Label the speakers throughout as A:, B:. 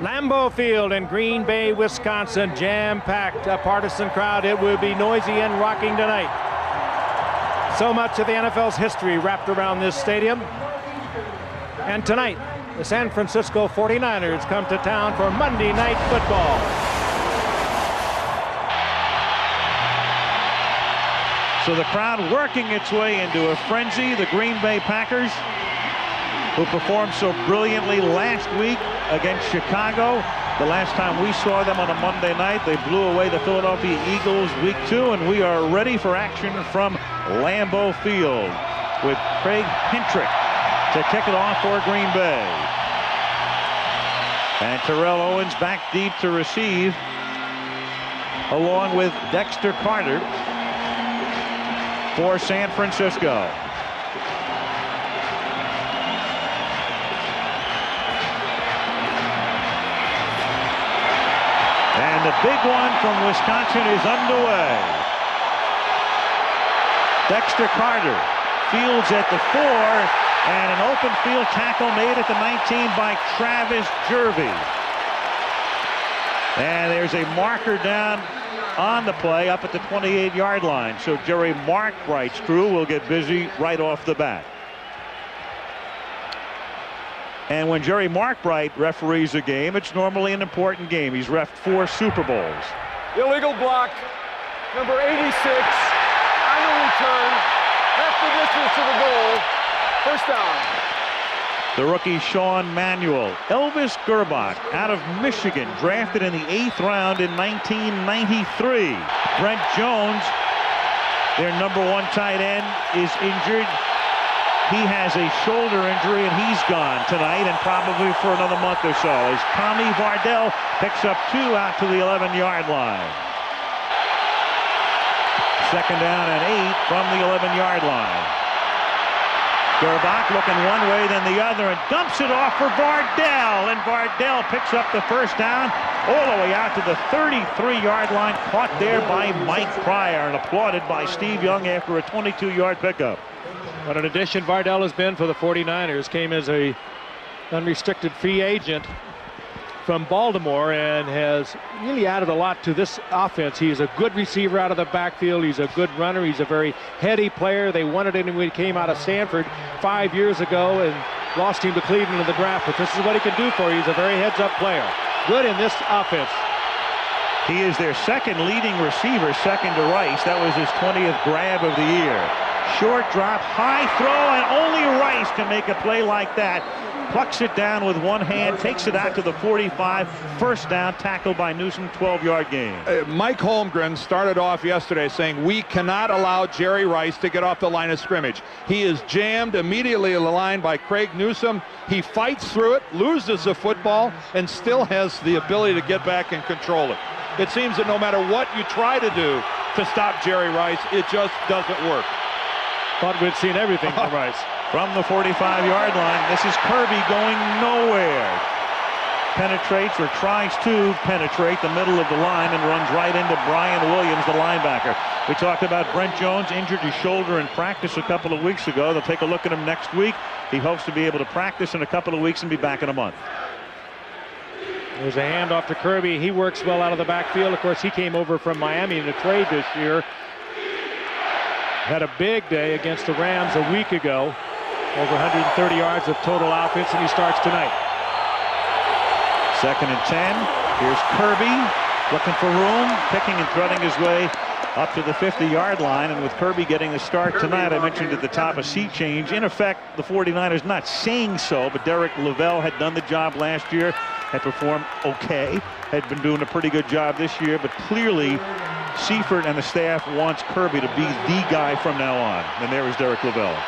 A: Lambeau Field in Green Bay, Wisconsin, jam-packed, a partisan crowd. It will be noisy and rocking tonight. So much of the NFL's history wrapped around this stadium. And tonight, the San Francisco 49ers come to town for Monday Night Football.
B: So the crowd working its way into a frenzy. The Green Bay Packers, who performed so brilliantly last week against Chicago. The last time we saw them on a Monday night, they blew away the Philadelphia Eagles week 2, and we are ready for action from Lambeau Field with Craig Hentrick to kick it off for Green Bay. And Terrell Owens back deep to receive, along with Dexter Carter for San Francisco. And the big one from Wisconsin is underway. Dexter Carter fields at the 4, and an open field tackle made at the 19 by Travis Jervey. And there's a marker down on the play up at the 28-yard line. So Jerry Markbright's crew will get busy right off the bat. And when Jerry Markbright referees a game, it's normally an important game. He's reffed 4 Super Bowls.
C: Illegal block, number 86, on the return, half the distance to the goal, first down.
B: The rookie Sean Manuel. Elvis Gerbach out of Michigan, drafted in the 8th round in 1993. Brent Jones, their number 1 tight end, is injured. He has a shoulder injury, and he's gone tonight and probably for another month or so, as Tommy Vardell picks up 2 out to the 11-yard line. Second down and 8 from the 11-yard line. Gerbach looking one way, then the other, and dumps it off for Vardell. And Vardell picks up the first down all the way out to the 33-yard line, caught there by Mike Pryor and applauded by Steve Young after a 22-yard pickup.
A: What an addition Vardell has been for the 49ers. Came as a unrestricted free agent from Baltimore and has really added a lot to this offense. He's a good receiver out of the backfield. He's a good runner. He's a very heady player. They wanted him when he came out of Stanford 5 years ago and lost him to Cleveland in the draft. But this is what he can do for you. He's a very heads-up player. Good in this offense.
B: He is their second leading receiver, second to Rice. That was his 20th grab of the year. Short drop, high throw, and only Rice can make a play like that. Plucks it down with one hand, takes it out to the 45. First down, tackled by Newsom, 12-yard gain.
D: Mike Holmgren started off yesterday saying we cannot allow Jerry Rice to get off the line of scrimmage. He is jammed immediately in the line by Craig Newsom. He fights through it, loses the football, and still has the ability to get back and control it. It seems that no matter what you try to do to stop Jerry Rice, it just doesn't work.
A: Thought we'd seen everything from Rice.
B: From the 45-yard line, this is Kirby going nowhere. Penetrates or tries to penetrate the middle of the line and runs right into Brian Williams, the linebacker. We talked about Brent Jones, injured his shoulder in practice a couple of weeks ago. They'll take a look at him next week. He hopes to be able to practice in a couple of weeks and be back in a month.
A: There's a handoff to Kirby. He works well out of the backfield. Of course, he came over from Miami in a trade this year. Had a big day against the Rams a week ago. Over 130 yards of total offense, and he starts tonight.
B: Second and 10. Here's Kirby looking for room, picking and threading his way up to the 50-yard line. And with Kirby getting the start tonight, I mentioned at the top a sea change. In effect, the 49ers not saying so, but Derek Lavelle had done the job last year, had performed okay, had been doing a pretty good job this year, but clearly Seifert and the staff wants Kirby to be the guy from now on. And there is Derek Lavelle.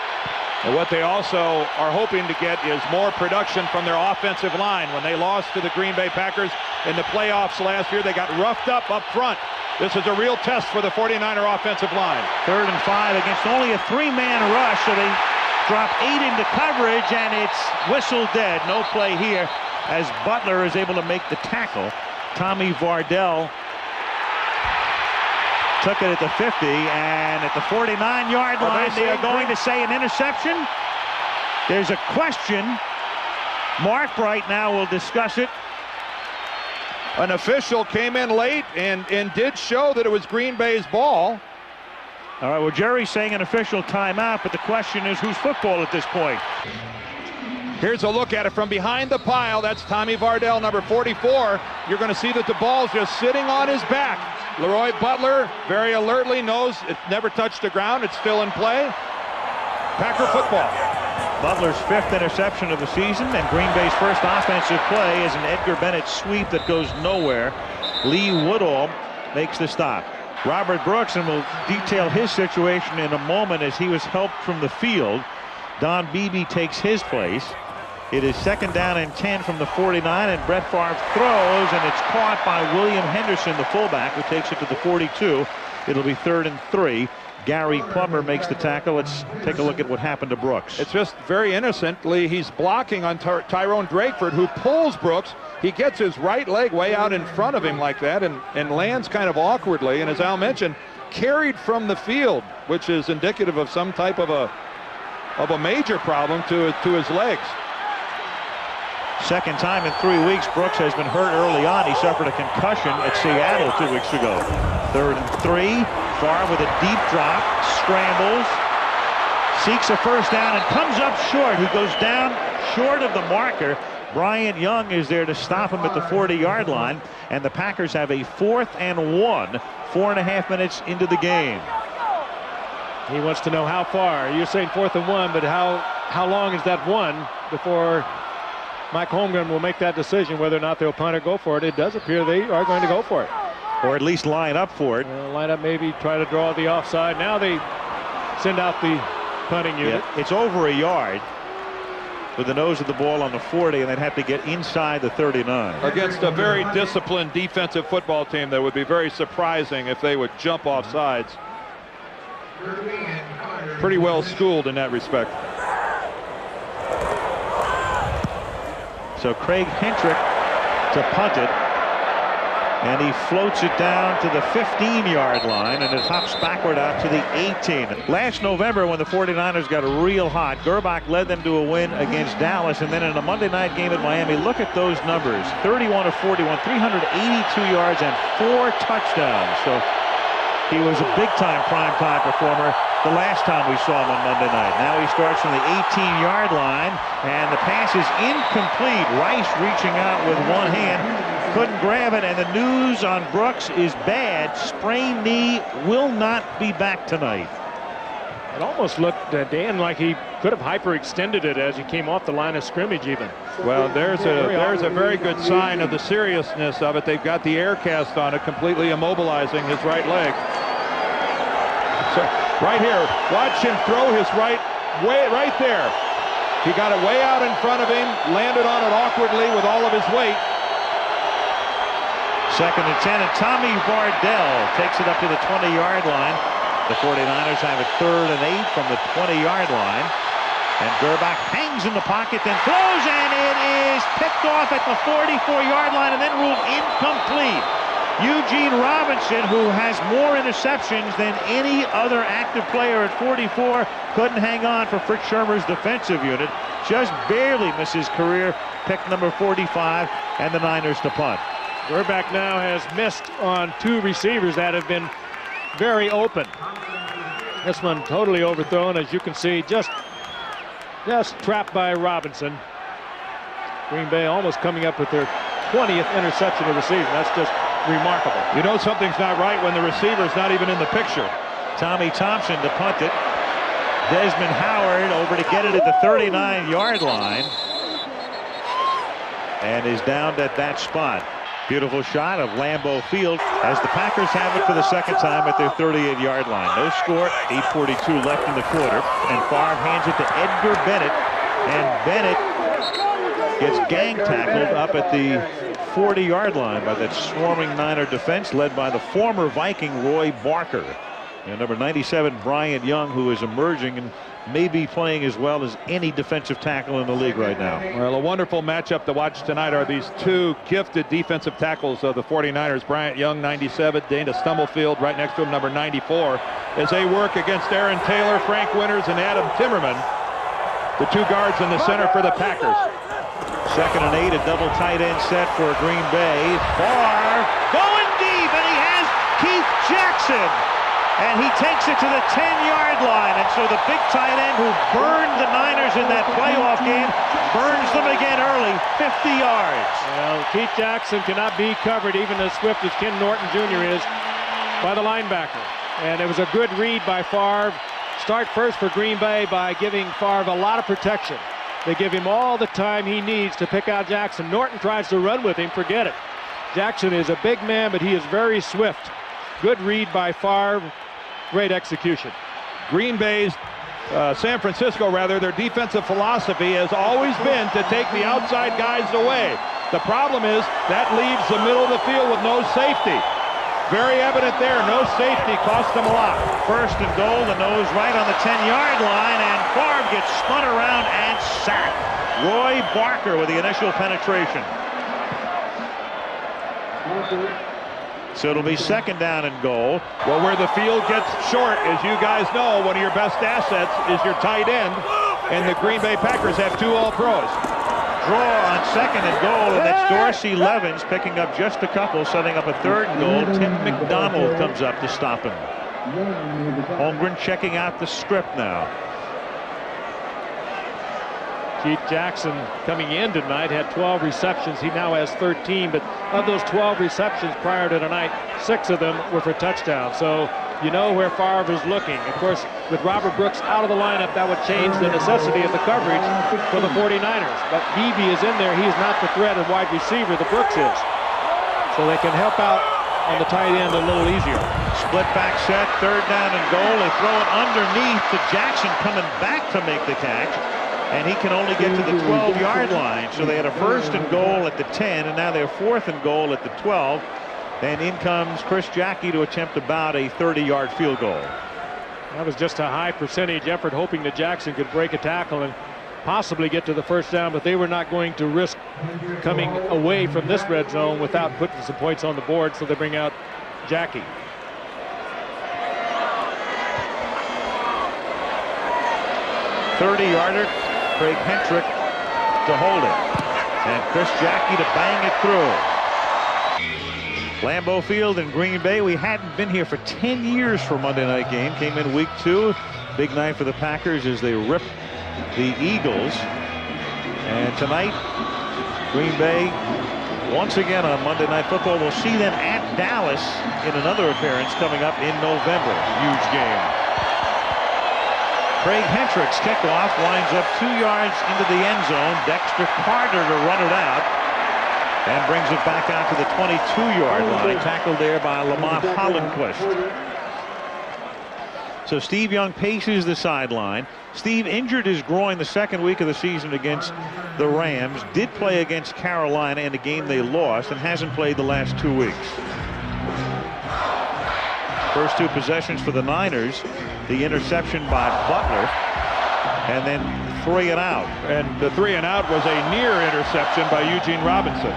D: And what they also are hoping to get is more production from their offensive line. When they lost to the Green Bay Packers in the playoffs last year, they got roughed up front. This is a real test for the 49er offensive line. 3rd and 5 against only a 3-man rush, so they drop 8 into coverage, and it's whistle dead. No play here as Butler is able to make the tackle. Tommy Vardell took it at the 50, and at the 49-yard line, they are going to say an interception. There's a question. Markbright now will discuss it. an official came in late and did show that it was Green Bay's ball.
B: All right, well, Jerry's saying an official timeout, but the question is whose football at this point?
D: Here's a look at it from behind the pile. That's Tommy Vardell, number 44. You're going to see that the ball's just sitting on his back. Leroy Butler very alertly knows it never touched the ground. It's still in play. Packer football.
B: Butler's 5th interception of the season, and Green Bay's first offensive play is an Edgar Bennett sweep that goes nowhere. Lee Woodall makes the stop. Robert Brooks, and we'll detail his situation in a moment as he was helped from the field. Don Beebe takes his place. It is 2nd down and 10 from the 49, and Brett Favre throws, and it's caught by William Henderson, the fullback, who takes it to the 42. It'll be 3rd and 3. Gary Plummer makes the tackle. Let's take a look at what happened to Brooks.
D: It's just very innocently, he's blocking on Tyrone Drakeford, who pulls Brooks. He gets his right leg way out in front of him like that and lands kind of awkwardly, and as Al mentioned, carried from the field, which is indicative of some type of a major problem to his legs.
B: Second time in 3 weeks Brooks has been hurt early on. He suffered a concussion at Seattle 2 weeks ago. 3rd and 3. Favre with a deep drop, scrambles, seeks a first down and comes up short. He goes down short of the marker. Bryant Young is there to stop him at the 40-yard line, and the Packers have a 4th and 1, 4.5 minutes into the game.
A: He wants to know how far. You're saying 4th and 1, but how long is that 1 before Mike Holmgren will make that decision whether or not they'll punt or go for it? It does appear they are going to go for it.
B: Or at least line up for it.
A: Line up, maybe try to draw the offside. Now they send out the punting unit.
B: Yeah, it's over a yard with the nose of the ball on the 40, and they'd have to get inside the 39.
D: Against a very disciplined defensive football team, that would be very surprising if they would jump off sides. Pretty well schooled in that respect.
B: So Craig Hentrick to punt it, and he floats it down to the 15-yard line, and it hops backward out to the 18. Last November, when the 49ers got real hot, Gerbach led them to a win against Dallas, and then in a Monday night game at Miami, look at those numbers. 31 of 41, 382 yards and 4 touchdowns. So he was a big-time primetime performer the last time we saw him on Monday night. Now he starts from the 18-yard line, and the pass is incomplete. Rice reaching out with one hand, couldn't grab it, and the news on Brooks is bad. Sprained knee, will not be back tonight.
A: It almost looked, Dan, like he could have hyperextended it as he came off the line of scrimmage even.
D: Well, there's a very good sign of the seriousness of it. They've got the air cast on it, completely immobilizing his right leg. So right here, watch him throw his right there. He got it way out in front of him, landed on it awkwardly with all of his weight.
B: 2nd and 10, and Tommy Vardell takes it up to the 20-yard line. The 49ers have it 3rd and 8 from the 20-yard line. And Gerbach hangs in the pocket, then throws, and it is picked off at the 44-yard line and then ruled incomplete. Eugene Robinson, who has more interceptions than any other active player at 44, couldn't hang on for Fritz Shermer's defensive unit. Just barely misses career pick number 45, and the Niners to punt.
A: Gerbach now has missed on 2 receivers that have been very open. This one totally overthrown, as you can see, just trapped by Robinson. Green Bay almost coming up with their 20th interception of the season. That's just remarkable.
D: You know something's not right when the receiver's not even in the picture.
B: Tommy Thompson to punt it. Desmond Howard over to get it at the 39-yard line, and is downed at that spot. Beautiful shot of Lambeau Field as the Packers have it for the 2nd time at their 38-yard line. No score, 8:42 left in the quarter, and Favre hands it to Edgar Bennett, and Bennett gets gang tackled up at the 40-yard line by that swarming Niner defense led by the former Viking Roy Barker. And number 97, Bryant Young, who is emerging and may be playing as well as any defensive tackle in the league right now.
D: Well, a wonderful matchup to watch tonight are these 2 gifted defensive tackles of the 49ers. Bryant Young, 97, Dana Stumblefield right next to him, number 94, as they work against Aaron Taylor, Frank Winters, and Adam Timmerman, the 2 guards in the center for the Packers.
B: 2nd and 8, a double tight end set for Green Bay. Favre going deep, and he has Keith Jackson. And he takes it to the 10-yard line. And so the big tight end who burned the Niners in that playoff game burns them again early, 50 yards.
A: Well, Keith Jackson cannot be covered, even as swift as Ken Norton Jr. is, by the linebacker. And it was a good read by Favre. Start first for Green Bay by giving Favre a lot of protection. They give him all the time he needs to pick out Jackson. Norton tries to run with him, forget it. Jackson is a big man, but he is very swift. Good read by Favre. Great execution.
D: Green Bay's, San Francisco rather, their defensive philosophy has always been to take the outside guys away. The problem is that leaves the middle of the field with no safety. Very evident there, no safety cost them a lot.
B: 1st and goal, the nose right on the 10-yard line, and Favre gets spun around and sacked. Roy Barker with the initial penetration. So it'll be 2nd down and goal.
D: Well, where the field gets short, as you guys know, one of your best assets is your tight end, and the Green Bay Packers have 2 All-Pros.
B: Draw on 2nd and goal, and that's Dorsey Levens picking up just a couple, setting up a 3rd and goal. Tim McDonald comes up to stop him. Holmgren checking out the script now.
A: Keith Jackson coming in tonight had 12 receptions. He now has 13, but of those 12 receptions prior to tonight, 6 of them were for touchdowns. So you know where Favre is looking. Of course, with Robert Brooks out of the lineup, that would change the necessity of the coverage for the 49ers. But Beebe is in there. He's not the threat of wide receiver. The Brooks is. So they can help out on the tight end a little easier.
B: Split back set, 3rd down and goal. They throw it underneath to Jackson coming back to make the catch. And he can only get to the 12-yard line. So they had a 1st and goal at the 10, and now they're 4th and goal at the 12. And in comes Chris Jackie to attempt about a 30-yard field goal.
A: That was just a high percentage effort, hoping that Jackson could break a tackle and possibly get to the 1st down, but they were not going to risk coming away from this red zone without putting some points on the board, so they bring out Jackie.
B: "30-yarder, Craig Hentrick to hold it. And Chris Jackie to bang it through. Lambeau Field in Green Bay. We hadn't been here for 10 years for Monday night game. Came in week 2. Big night for the Packers as they rip the Eagles. And tonight, Green Bay once again on Monday Night Football. We'll see them at Dallas in another appearance coming up in November. Huge game. Craig Hentrick's kickoff winds up 2 yards into the end zone. Dexter Carter to run it out and brings it back out to the 22-yard line. Tackled there by Lamont Hollenquist. So Steve Young paces the sideline. Steve injured his groin the 2nd week of the season against the Rams. Did play against Carolina in a game they lost and hasn't played the last 2 weeks. First 2 possessions for the Niners. The interception by Butler, and then 3 and out.
D: And the 3 and out was a near interception by Eugene Robinson.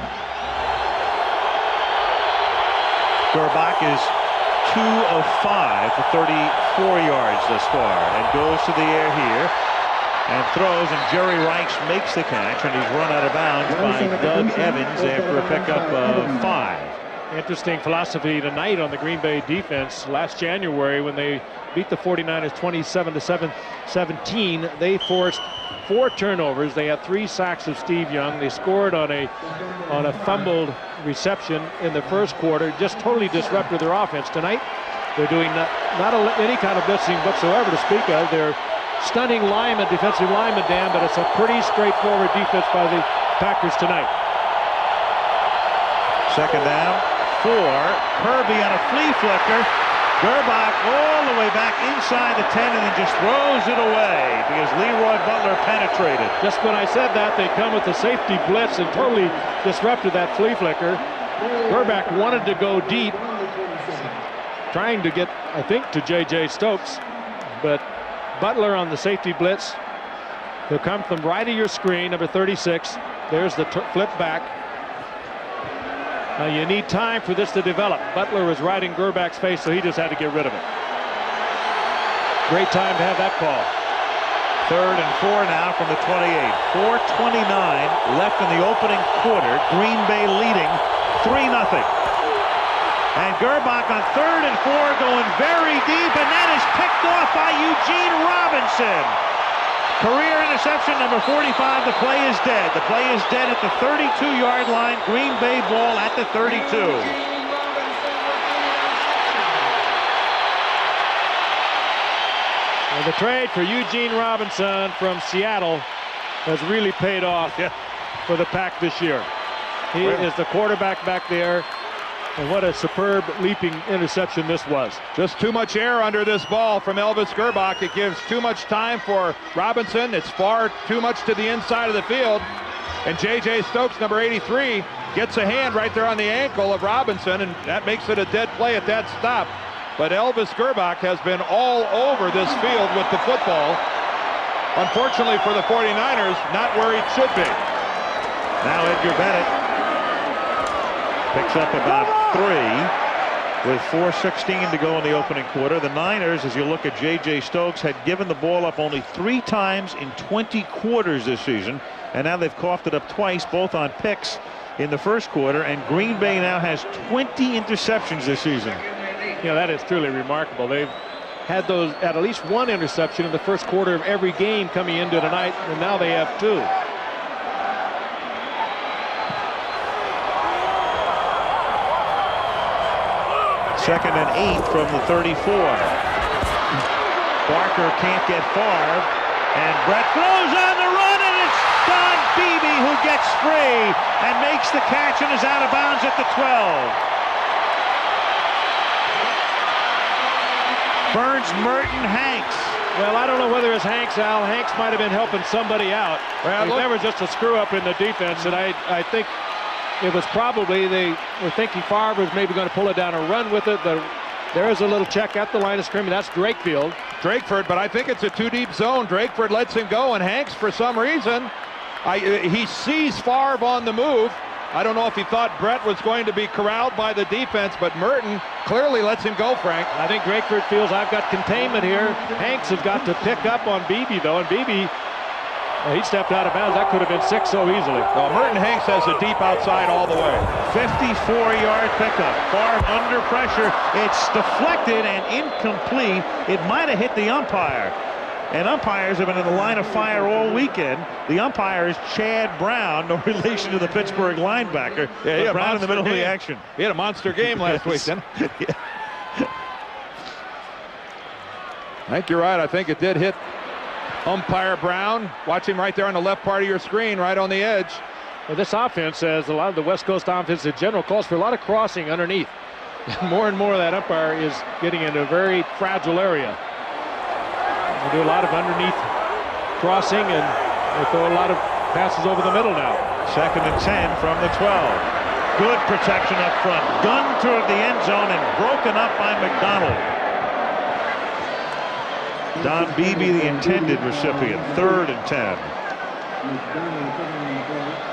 B: Gerbach is 2 of 5 for 34 yards thus far, and goes to the air here and throws, and Jerry Reichs makes the catch, and he's run out of bounds by Doug Evans after a pickup of 5.
A: Interesting philosophy tonight on the Green Bay defense. Last January, when they beat the 49ers 27-17, they forced 4 turnovers. They had 3 sacks of Steve Young. They scored on a fumbled reception in the 1st quarter. Just totally disrupted their offense. Tonight, they're doing not any kind of blitzing whatsoever to speak of. They're stunning linemen, defensive linemen, Dan, but it's a pretty straightforward defense by the Packers tonight.
B: 2nd down. 4. Kirby on a flea flicker. Gerbach all the way back inside the 10 and then just throws it away because Leroy Butler penetrated.
A: Just when I said that, they come with the safety blitz and totally disrupted that flea flicker. Gerbach wanted to go deep, trying to get, I think, to J.J. Stokes, but Butler on the safety blitz. He'll come from right of your screen, number 36. There's the flip back. Now you need time for this to develop. Butler was right in Gerbach's face, so he just had to get rid of it. Great time to have that call.
B: 3rd and 4 now from the 28. 4:29 left in the opening quarter. Green Bay leading 3-0. And Gerbach on 3rd and 4 going very deep, and that is picked off by Eugene Robinson. Career interception number 45. The play is dead. The play is dead at the 32-yard line. Green Bay ball at the 32.
A: And the trade for Eugene Robinson from Seattle has really paid off for the Pack this year. He is the quarterback back there. And what a superb leaping interception this was.
D: Just too much air under this ball from Elvis Gerbach. It gives too much time for Robinson. It's far too much to the inside of the field. And J.J. Stokes, number 83, gets a hand right there on the ankle of Robinson, and that makes it a dead play at that stop. But Elvis Gerbach has been all over this field with the football. Unfortunately for the 49ers, not where he should be.
B: Now Edgar Bennett picks up about 3 with 4:16 to go in the opening quarter. The Niners, as you look at J.J. Stokes, had given the ball up only 3 times in 20 quarters this season, and now they've coughed it up twice, both on picks in the first quarter, and Green Bay now has 20 interceptions this season.
A: Yeah, that is truly remarkable. They've had those at least 1 interception in the first quarter of every game coming into tonight, and now they have 2.
B: Second and 8 from the 34. Barker can't get far, and Brett throws on the run, and it's Don Beebe who gets free and makes the catch and is out of bounds at the 12. Burns, Merton, Hanks.
A: Well, I don't know whether it's Hanks, Al. Hanks might have been helping somebody out.
D: Well,
A: there was just a screw up in the defense, and I think it was probably they were thinking Favre was maybe going to pull it down and run with it. There is a little check at the line of scrimmage. That's
D: Drakeford, but I think it's a 2-deep zone. Drakeford lets him go, and Hanks, for some reason, he sees Favre on the move. I don't know if he thought Brett was going to be corralled by the defense, but Merton clearly lets him go, Frank.
A: I think Drakeford feels I've got containment here. Hanks has got to pick up on Beebe, though, and Beebe, he stepped out of bounds. That could have been 6 so easily.
D: Well, Merton Hanks has a deep outside all the way.
B: 54-yard pickup. Favre under pressure. It's deflected and incomplete. It might have hit the umpire. And umpires have been in the line of fire all weekend. The umpire is Chad Brown, no relation to the Pittsburgh linebacker.
D: Yeah,
B: Brown in the middle of the action.
D: He had a monster game last week, didn't he?
B: Yeah.
D: I think you're right. I think it did hit umpire Brown. Watch him right there on the left part of your screen, right on the edge.
A: Well, this offense, as a lot of the West Coast offense in general, calls for a lot of crossing underneath. More and more of that umpire is getting into a very fragile area. They do a lot of underneath crossing, and they throw a lot of passes over the middle now.
B: Second and 10 from the 12. Good protection up front. Gun toward the end zone and broken up by McDonald. Don Beebe, the intended recipient. 3rd and 10.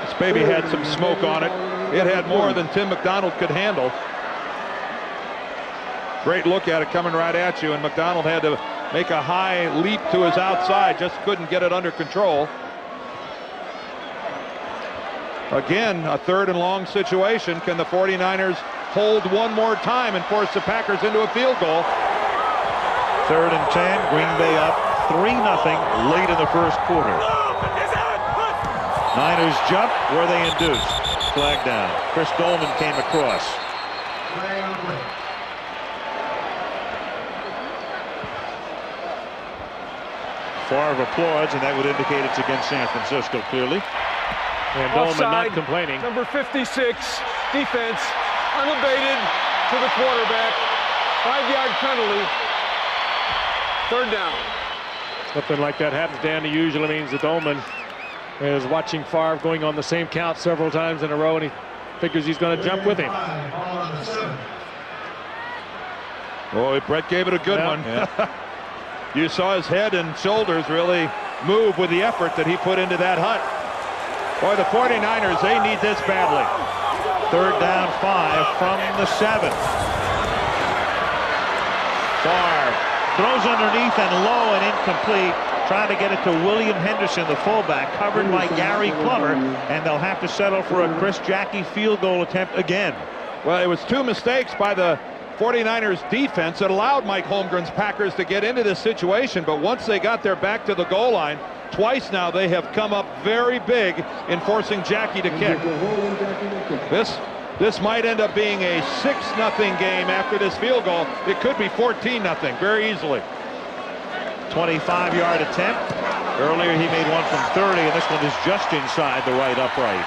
D: This baby had some smoke on it. It had more than Tim McDonald could handle. Great look at it coming right at you, and McDonald had to make a high leap to his outside, just couldn't get it under control. Again, a 3rd and long situation. Can the 49ers hold one more time and force the Packers into a field goal?
B: 3rd and 10, Green Bay up 3-0 late in the first quarter. Niners jump where they induced. Flag down. Chris Dolman came across. Favre applauds, and that would indicate it's against San Francisco, clearly.
A: And Dolman not complaining.
C: Number 56, defense, unabated to the quarterback. 5-yard penalty. 3rd down.
A: Something like that happens, Danny, usually means that Dolman is watching Favre going on the same count several times in a row, and he figures he's going to jump with him.
D: Boy, Brett gave it a good one. Yeah. You saw his head and shoulders really move with the effort that he put into that hunt. Boy, the 49ers, they need this badly.
B: 3rd down 5 from the 7. Favre throws underneath and low and incomplete. trying to get it to William Henderson, the fullback, covered by Gary Plummer, and they'll have to settle for a Chris Jackie field goal attempt again.
D: Well, it was 2 mistakes by the 49ers defense that allowed Mike Holmgren's Packers to get into this situation, but once they got their back to the goal line, twice now they have come up very big in forcing Jackie to kick. This might end up being a 6-0 game after this field goal. It could be 14-0 very easily.
B: 25-yard attempt. Earlier he made one from 30, and this one is just inside the right upright.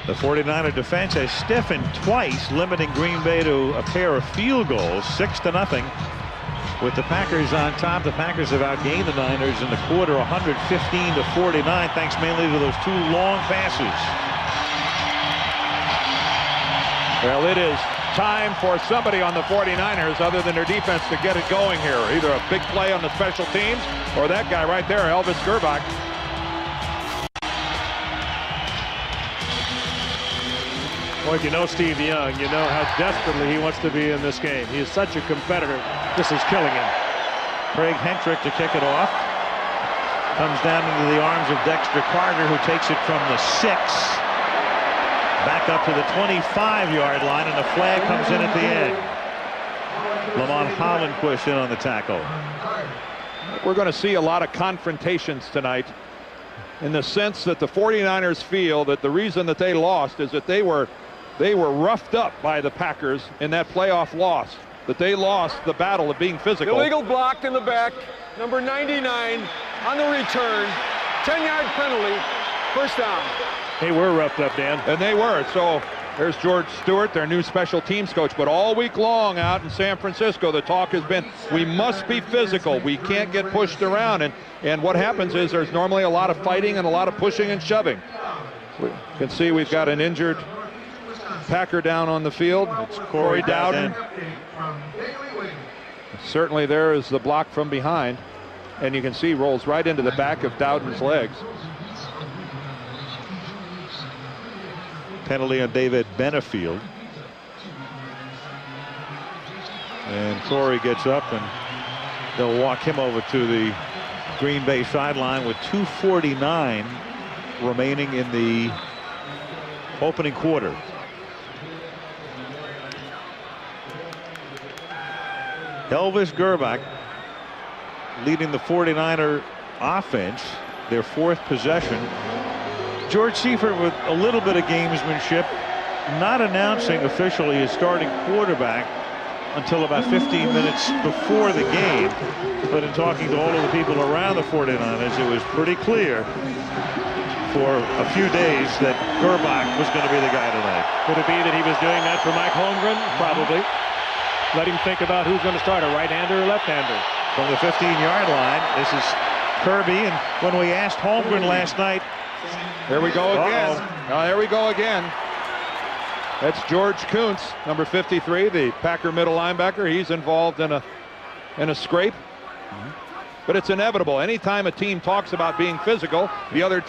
B: The 49er defense has stiffened twice, limiting Green Bay to a pair of field goals, 6-0. With the Packers on top, the Packers have outgained the Niners in the quarter 115-49, thanks mainly to those 2 long passes.
D: Well, it is time for somebody on the 49ers other than their defense to get it going here. Either a big play on the special teams or that guy right there, Elvis Gerbach.
A: Well, if you know Steve Young, you know how desperately he wants to be in this game. He is such a competitor. This is killing him.
B: Craig Hentrick to kick it off. Comes down into the arms of Dexter Carter, who takes it from the 6. Back up to the 25-yard line, and the flag comes in at the end. Lamont Hollandquist in on the tackle.
D: We're going to see a lot of confrontations tonight, in the sense that the 49ers feel that the reason that they lost is that they were roughed up by the Packers in that playoff loss, that they lost the battle of being physical.
C: Illegal block in the back, number 99 on the return, 10-yard penalty, first down.
A: They were roughed up, Dan.
D: And they were. So there's George Stewart, their new special teams coach. But all week long out in San Francisco, the talk has been, we must be physical. We can't get pushed around. And what happens is there's normally a lot of fighting and a lot of pushing and shoving. You can see we've got an injured Packer down on the field. It's Corey Dowden. Certainly there is the block from behind. And you can see rolls right into the back of Dowden's legs.
B: Penalty on David Benefield. And Corey gets up, and they'll walk him over to the Green Bay sideline with 2:49 remaining in the opening quarter. Elvis Gerbach leading the 49er offense, their 4th possession. George Seifert with a little bit of gamesmanship, not announcing officially his starting quarterback until about 15 minutes before the game. But in talking to all of the people around the 49ers, it was pretty clear for a few days that Gerbach was going to be the guy tonight.
A: Could it be that he was doing that for Mike Holmgren? Probably. Let him think about who's going to start, a right-hander or left-hander.
B: From the 15-yard line, this is Kirby. And when we asked Holmgren last night,
D: here we go again. There we go again. That's George Kuntz, number 53, the Packer middle linebacker. He's involved in a scrape. But it's inevitable. Anytime a team talks about being physical, the other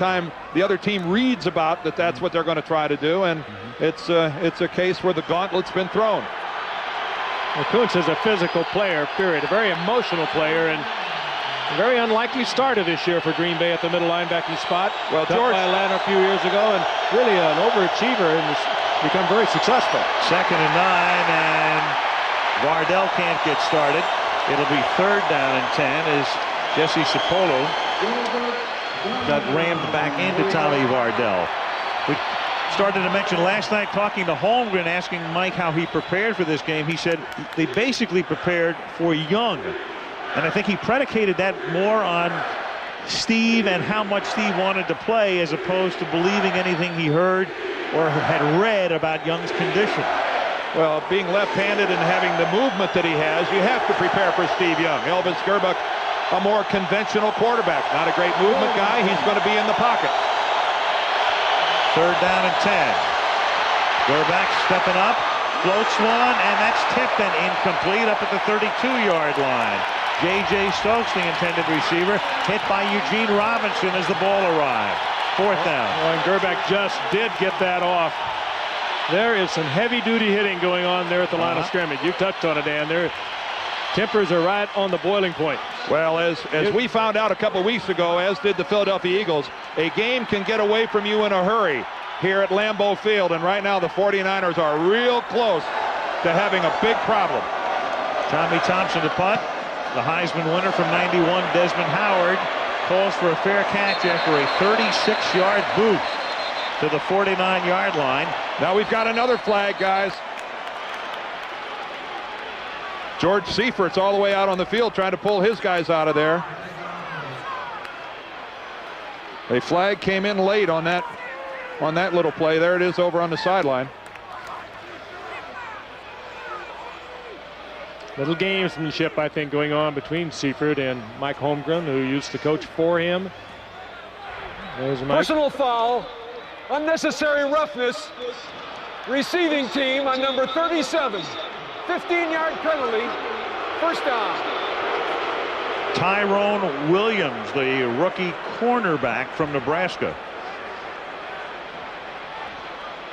D: team reads about that's what they're going to try to do, and it's a case where the gauntlet's been thrown.
A: Well, Kuntz is a physical player, period. A very emotional player, and a very unlikely starter this year for Green Bay at the middle linebacking spot.
D: Well, George,
A: by Atlanta a few years ago, and really an overachiever and has become very successful.
B: 2nd and 9, and Vardell can't get started. It'll be 3rd down and 10 as Jesse Sapolo got rammed back into Tommy Vardell. We started to mention last night, talking to Holmgren, asking Mike how he prepared for this game. He said they basically prepared for Young. And I think he predicated that more on Steve and how much Steve wanted to play, as opposed to believing anything he heard or had read about Young's condition.
D: Well, being left-handed and having the movement that he has, you have to prepare for Steve Young. Elvis Gerbach, a more conventional quarterback. Not a great movement guy. He's going to be in the pocket.
B: 3rd down and 10. Gerbach stepping up, floats one, and that's tipped and incomplete up at the 32-yard line. J.J. Stokes, the intended receiver, hit by Eugene Robinson as the ball arrived. 4th down.
A: And Gerbach just did get that off. There is some heavy-duty hitting going on there at the line of scrimmage. You touched on it, Dan. Their tempers are right on the boiling point.
D: Well, as we found out a couple weeks ago, as did the Philadelphia Eagles, a game can get away from you in a hurry here at Lambeau Field. And right now the 49ers are real close to having a big problem.
B: Tommy Thompson to punt. The Heisman winner from '91, Desmond Howard, calls for a fair catch after a 36-yard boot to the 49-yard line.
D: Now we've got another flag, guys. George Seifert's all the way out on the field trying to pull his guys out of there. A flag came in late on that little play. There it is over on the sideline.
A: Little gamesmanship, I think, going on between Seifert and Mike Holmgren, who used to coach for him. There's Mike.
C: Personal foul, unnecessary roughness. Receiving team on number 37. 15-yard penalty, first down.
B: Tyrone Williams, the rookie cornerback from Nebraska.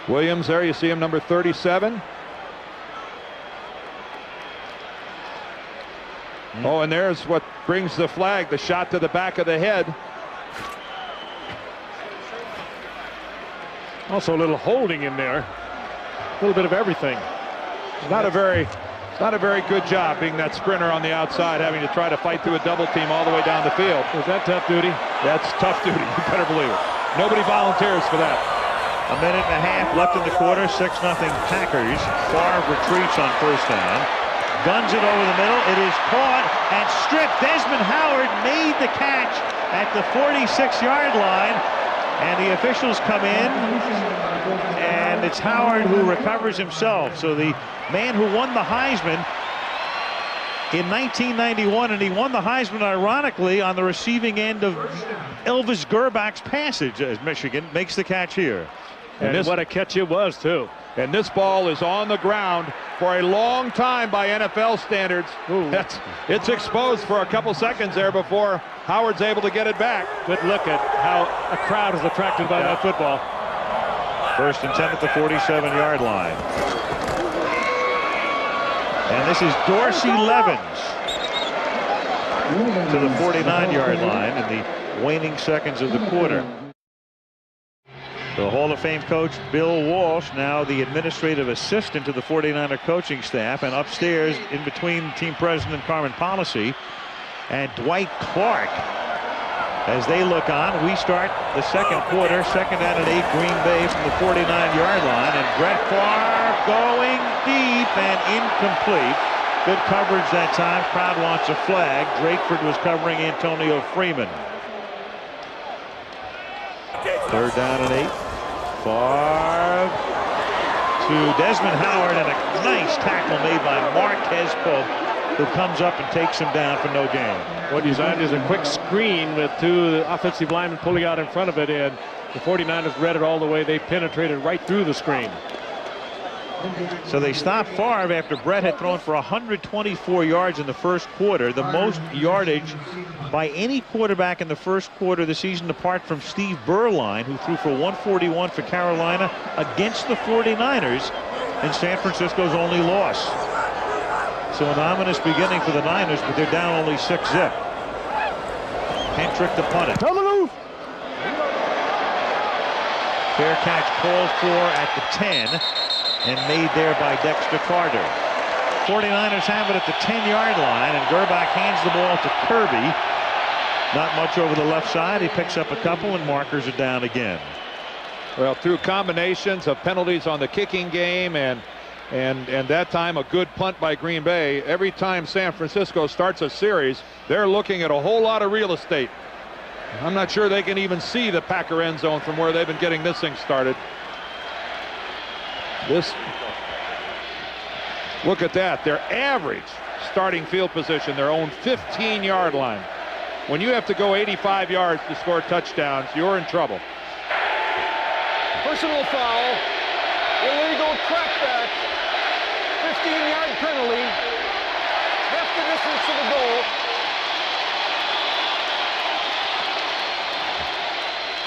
D: Williams there, you see him, number 37. Oh, and there's what brings the flag, the shot to the back of the head.
A: Also a little holding in there. A little bit of everything.
D: It's not a very good job being that sprinter on the outside, having to try to fight through a double team all the way down the field.
A: Was that tough duty?
D: That's tough duty, you better believe it. Nobody volunteers for that.
B: A minute and a half left in the quarter, 6-0 Packers. Favre retreats on first down. Guns it over the middle. It is caught and stripped. Desmond Howard made the catch at the 46-yard line. And the officials come in. And it's Howard who recovers himself. So the man who won the Heisman in 1991, and he won the Heisman, ironically, on the receiving end of Elvis Gerbach's passage as Michigan makes the catch here.
A: And what a catch it was, too.
D: And this ball is on the ground for a long time by NFL standards. It's exposed for a couple seconds there before Howard's able to get it back.
A: Good look at how a crowd is attracted by that football.
B: First and 10 at the 47-yard line. And this is Dorsey Levens to the 49-yard line in the waning seconds of the quarter. The Hall of Fame coach Bill Walsh, now the administrative assistant to the 49er coaching staff, and upstairs in between team president Carmen Policy and Dwight Clark. As they look on, we start the second quarter, 2nd and 8, Green Bay from the 49-yard line, and Brett Favre going deep and incomplete. Good coverage that time. Crowd wants a flag. Drakeford was covering Antonio Freeman. 3rd down and 8. Favre to Desmond Howard, and a nice tackle made by Marquez Pope, who comes up and takes him down for no gain.
A: What he's on is a quick screen with two offensive linemen pulling out in front of it, and the 49ers read it all the way. They penetrated right through the screen.
B: So they stopped Favre after Brett had thrown for 124 yards in the first quarter, the most yardage by any quarterback in the first quarter of the season, apart from Steve Berline, who threw for 141 for Carolina against the 49ers in San Francisco's only loss. So an ominous beginning for the Niners, but they're down only 6-0. Hentrick to punt it. Fair catch called for at the 10 and made there by Dexter Carter. 49ers have it at the 10-yard line, and Gerbach hands the ball to Kirby. Not much over the left side. He picks up a couple, and markers are down again.
D: Well, through combinations of penalties on the kicking game and that time a good punt by Green Bay, every time San Francisco starts a series, they're looking at a whole lot of real estate. I'm not sure they can even see the Packer end zone from where they've been getting this thing started. Look at that. Their average starting field position, their own 15-yard line. When you have to go 85 yards to score touchdowns, you're in trouble.
C: Personal foul, illegal crackback, 15-yard penalty, half the distance to the goal.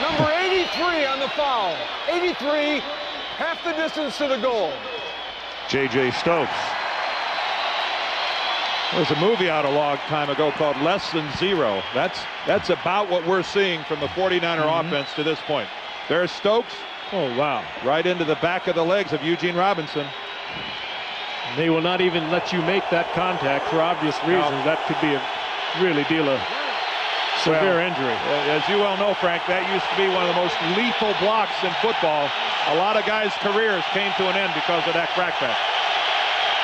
C: Number 83 on the foul. 83, half the distance to the goal.
B: J.J. Stokes.
D: There's a movie out a long time ago called Less Than Zero. That's about what we're seeing from the 49er offense to this point. There's Stokes.
A: Oh, wow.
D: Right into the back of the legs of Eugene Robinson.
A: They will not even let you make that contact for obvious reasons.
D: No.
A: That could be a really deal of severe injury.
D: As you well know, Frank, that used to be one of the most lethal blocks in football. A lot of guys' careers came to an end because of that crackback.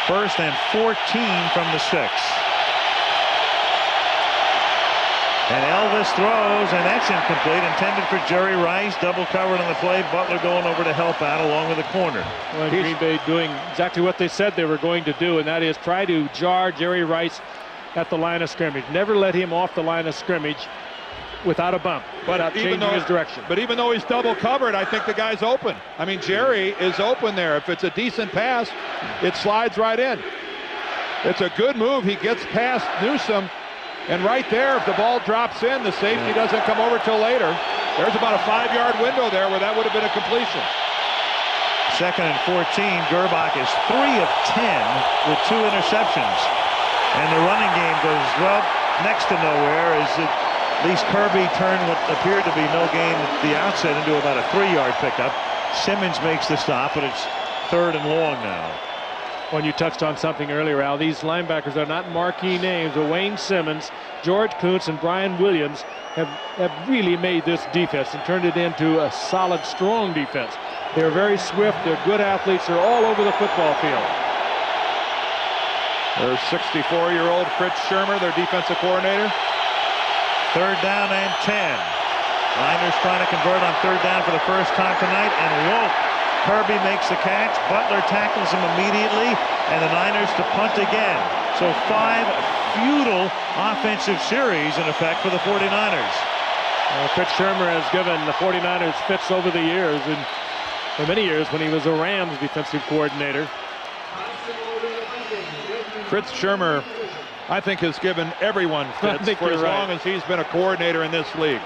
B: 1st and 14 from the 6. And Elvis throws, and that's incomplete. Intended for Jerry Rice. Double covered on the play. Butler going over to help out along with the corner.
A: Well, Green Bay doing exactly what they said they were going to do, and that is try to jar Jerry Rice at the line of scrimmage. Never let him off the line of scrimmage without a bump, without changing his direction.
D: But even though he's double covered, I think the guy's open. I mean, Jerry is open there. If it's a decent pass, it slides right in. It's a good move. He gets past Newsome. And right there, if the ball drops in, the safety doesn't come over till later. There's about a 5-yard window there where that would have been a completion.
B: 2nd and 14. Gerbach is 3 of 10 with 2 interceptions. And the running game goes, well, next to nowhere. As at least Kirby turned what appeared to be no gain at the outset into about a 3-yard pickup. Simmons makes the stop, but it's 3rd and long now.
A: When you touched on something earlier, Al, these linebackers are not marquee names, but Wayne Simmons, George Kuntz, and Brian Williams have really made this defense and turned it into a solid, strong defense. They're very swift. They're good athletes. They're all over the football field.
D: There's 64-year-old Fritz Shermer, their defensive coordinator.
B: 3rd down and 10. Niners trying to convert on 3rd down for the first time tonight, and won't. Kirby makes the catch. Butler tackles him immediately, and the Niners to punt again. So 5 futile offensive series in effect for the 49ers.
A: Fritz Shermer has given the 49ers fits over the years, and for many years when he was a Rams defensive coordinator.
D: Fritz Shermer, I think, has given everyone fits for as long as he's been a coordinator in this league.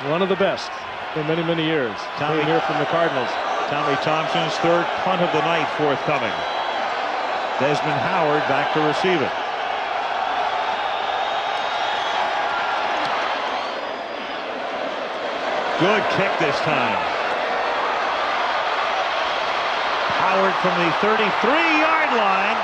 A: One of the best for many, many years.
B: Tommy
A: here from the Cardinals.
B: Tommy Thompson's 3rd punt of the night forthcoming. Desmond Howard back to receive it. Good kick this time. Howard from the 33-yard line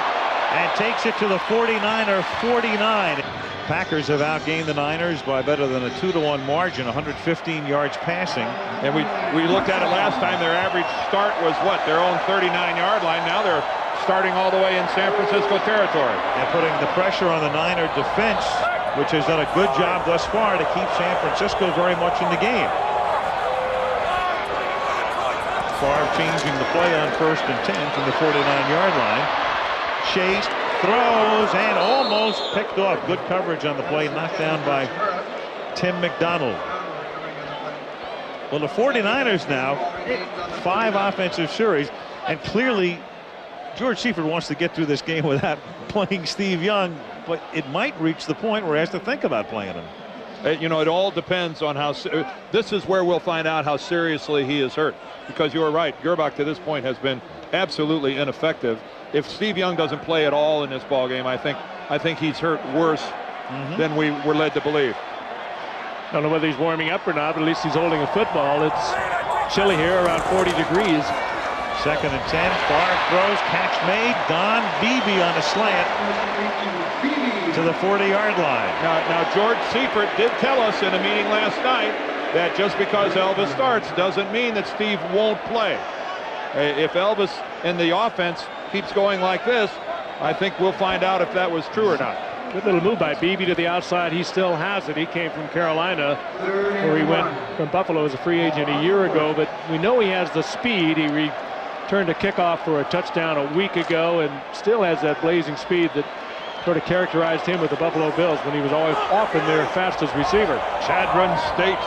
B: and takes it to the 49er 49. Packers have outgained the Niners by better than a 2-1 margin, 115 yards passing.
D: And we looked at it last time. Their average start was what? Their own 39-yard line. Now they're starting all the way in San Francisco territory.
B: And putting the pressure on the Niner defense, which has done a good job thus far to keep San Francisco very much in the game. Favre changing the play on 1st and 10 from the 49-yard line. Chase throws and almost picked off. Good coverage on the play, knocked down by Tim McDonald. Well, the 49ers now, 5 offensive series, and clearly George Seifert wants to get through this game without playing Steve Young, but it might reach the point where he has to think about playing him.
D: You know, it all depends on how. This is where we'll find out how seriously he is hurt. Because you're right, Gerbach to this point has been absolutely ineffective. If Steve Young doesn't play at all in this ball game, I think he's hurt worse than we were led to believe.
A: I don't know whether he's warming up or not, but at least he's holding a football. It's chilly here, around 40 degrees.
B: 2nd and 10. Favre throws, catch made. Don Beebe on a slant to the 40-yard line.
D: Now George Seifert did tell us in a meeting last night that just because Elvis starts doesn't mean that Steve won't play. If Elvis in the offense keeps going like this, I think we'll find out if that was true or not.
A: Good little move by Beebe to the outside. He still has it. He came from Carolina, where he went from Buffalo as a free agent a year ago, but we know he has the speed. He returned a kickoff for a touchdown a week ago and still has that blazing speed that sort of characterized him with the Buffalo Bills when he was always often their fastest receiver.
D: Chadron State.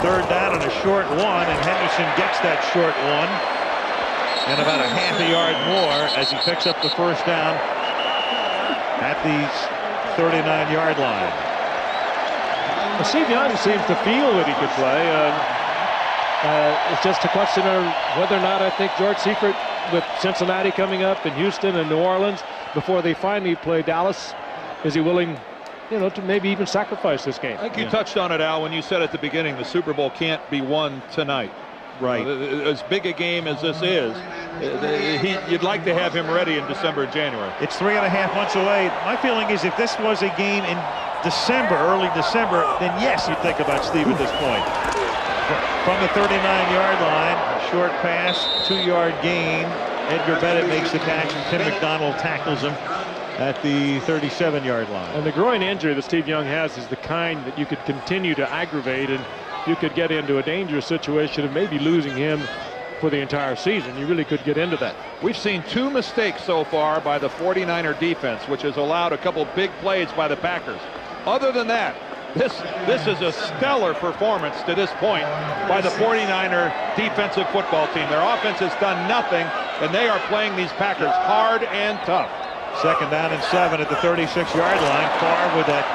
B: 3rd down and a short one, and Henderson gets that short one and about a half a yard more as he picks up the 1st down at the 39-yard line.
A: Well, Steve Young seems to feel that he could play. It's just a question of whether or not I think George Seifert with Cincinnati coming up and Houston and New Orleans before they finally play Dallas? Is he willing, to maybe even sacrifice this game?
D: I think you touched on it, Al, when you said at the beginning the Super Bowl can't be won tonight.
B: Right.
D: As big a game as this is, you'd like to have him ready in December and January.
B: It's 3.5 months away. My feeling is if this was a game in December, early December, then yes, you'd think about Steve at this point. From the 39-yard line, short pass, 2-yard gain. Edgar Bennett makes the catch, and Tim McDonald tackles him at the 37-yard line.
A: And the groin injury that Steve Young has is the kind that you could continue to aggravate, and you could get into a dangerous situation of maybe losing him for the entire season. You really could get into that.
D: We've seen 2 mistakes so far by the 49er defense, which has allowed a couple big plays by the Packers. Other than that, this is a stellar performance to this point by the 49er defensive football team. Their offense has done nothing, and they are playing these Packers hard and tough.
B: 2nd down and 7 at the 36-yard line. Favre with that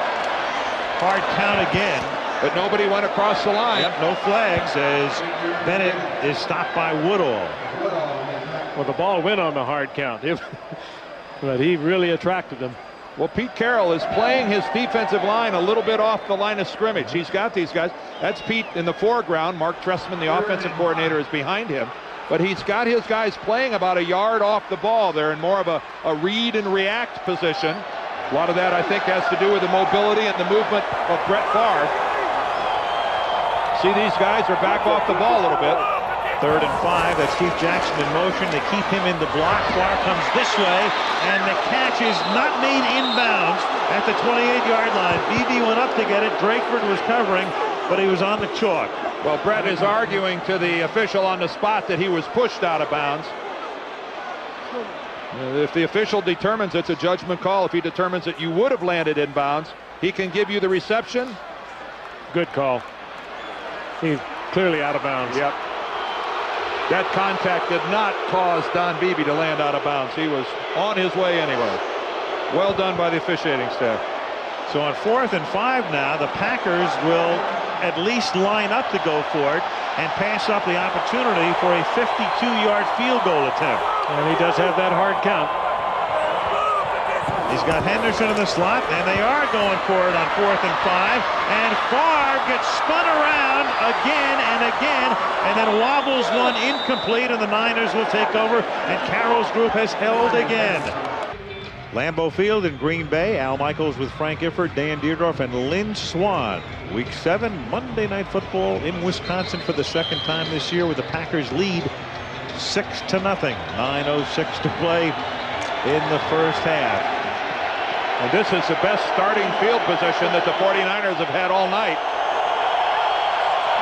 B: hard count again.
D: But nobody went across the line.
B: Yep, no flags as Bennett is stopped by Woodall.
A: Well, the ball went on the hard count, but he really attracted them.
D: Well, Pete Carroll is playing his defensive line a little bit off the line of scrimmage. He's got these guys. That's Pete in the foreground. Mark Trestman, the offensive coordinator, is behind him. But he's got his guys playing about a yard off the ball. They're in more of a read and react position. A lot of that, I think, has to do with the mobility and the movement of Brett Favre. See, these guys are back off the ball a little bit.
B: 3rd and 5. That's Keith Jackson in motion. They keep him in the block. Favre comes this way, and the catch is not made inbounds at the 28-yard line. Beebe went up to get it. Drakeford was covering, but he was on the chalk.
D: Well, Brett is arguing to the official on the spot that he was pushed out of bounds. If the official determines it's a judgment call, if he determines that you would have landed in bounds, he can give you the reception.
A: Good call. He's clearly out of bounds.
D: Yep. That contact did not cause Don Beebe to land out of bounds. He was on his way anyway. Well done by the officiating staff.
B: So on 4th and 5 now, the Packers will at least line up to go for it and pass up the opportunity for a 52-yard field goal attempt.
A: And he does have that hard count.
B: He's got Henderson in the slot, and they are going for it on 4th and 5. And Favre gets spun around again and again, and then wobbles one incomplete, and the Niners will take over, and Carroll's group has held again. Lambeau Field in Green Bay. Al Michaels with Frank Ifford, Dan Dierdorf, and Lynn Swan. Week 7, Monday Night Football in Wisconsin for the 2nd time this year, with the Packers lead 6-0. 9:06 to play in the first half.
D: And this is the best starting field position that the 49ers have had all night.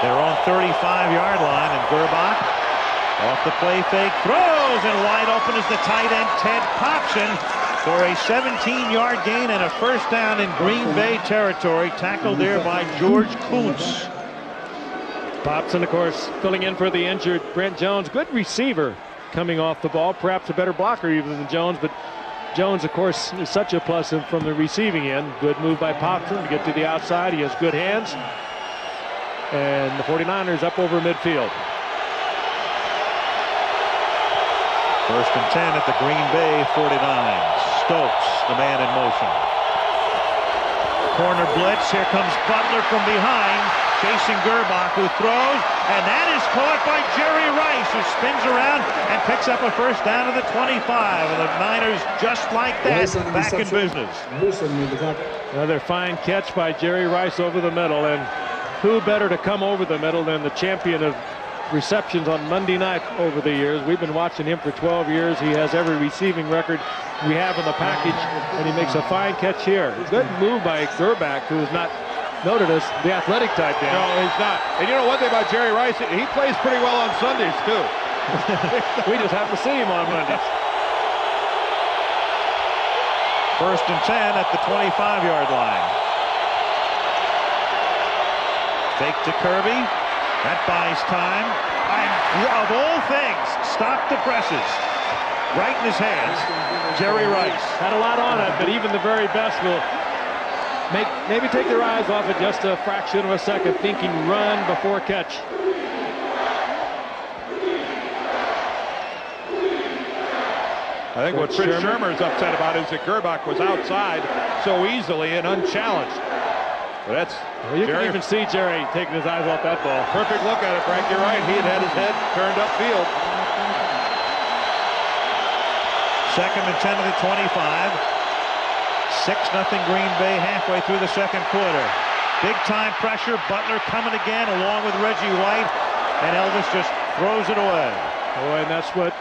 B: They're on 35-yard line, and Gerbach off the play fake throws, and wide open is the tight end Ted Popson for a 17-yard gain and a first down in Green Bay territory. Tackled there by George Kuntz.
A: Popson, of course, filling in for the injured Brent Jones. Good receiver coming off the ball, perhaps a better blocker even than Jones, but Jones, of course, is such a plus from the receiving end. Good move by Popson to get to the outside. He has good hands. And the 49ers up over midfield.
B: 1st and 10 at the Green Bay 49. Stokes, the man in motion. Corner blitz. Here comes Butler from behind, chasing Gerbach, who throws, and that is caught by Jerry Rice, who spins around and picks up a first down to the 25. And the Niners, just like that, back in business.
A: Another fine catch by Jerry Rice over the middle, and who better to come over the middle than the champion of receptions on Monday night over the years. We've been watching him for 12 years. He has every receiving record we have in the package, and he makes a fine catch here. Good move by Gerbach, who is not noted as the athletic type. Dan.
D: No, he's not. And you know one thing about Jerry Rice, he plays pretty well on Sundays too.
A: We just have to see him on Mondays.
B: 1st and 10 at the 25-yard line. Fake to Kirby. That buys time. And of all things, stop the presses. Right in his hands, Jerry Rice.
A: Had a lot on it, but even the very best will maybe take their eyes off it just a fraction of a second, thinking run before catch.
D: I think what Fritz Shermer's upset about is that Gerbach was outside so easily and unchallenged. But that's
A: you can even see Jerry taking his eyes off that ball.
D: Perfect look at it, Frank. You're right. He had his head turned upfield.
B: 2nd and 10 to the 25. 6-0 Green Bay halfway through the second quarter. Big time pressure. Butler coming again along with Reggie White. And Elvis just throws it away.
A: Boy, and that's what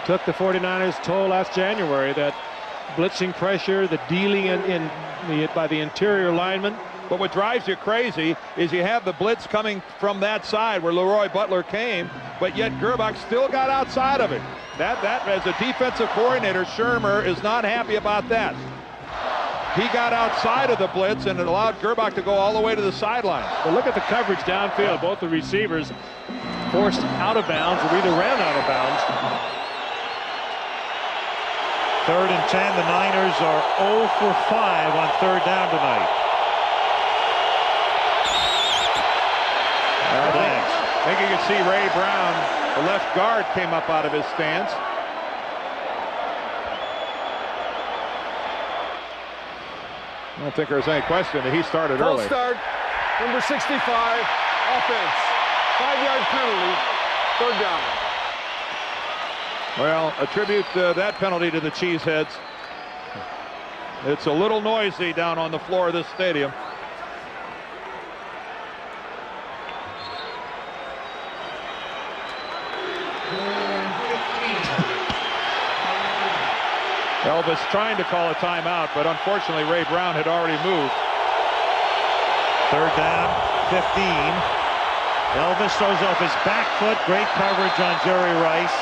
A: took the 49ers toll last January. That blitzing pressure, the dealing by the interior linemen.
D: But what drives you crazy is you have the blitz coming from that side where Leroy Butler came, but yet Gerbach still got outside of it. That as a defensive coordinator, Shermer is not happy about that. He got outside of the blitz and it allowed Gerbach to go all the way to the sideline.
A: But look at the coverage downfield. Both the receivers forced out of bounds or either ran out of bounds.
B: 3rd and 10. The Niners are 0 for 5 on 3rd down tonight.
D: I think you can see Ray Brown, the left guard, came up out of his stance. I don't think there's any question that he started early.
C: Start, number 65, offense. 5-yard penalty, 3rd down.
D: Well, attribute that penalty to the Cheeseheads. It's a little noisy down on the floor of this stadium. Elvis trying to call a timeout, but unfortunately Ray Brown had already moved.
B: 3rd down, 15. Elvis throws off his back foot. Great coverage on Jerry Rice.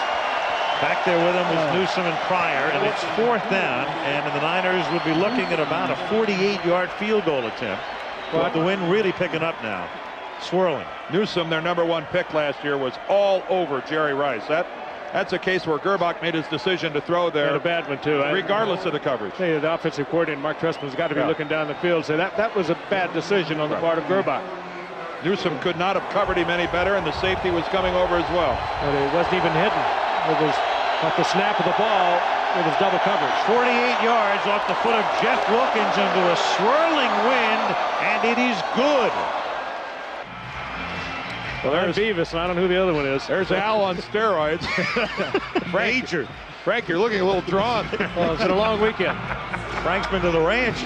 B: Back there with him was Newsom and Pryor, and it's 4th down, and the Niners would be looking at about a 48-yard field goal attempt. But the wind really picking up now. Swirling.
D: Newsom, their #1 pick last year, was all over Jerry Rice. That's a case where Gerbach made his decision to throw there.
A: And a bad one, too.
D: Regardless of the coverage.
A: Hey, the offensive coordinator, Mark Trestman's got to be looking down the field. So that was a bad decision on the part of Gerbach.
D: Newsom could not have covered him any better, and the safety was coming over as well.
A: But it wasn't even hidden. It was at the snap of the ball. It was double coverage.
B: 48 yards off the foot of Jeff Wilkins into a swirling wind, and it is good.
A: Well, there's Beavis, and I don't know who the other one is.
D: There's Al on steroids. Frank, you're looking a little drawn.
A: Well, it's been a long weekend.
B: Frank's been to the ranch.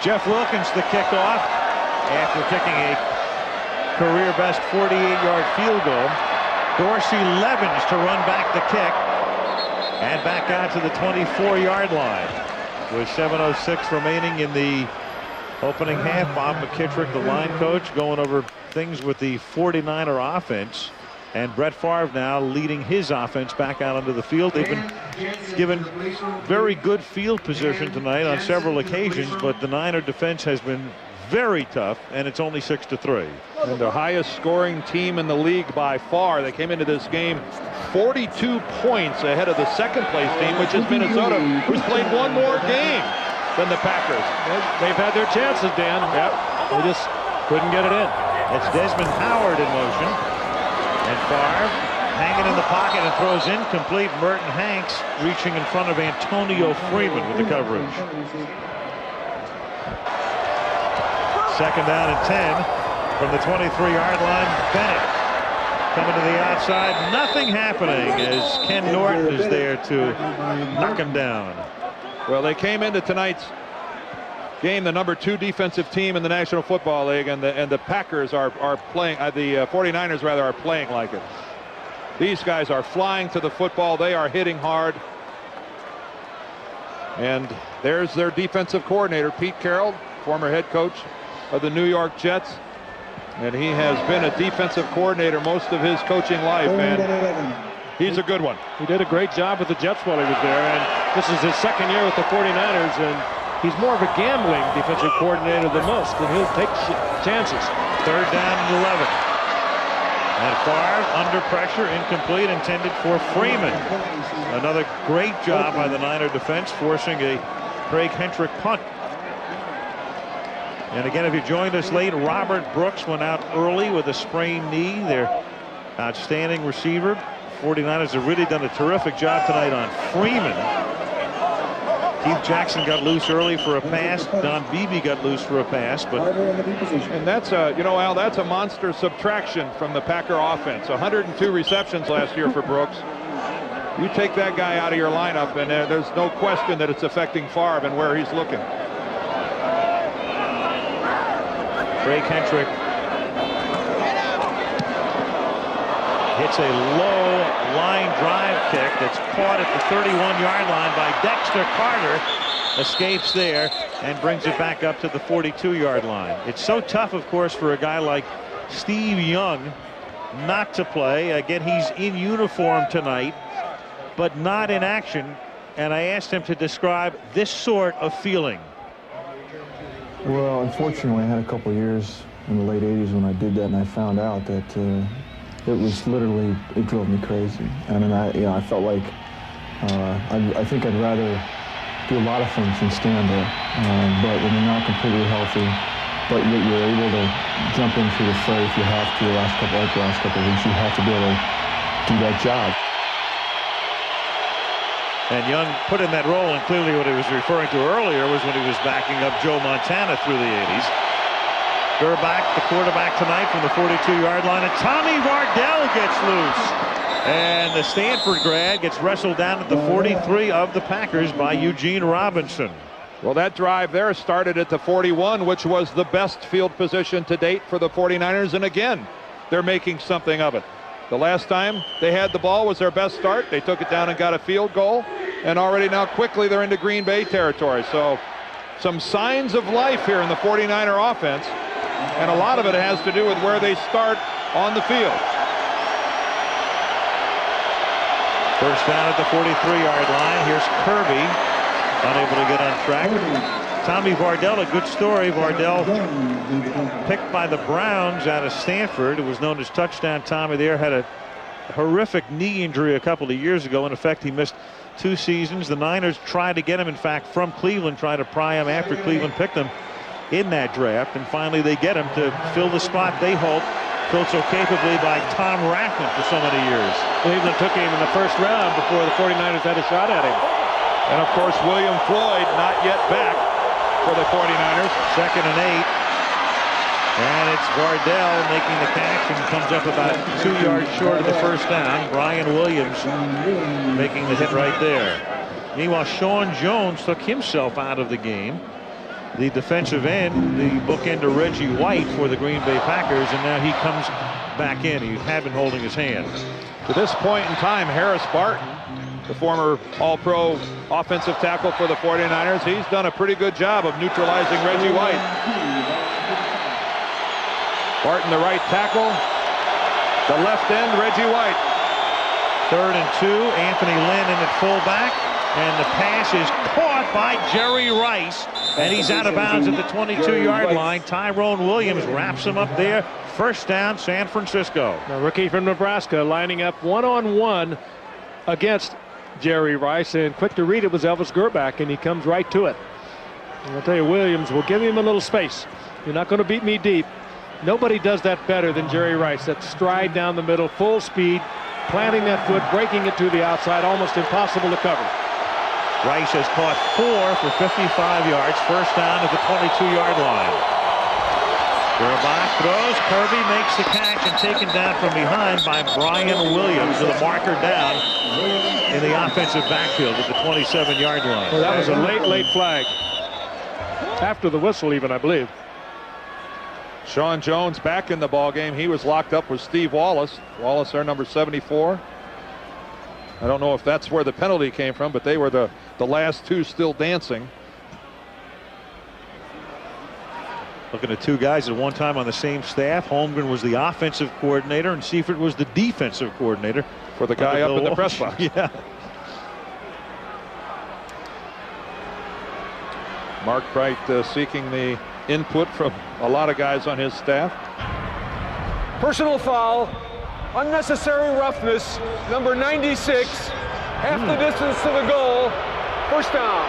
B: Jeff Wilkins the kickoff after kicking a career best 48-yard field goal. Dorsey Levens to run back the kick and back out to the 24-yard line with 7:06 remaining in the opening half. Bob McKittrick, the line coach, going over things with the 49er offense, and Brett Favre now leading his offense back out onto the field. They've been given very good field position tonight on several occasions, but the Niner defense has been very tough, and it's only 6-3.
D: And the highest scoring team in the league by far. They came into this game 42 points ahead of the second place team, which is Minnesota, who's played one more game than the Packers.
A: They've had their chances, Dan.
D: Yep.
A: They just couldn't get it in.
B: It's Desmond Howard in motion, and Favre hanging in the pocket and throws incomplete. Merton Hanks reaching in front of Antonio Freeman with the coverage. 2nd down and 10 from the 23-yard line. Bennett coming to the outside. Nothing happening as Ken Norton is there to knock him down.
D: Well, they came into tonight's game the #2 defensive team in the National Football League, and the Packers are playing, the 49ers rather, are playing like it. These guys are flying to the football. They are hitting hard. And there's their defensive coordinator, Pete Carroll, former head coach of the New York Jets. And he has been a defensive coordinator most of his coaching life, and he's a good one.
A: He did a great job with the Jets while he was there, and this is his 2nd year with the 49ers, and he's more of a gambling defensive coordinator than most, and he'll take chances.
B: 3rd down and 11. And Favre under pressure, incomplete, intended for Freeman. Another great job by the Niner defense, forcing a Craig Hentrick punt. And again, if you joined us late, Robert Brooks went out early with a sprained knee. Their outstanding receiver, 49ers have really done a terrific job tonight on Freeman. Keith Jackson got loose early for a pass. Don Beebe got loose for a pass, but
D: And that's a, Al, that's a monster subtraction from the Packer offense. 102 receptions last year for Brooks. You take that guy out of your lineup, and there's no question that it's affecting Favre and where he's looking.
B: Craig Hentrick hits a low line drive kick that's caught at the 31-yard line by Dexter Carter. Escapes there and brings it back up to the 42-yard line. It's so tough, of course, for a guy like Steve Young not to play. Again, he's in uniform tonight, but not in action. And I asked him to describe this sort of feeling.
E: Well, unfortunately, I had a couple of years in the late 80s when I did that, and I found out that it was literally, it drove me crazy. I mean, I felt like I think I'd rather do a lot of things than stand there. But when you're not completely healthy, but yet you're able to jump into the fray if you have to. The last couple of weeks, you have to be able to do that job.
B: And Young put in that role, and clearly what he was referring to earlier was when he was backing up Joe Montana through the 80s. Gerback, the quarterback tonight from the 42-yard line, and Tommy Vardell gets loose. And the Stanford grad gets wrestled down at the 43 of the Packers by Eugene Robinson.
D: Well, that drive there started at the 41, which was the best field position to date for the 49ers. And again, they're making something of it. The last time they had the ball was their best start. They took it down and got a field goal. And already now quickly they're into Green Bay territory. So some signs of life here in the 49er offense. And a lot of it has to do with where they start on the field.
B: First down at the 43-yard line. Here's Kirby, unable to get on track. Tommy Vardell, a good story. Vardell picked by the Browns out of Stanford. It was known as Touchdown Tommy there. Had a horrific knee injury a couple of years ago. In effect, he missed 2 seasons. The Niners tried to get him, in fact, from Cleveland, tried to pry him after Cleveland picked him in that draft. And finally, they get him to fill the spot they hope filled so capably by Tom Rathman for so many years.
A: Cleveland took him in the first round before the 49ers had a shot at him.
D: And of course, William Floyd not yet back for the 49ers.
B: 2nd and 8. And it's Vardell making the catch and comes up about 2 yards short of the first down. Brian Williams making the hit right there. Meanwhile, Sean Jones took himself out of the game. The defensive end, the bookend to Reggie White for the Green Bay Packers, and now he comes back in. He had been holding his hand.
D: To this point in time, Harris Barton, the former All-Pro offensive tackle for the 49ers, he's done a pretty good job of neutralizing Reggie White. Barton, the right tackle. The left end, Reggie White.
B: 3rd and 2. Anthony Lynn in at fullback. And the pass is caught by Jerry Rice. And he's out of bounds at the 22-yard line. Tyrone Williams wraps him up there. First down, San Francisco.
A: A rookie from Nebraska lining up one-on-one against Jerry Rice. And quick to read it was Elvis Gerback, and he comes right to it. And I'll tell you, Williams will give him a little space. You're not going to beat me deep. Nobody does that better than Jerry Rice. That stride down the middle, full speed, planting that foot, breaking it to the outside, almost impossible to cover.
B: Rice has caught 4 for 55 yards. First down at the 22-yard line. Gerback throws. Kirby makes the catch and taken down from behind by Brian Williams with a marker down in the offensive backfield at the 27-yard line.
A: Well, that was a late flag. After the whistle even, I believe.
D: Sean Jones back in the ball game. He was locked up with Steve Wallace. Wallace, their number 74. I don't know if that's where the penalty came from, but they were the last two still dancing.
B: Looking at 2 guys at one time on the same staff. Holmgren was the offensive coordinator, and Seifert was the defensive coordinator
D: for the guy up in the press box.
B: Yeah.
D: Mark Bright seeking the input from a lot of guys on his staff.
C: Personal foul, unnecessary roughness, number 96, half the distance to the goal, first down.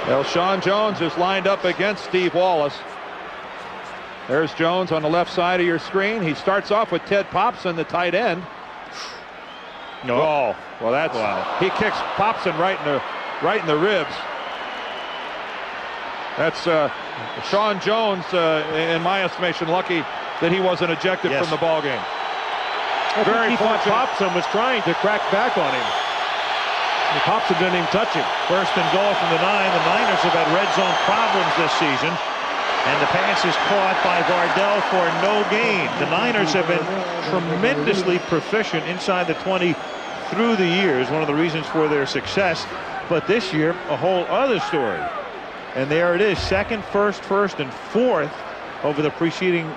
D: Well, Sean Jones is lined up against Steve Wallace. There's Jones on the left side of your screen. He starts off with Ted Popson, the tight end.
B: No.
D: Oh, well, that's he kicks Popson right in the ribs. That's Sean Jones, in my estimation, lucky that he wasn't ejected from the ball game.
A: Very fortunate. Popson was trying to crack back on him. And Popson didn't even touch him.
B: First and goal from the 9. The Niners have had red zone problems this season. And the pass is caught by Vardell for no gain. The Niners have been tremendously proficient inside the 20 through the years, one of the reasons for their success. But this year, a whole other story. And there it is, second, first, and fourth over the preceding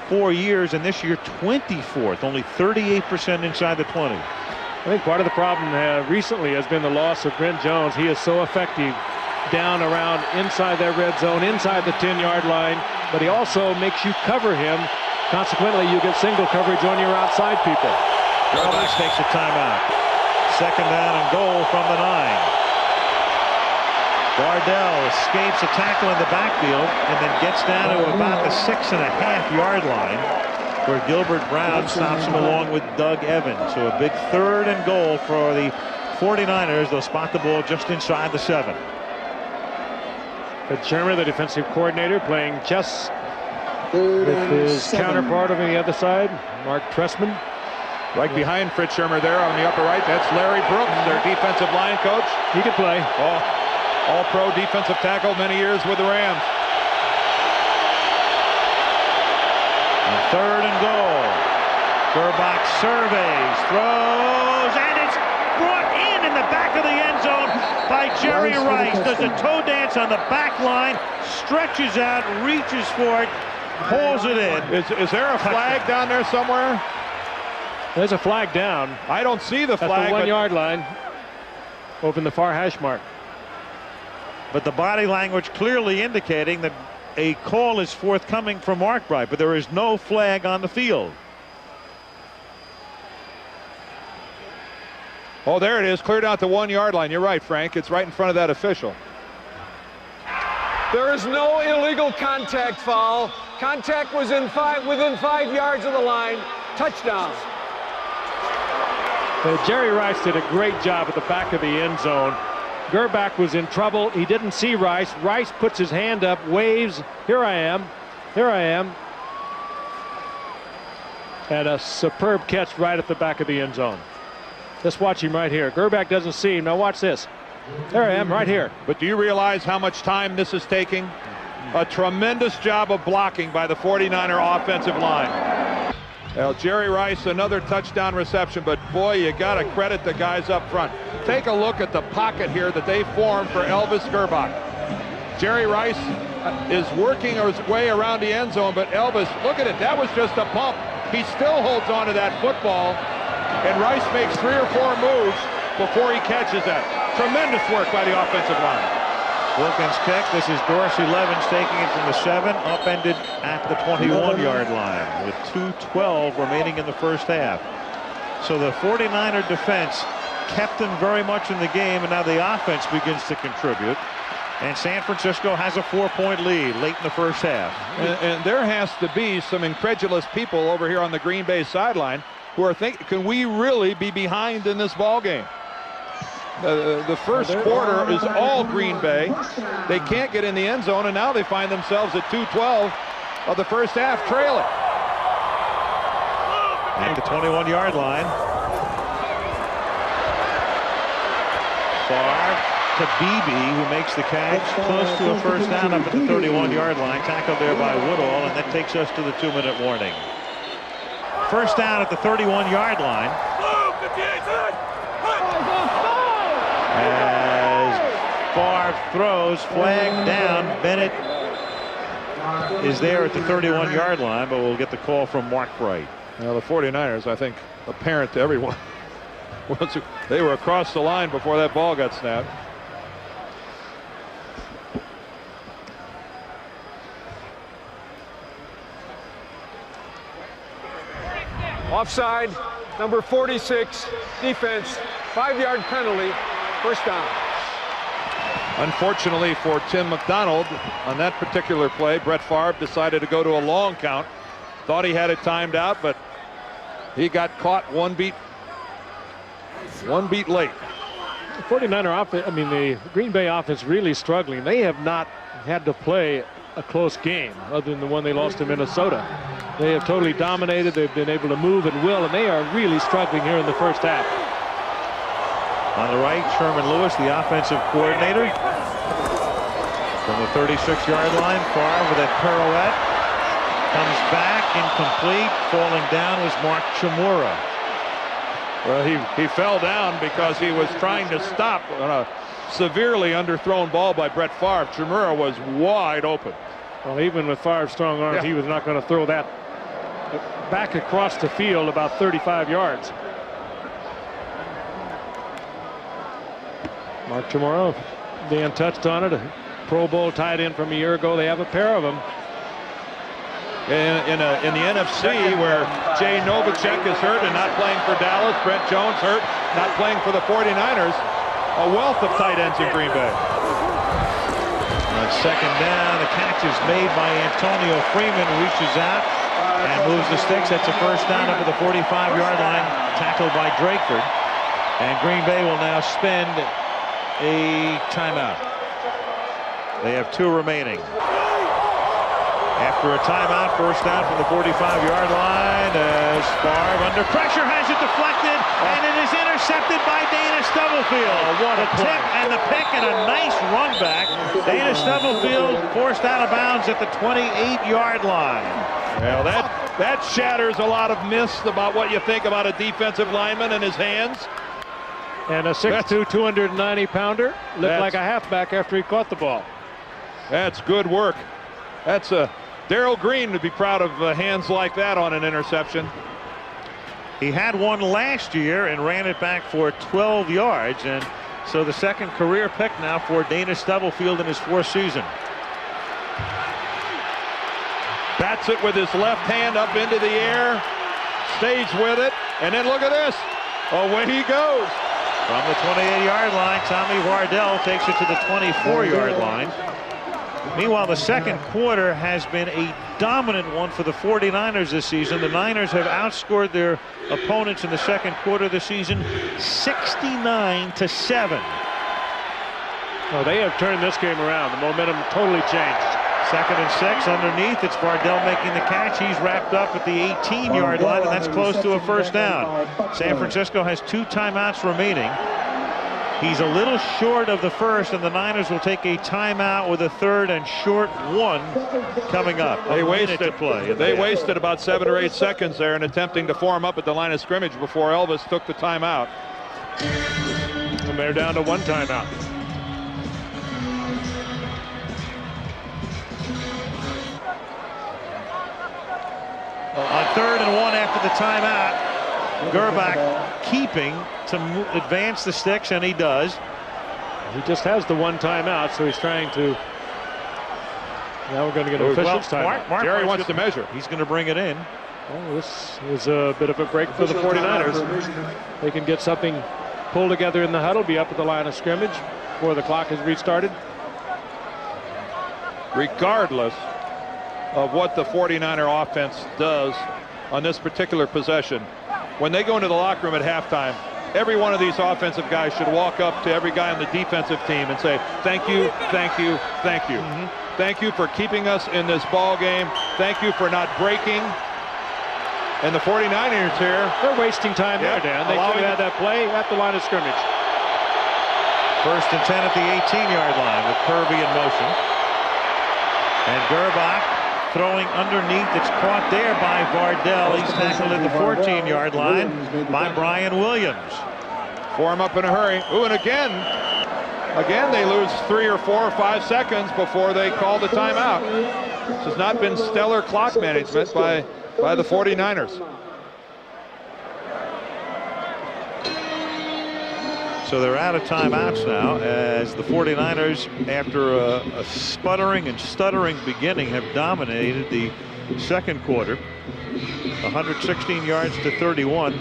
B: 4 years, and this year 24th, only 38% inside the 20.
A: I think part of the problem recently has been the loss of Brent Jones. He is so effective down around inside that red zone, inside the 10-yard line, but he also makes you cover him. Consequently, you get single coverage on your outside people.
B: Gerbach takes a timeout. Second down and goal from the 9. Vardell escapes a tackle in the backfield and then gets down to about the 6.5-yard line, where Gilbert Brown stops him along with Doug Evans. So a big third and goal for the 49ers. They'll spot the ball just inside the 7.
A: But Shermer, the defensive coordinator, playing chess with his counterpart on the other side, Mark Trestman.
D: Right behind Fritz Shermer there on the upper right, that's Larry Brooks, their defensive line coach.
A: He can play.
D: All-pro defensive tackle, many years with the Rams.
B: And third and goal. Gerbach surveys, throws, and it's brought in the back of the end zone by Jerry Rice. Does a toe dance on the back line, stretches out, reaches for it, pulls it in.
D: Is there a flag down there somewhere?
A: There's a flag down.
D: I don't see the flag.
A: At the 1-yard line, over in the far hash mark.
B: But the body language clearly indicating that a call is forthcoming from Markbright, but there is no flag on the field.
D: Oh, there it is, cleared out the 1-yard line. You're right, Frank. It's right in front of that official.
C: There is no illegal contact foul. Contact was within 5 yards of the line. Touchdown.
A: Jerry Rice did a great job at the back of the end zone. Gerbach was in trouble. He didn't see Rice. Rice puts his hand up, waves, here I am, here I am. And a superb catch right at the back of the end zone. Just watch him right here. Gerbach doesn't see him. Now watch this. There I am, right here.
D: But do you realize how much time this is taking? A tremendous job of blocking by the 49er offensive line. Well, Jerry Rice, another touchdown reception, but boy, you got to credit the guys up front. Take a look at the pocket here that they formed for Elvis Gerbach. Jerry Rice is working his way around the end zone, but Elvis, look at it, that was just a bump. He still holds on to that football, and Rice makes 3 or 4 moves before he catches that. Tremendous work by the offensive line.
B: Wilkins kick. This is Dorsey Levens taking it from the 7, upended at the 21-yard line with 2:12 remaining in the first half. So the 49er defense kept them very much in the game, and now the offense begins to contribute. And San Francisco has a 4-point lead late in the first half.
D: And there has to be some incredulous people over here on the Green Bay sideline who are thinking, can we really be behind in this ball game? The first quarter is all Green Bay. They can't get in the end zone, and now they find themselves at 2:12 of the first half, trailing.
B: At the 21-yard line. Favre to Beebe, who makes the catch close to a first down up at the 31-yard line. Tackled there by Woodall, and that takes us to the 2-minute warning. First down at the 31-yard line. As Favre throws, flag down. Bennett is there at the 31-yard line, but we'll get the call from Mark Bright.
D: Well, the 49ers, I think, apparent to everyone, they were across the line before that ball got snapped.
C: Offside, number 46, defense, 5-yard penalty, first down.
D: Unfortunately for Tim McDonald, on that particular play, Brett Favre decided to go to a long count. Thought he had it timed out, but he got caught one beat late.
A: The 49er offense, the Green Bay offense really struggling. They have not had to play a close game other than the one they lost to Minnesota. They have totally dominated. They've been able to move at will, and they are really struggling here in the first half.
B: On the right, Sherman Lewis, the offensive coordinator. From the 36-yard line, Favre with a pirouette. Comes back, incomplete. Falling down was Mark Chmura.
D: Well, he fell down because he was trying to stop on a severely underthrown ball by Brett Favre. Chmura was wide open.
A: Well, even with Favre's strong arms, he was not going to throw that back across the field about 35 yards. Mark Chmura, Dan touched on it, a Pro Bowl tight end from a year ago. They have a pair of them.
D: In the NFC, where Jay Novacek is hurt and not playing for Dallas, Brent Jones hurt, not playing for the 49ers, a wealth of tight ends in Green Bay.
B: On second down, the catch is made by Antonio Freeman, reaches out and moves the sticks. That's a first down up at the 45-yard line, tackled by Drakeford. And Green Bay will now spend a timeout. They have 2 remaining. After a timeout, first down from the 45-yard line as Favre under pressure has it deflected, and it is intercepted by Dana Stubblefield. What a tip and the pick and a nice run back. Dana Stubblefield forced out of bounds at the 28-yard line.
D: Well, that shatters a lot of myths about what you think about a defensive lineman and his hands.
A: And a 6'2", 290-pounder looked like a halfback after he caught the ball.
D: That's good work. That's Darrell Green would be proud of hands like that on an interception.
B: He had one last year and ran it back for 12 yards, and so the second career pick now for Dana Stubblefield in his 4th season.
D: Bats it with his left hand up into the air, stays with it, and then look at this. Away he goes.
B: From the 28-yard line, Tommy Vardell takes it to the 24-yard line. Meanwhile, the second quarter has been a dominant one for the 49ers this season. The Niners have outscored their opponents in the second quarter of the season 69-7.
A: Oh, they have turned this game around. The momentum totally changed.
B: 2nd and 6 underneath. It's Vardell making the catch. He's wrapped up at the 18-yard line, and that's close to a first down. San Francisco has 2 timeouts remaining. He's a little short of the first, and the Niners will take a timeout with a 3rd and short 1 coming up.
D: They wasted about 7 or 8 seconds there in attempting to form up at the line of scrimmage before Elvis took the timeout.
A: And they're down to 1 timeout.
B: On 3rd and 1 after the timeout, Gerbach keeping to advance the sticks, and he does.
A: He just has the 1 timeout, so he's trying to. Now we're going to get an official's timeout.
B: Mark
D: Jerry wants to measure.
B: He's going to bring it in.
A: Well, this was a bit of a break for the 49ers. They can get something pulled together in the huddle, be up at the line of scrimmage before the clock has restarted.
D: Regardless of what the 49er offense does on this particular possession, when they go into the locker room at halftime, every one of these offensive guys should walk up to every guy on the defensive team and say, thank you, thank you, thank you. Thank you for keeping us in this ball game. Thank you for not breaking. And the 49ers here,
A: they're wasting time there, Dan. They should have had that play at the line of scrimmage.
B: 1st and 10 at the 18-yard line with Kirby in motion. And Gerbach throwing underneath. It's caught there by Vardell. He's tackled at the 14-yard line by Brian Williams.
D: Form up in a hurry. Ooh, and again they lose 3 or 4 or 5 seconds before they call the timeout. This has not been stellar clock management by the 49ers.
B: So they're out of timeouts now, as the 49ers, after a sputtering and stuttering beginning, have dominated the second quarter, 116 yards to 31.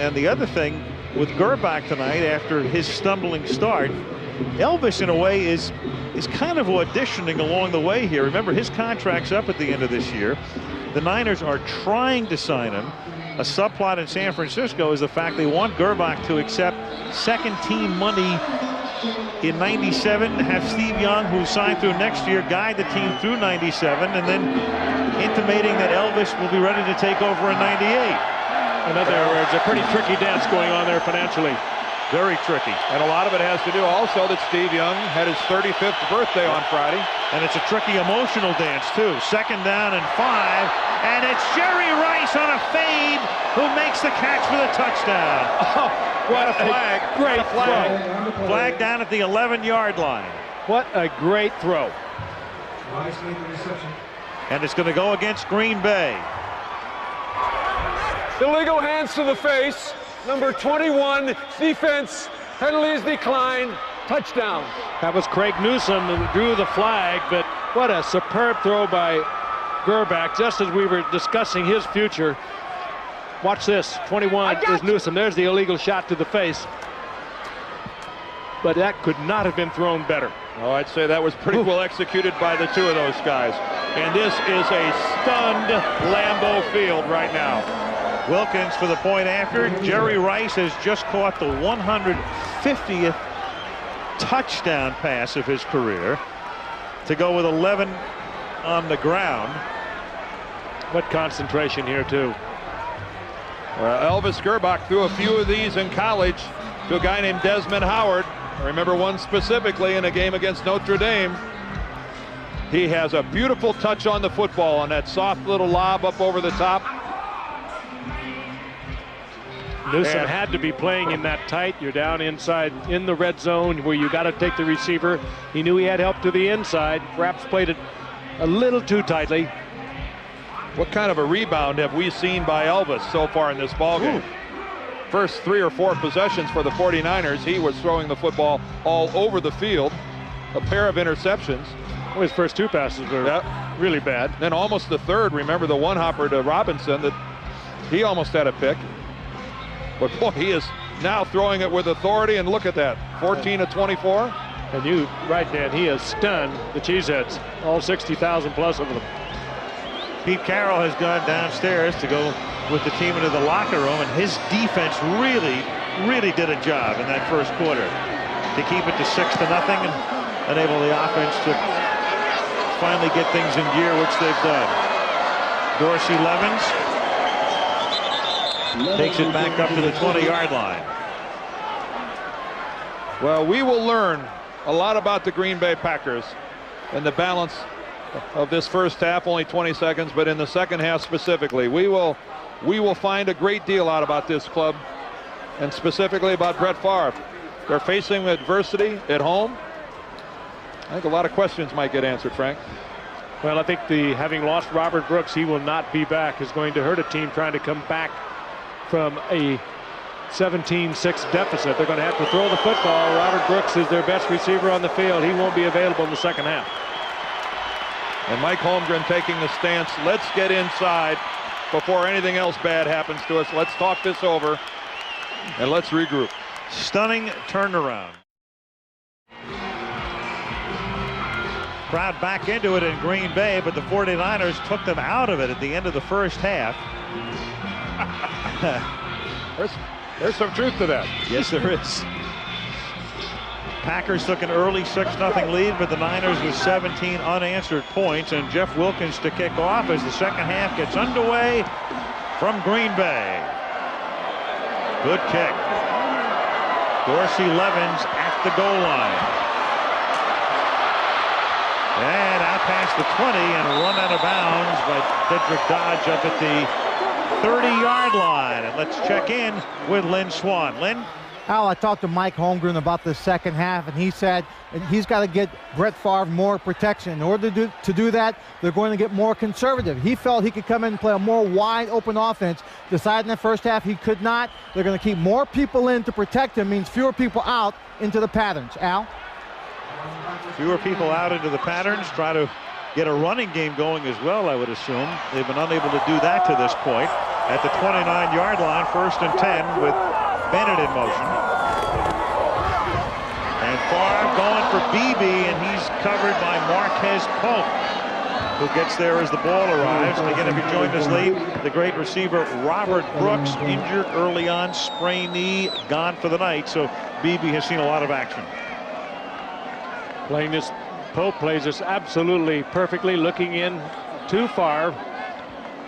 B: And the other thing with Gerbach tonight, after his stumbling start, Elvis, in a way, is kind of auditioning along the way here. Remember, his contract's up at the end of this year. The Niners are trying to sign him. A subplot in San Francisco is the fact they want Gerbach to accept second-team money in '97, have Steve Young, who signed through next year, guide the team through '97, and then intimating that Elvis will be ready to take over in '98.
A: In other words, a pretty tricky dance going on there financially.
B: Very tricky.
D: And a lot of it has to do also that Steve Young had his 35th birthday on Friday.
B: And it's a tricky emotional dance, too. 2nd down and 5. And it's Jerry Rice on a fade who makes the catch for the touchdown.
D: Oh, what a flag.
A: Great
D: flag.
A: throw.
B: Flag down at the 11-yard line.
A: What a great throw.
B: And it's going to go against Green Bay.
C: Illegal hands to the face. Number 21, defense, penalties decline, touchdown.
A: That was Craig Newsom who drew the flag, but what a superb throw by Gerbach, just as we were discussing his future. Watch this, 21 is Newsom. There's the illegal shot to the face. But that could not have been thrown better.
D: Oh, I'd say that was pretty well executed by the two of those guys. And this is a stunned Lambeau Field right now.
B: Wilkins for the point after. Jerry Rice has just caught the 150th touchdown pass of his career to go with 11 on the ground.
A: What concentration here, too.
D: Well, Elvis Gerbach threw a few of these in college to a guy named Desmond Howard. I remember one specifically in a game against Notre Dame. He has a beautiful touch on the football on that soft little lob up over the top.
A: Newsom had to be playing in that tight. You're down inside in the red zone where you got to take the receiver. He knew he had help to the inside. Perhaps played it a little too tightly.
D: What kind of a rebound have we seen by Elvis so far in this ballgame? First 3 or 4 possessions for the 49ers, he was throwing the football all over the field. A pair of interceptions.
A: Well, his first 2 passes were really bad.
D: Then almost the third, remember the one hopper to Robinson that he almost had a pick. But boy, he is now throwing it with authority, and look at that, 14 of 24.
A: And you, right, Dan, he has stunned the Cheeseheads, all 60,000 plus of them.
B: Pete Carroll has gone downstairs to go with the team into the locker room, and his defense really did a job in that first quarter to keep it to 6-0 and enable the offense to finally get things in gear, which they've done. Dorsey Levens takes it back up to the 20-yard line.
D: Well, we will learn a lot about the Green Bay Packers and the balance of this first half, only 20 seconds, but in the second half specifically. We will find a great deal out about this club, and specifically about Brett Favre. They're facing adversity at home. I think a lot of questions might get answered, Frank.
A: Well, I think having lost Robert Brooks, he will not be back, is going to hurt a team trying to come back from a 17-6 deficit. They're going to have to throw the football. Robert Brooks is their best receiver on the field. He won't be available in the second half.
D: And Mike Holmgren taking the stance, let's get inside before anything else bad happens to us. Let's talk this over and let's regroup.
B: Stunning turnaround. Crowd back into it in Green Bay, but the 49ers took them out of it at the end of the first half.
D: There's some truth to that.
B: Yes, there is. Packers took an early 6-0 lead, but the Niners with 17 unanswered points, and Jeff Wilkins to kick off as the second half gets underway from Green Bay. Good kick. Dorsey Levens at the goal line. And out past the 20 and run out of bounds by Dedrick Dodge up at the 30-yard line. And let's check in with Lynn Swan. Lynn?
F: Al, I talked to Mike Holmgren about the second half, and he said he's got to get Brett Favre more protection. In order to do that, they're going to get more conservative. He felt he could come in and play a more wide-open offense. Decided in the first half he could not. They're going to keep more people in to protect him, means fewer people out into the patterns. Al?
B: Fewer people out into the patterns. Try to get a running game going as well, I would assume. They've been unable to do that to this point. At the 29-yard line, 1st and 10 with Bennett in motion. And Favre going for BB, and he's covered by Marquez Polk, who gets there as the ball arrives. And again, if you joined us late, the great receiver Robert Brooks, injured early on, sprained knee, gone for the night. So BB has seen a lot of action.
A: Playing this, Pope plays this absolutely perfectly, looking in too far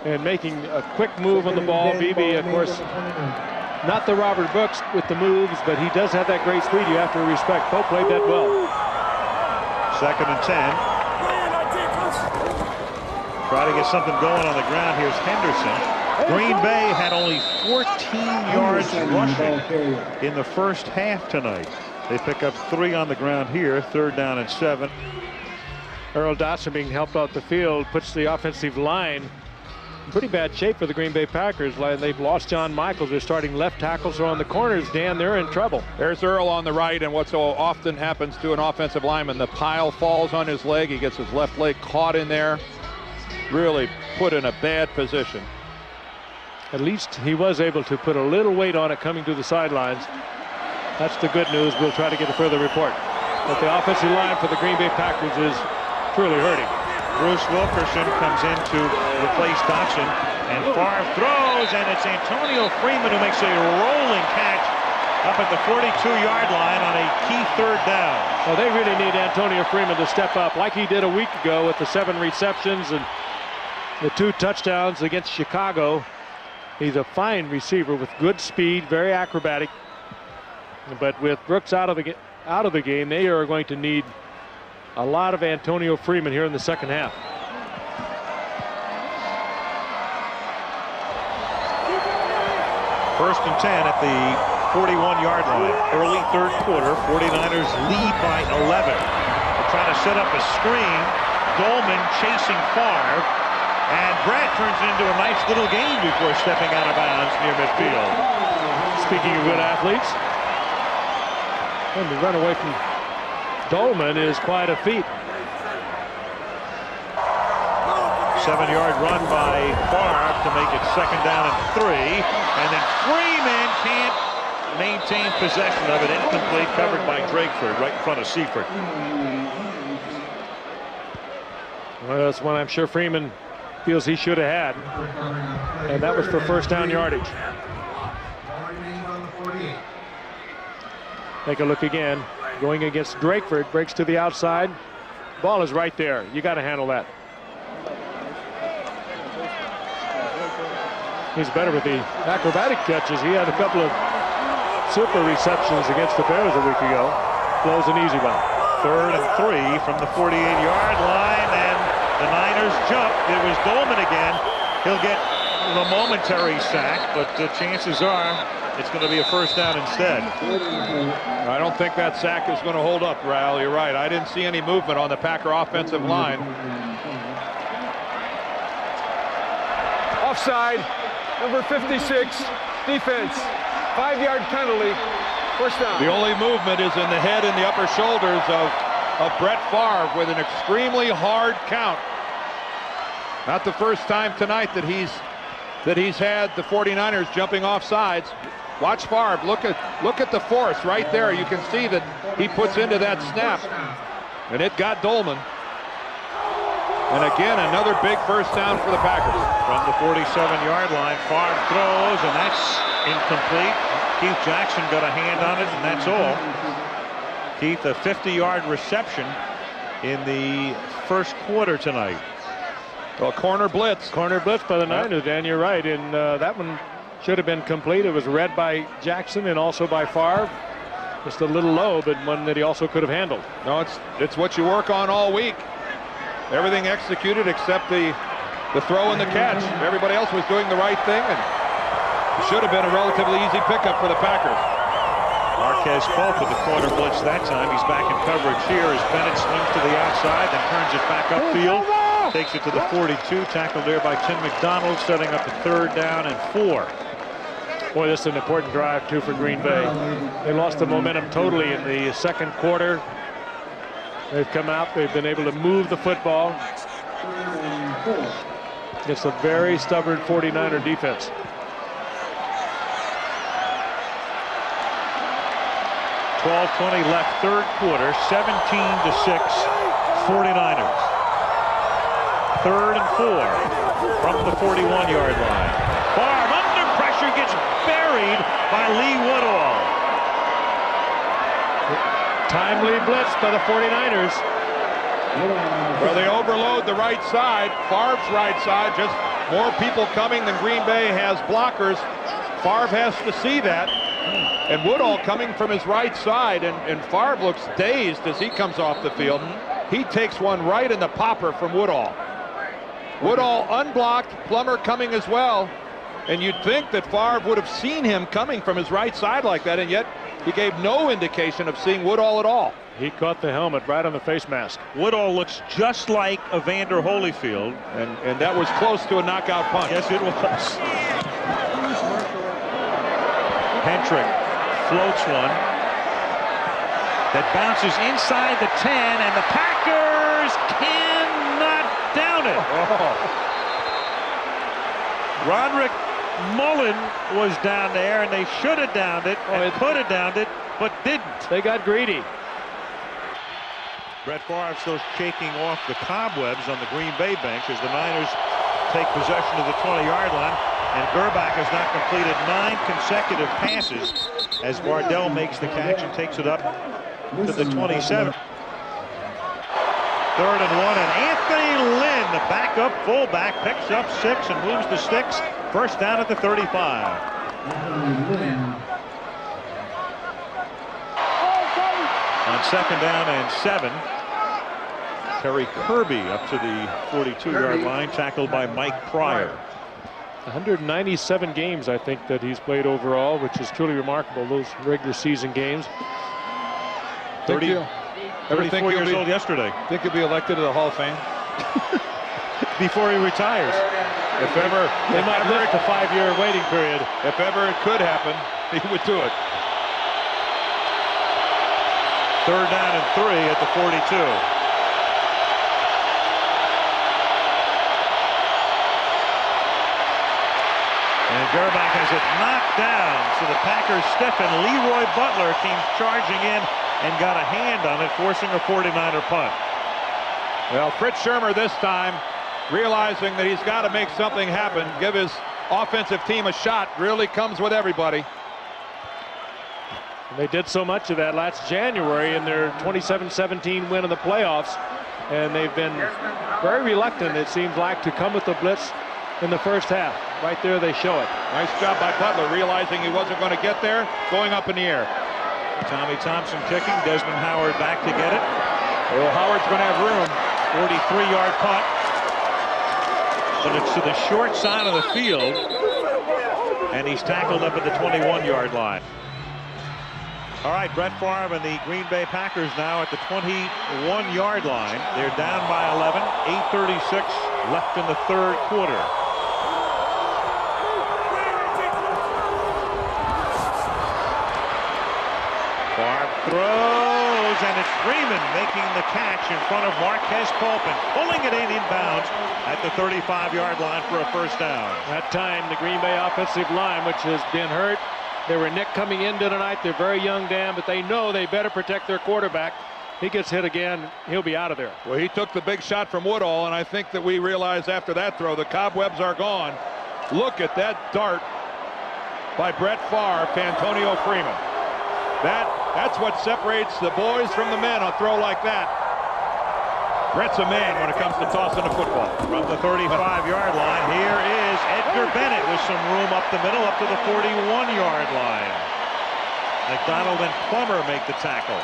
A: and making a quick move on the ball. BB, of course, not the Robert Brooks with the moves, but he does have that great speed. You have to respect. Pope played that well.
B: 2nd and 10. Try to get something going on the ground. Here's Henderson. Green Bay had only 14 yards rushing in the first half tonight. They pick up 3 on the ground here. 3rd down and 7.
A: Earl Dotson being helped out the field puts the offensive line in pretty bad shape for the Green Bay Packers. They've lost John Michaels. Their starting left tackles are on the corners. Dan, they're in trouble.
D: There's Earl on the right, and what so often happens to an offensive lineman, the pile falls on his leg. He gets his left leg caught in there. Really put in a bad position.
A: At least he was able to put a little weight on it coming to the sidelines. That's the good news. We'll try to get a further report. But the offensive line for the Green Bay Packers is truly hurting.
B: Bruce Wilkerson comes in to replace Dotson, and Favre throws, and it's Antonio Freeman who makes a rolling catch up at the 42-yard line on a key 3rd down.
A: Well, they really need Antonio Freeman to step up like he did a week ago with the 7 receptions and the 2 touchdowns against Chicago. He's a fine receiver with good speed, very acrobatic. But with Brooks out of the game, they are going to need a lot of Antonio Freeman here in the second half.
B: First and 10 at the 41-yard line. Early 3rd quarter, 49ers lead by 11. They're trying to set up a screen. Dolman chasing Favre, and Brett turns it into a nice little game before stepping out of bounds near midfield.
A: Speaking of good athletes, and the run away from Dolman is quite a feat.
B: 7-yard run by Favre to make it 2nd down and 3. And then Freeman can't maintain possession of it. Incomplete, covered by Drakeford right in front of Seifert.
A: Well, that's one I'm sure Freeman feels he should have had. And that was for 1st down yardage. Take a look again. Going against Drakeford, breaks to the outside. Ball is right there. You got to handle that. He's better with the acrobatic catches. He had a couple of super receptions against the Bears a week ago. Blows an easy one.
B: 3rd and 3 from the 48-yard line, and the Niners jump. It was Dolman again. He'll get the momentary sack, but the chances are it's going to be a 1st down instead.
D: I don't think that sack is going to hold up, Ral. You're right. I didn't see any movement on the Packer offensive line.
C: Offside, number 56, defense. 5-yard penalty, 1st down.
D: The only movement is in the head and the upper shoulders of Brett Favre with an extremely hard count. Not the first time tonight that he's had the 49ers jumping off sides. Watch Favre. Look at the force right there. You can see that he puts into that snap, and it got Dolman. And again, another big 1st down for the Packers.
B: From the 47-yard line, Favre throws, and that's incomplete. Keith Jackson got a hand on it, and that's all. Keith, a 50-yard reception in the 1st quarter tonight.
D: Well, corner blitz.
A: Corner blitz by the Niners, Dan, you're right. And that one should have been complete. It was read by Jackson and also by Favre. Just a little low, but one that he also could have handled.
D: No, it's what you work on all week. Everything executed except the throw and the catch. Everybody else was doing the right thing, and it should have been a relatively easy pickup for the Packers.
B: Marquez Polk with the corner blitz that time. He's back in coverage here as Bennett swings to the outside, then turns it back upfield. Takes it to the 42, tackled there by Tim McDonald, setting up a 3rd down and 4.
A: Boy, this is an important drive, too, for Green Bay. They lost the momentum totally in the 2nd quarter. They've come out. They've been able to move the football. It's a very stubborn 49er defense.
B: 12:20 left, third quarter, 17-6, 49ers. 3rd and 4 from the 41-yard line. Favre under pressure gets buried by Lee Woodall.
A: Timely blitz by the 49ers.
D: Well, they overload the right side, Favre's right side, just more people coming than Green Bay has blockers. Favre has to see that. And Woodall coming from his right side, and Favre looks dazed as he comes off the field. He takes one right in the popper from Woodall. Woodall unblocked, Plummer coming as well. And you'd think that Favre would have seen him coming from his right side like that, and yet he gave no indication of seeing Woodall at all.
A: He caught the helmet right on the face mask.
B: Woodall looks just like Evander Holyfield.
D: And that was close to a knockout punch.
B: Yes, it was. Pentrick floats one that bounces inside the 10, and the Packers cannot down it. Roderick Mullen was down there, and they should have downed it, and could have downed it, but didn't.
A: They got greedy.
B: Brett Favre still shaking off the cobwebs on the Green Bay bench as the Niners take possession of the 20-yard line, and Gerbach has not completed 9 consecutive passes as Vardell makes the catch and takes it up to the 27. 3rd and 1, and Anthony Lynn, the backup fullback, picks up 6 and moves the sticks. First down at the 35. On 2nd down and 7, Terry Kirby up to the 42-yard line, tackled by Mike Pryor.
A: 197 games, I think, that he's played overall, which is truly remarkable, those regular season games.
B: 34 years old yesterday.
D: Think he'll be elected to the Hall of Fame?
B: Before he retires.
D: If ever,
A: They might lift the 5-year waiting period.
D: if ever it could happen, he would do it.
B: 3rd down and 3 at the 42. And Gerbach has it knocked down, so the Packers stiffen. Leroy Butler came charging in and got a hand on it, forcing a 49er punt.
D: Well, Fritz Shermer this time, realizing that he's got to make something happen, give his offensive team a shot, really comes with everybody.
A: They did so much of that last January in their 27-17 win in the playoffs, and they've been very reluctant, it seems like, to come with the blitz in the first half. Right there they show it.
D: Nice job by Butler, realizing he wasn't going to get there, going up in the air.
B: Tommy Thompson kicking, Desmond Howard back to get it.
D: Well, Howard's going to have room.
B: 43-yard punt. But it's to the short side of the field, and he's tackled up at the 21-yard line. All right, Brett Favre and the Green Bay Packers now at the 21-yard line. They're down by 11, 8:36 left in the 3rd quarter. Favre throws, and it's Freeman making the catch in front of Marquez Pulpin, pulling it inbounds at the 35-yard line for a first down.
A: That time, the Green Bay offensive line, which has been hurt, they were Nick coming into tonight. They're very young, Dan, but they know they better protect their quarterback. He gets hit again, he'll be out of there.
D: Well, he took the big shot from Woodall, and I think that we realized after that throw the cobwebs are gone. Look at that dart by Brett Favre to Antonio Freeman. That's what separates the boys from the men, a throw like that. Brett's a man when it comes to tossing a football.
B: From the 35-yard line, here is Edgar Bennett with some room up the middle, up to the 41-yard line. McDonald and Plummer make the tackle.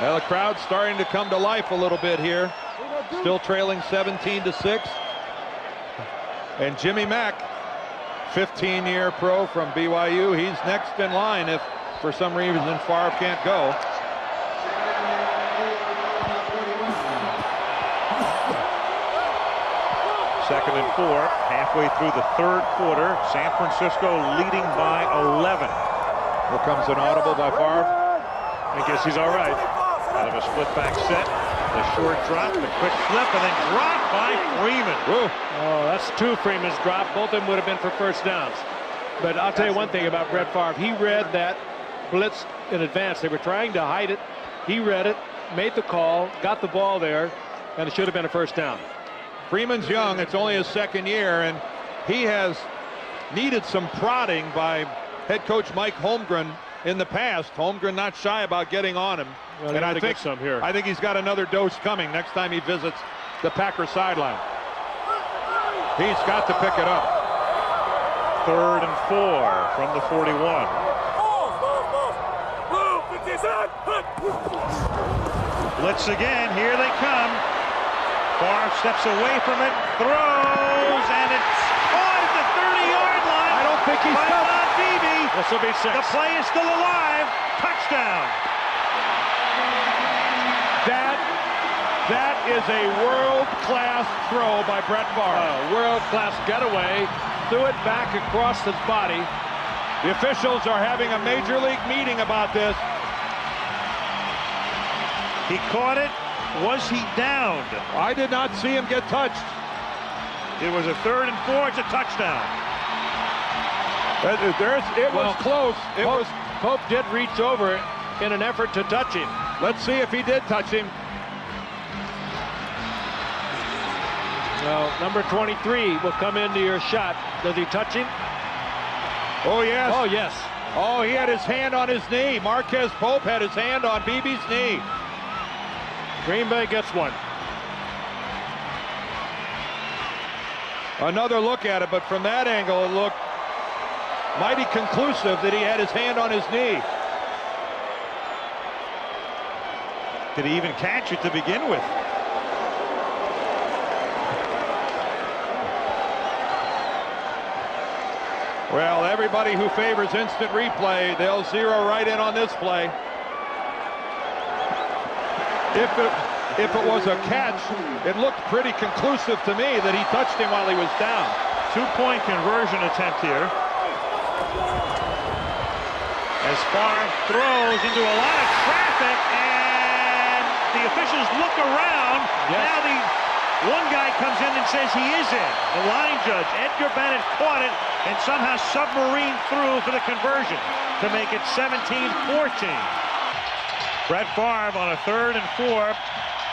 D: Well, the crowd's starting to come to life a little bit here. Still trailing 17-6. And Jimmy Mack, 15-year pro from BYU, he's next in line if for some reason Favre can't go.
B: Second and 4, halfway through the 3rd quarter. San Francisco leading by 11.
D: Here comes an audible by Favre.
A: I guess he's all right.
B: Out of a split back set, the short drop, the quick flip, and then dropped by Freeman.
D: Woo.
A: Oh, that's 2 Freeman's drop. Both of them would have been for first downs. But I'll tell you one thing about Brett Favre. He read that blitz in advance. They were trying to hide it. He read it, made the call, got the ball there, and it should have been a first down.
D: Freeman's young. It's only his second year, and he has needed some prodding by head coach Mike Holmgren in the past. Holmgren not shy about getting on him.
A: Well,
D: and I think he's got another dose coming next time he visits the Packers sideline. He's got to pick it up.
B: 3rd and 4 from the 41. Blitz again. Here they come. Favre steps away from it, throws, and it's caught at the 30-yard line.
A: I don't think he's
B: got
A: got
B: it. Beebe.
A: This will be 6.
B: The play is still alive. Touchdown.
D: That is a world-class throw by Brett Favre.
A: World-class getaway. Threw it back across his body.
D: The officials are having a major league meeting about this.
B: He caught it. Was he downed?
D: I did not see him get touched.
B: It was a 3rd and 4. It's a touchdown.
D: It was close.
A: Pope did reach over in an effort to touch him.
D: Let's see if he did touch him.
A: Well, number 23 will come into your shot. Does he touch him?
D: Oh, yes.
A: Oh, yes.
D: Oh, he had his hand on his knee. Marquez Pope had his hand on Beebe's knee.
A: Green Bay gets one.
D: Another look at it, but from that angle, it looked mighty conclusive that he had his hand on his knee.
B: Did he even catch it to begin with?
D: Well, everybody who favors instant replay, they'll zero right in on this play. If it was a catch, it looked pretty conclusive to me that he touched him while he was down.
B: 2-point conversion attempt here. As Favre throws into a lot of traffic, and the officials look around.
A: Yes.
B: Now the one guy comes in and says he is in. The line judge, Edgar Bennett, caught it and somehow submarined through for the conversion to make it 17-14. Brett Favre on a 3rd and 4,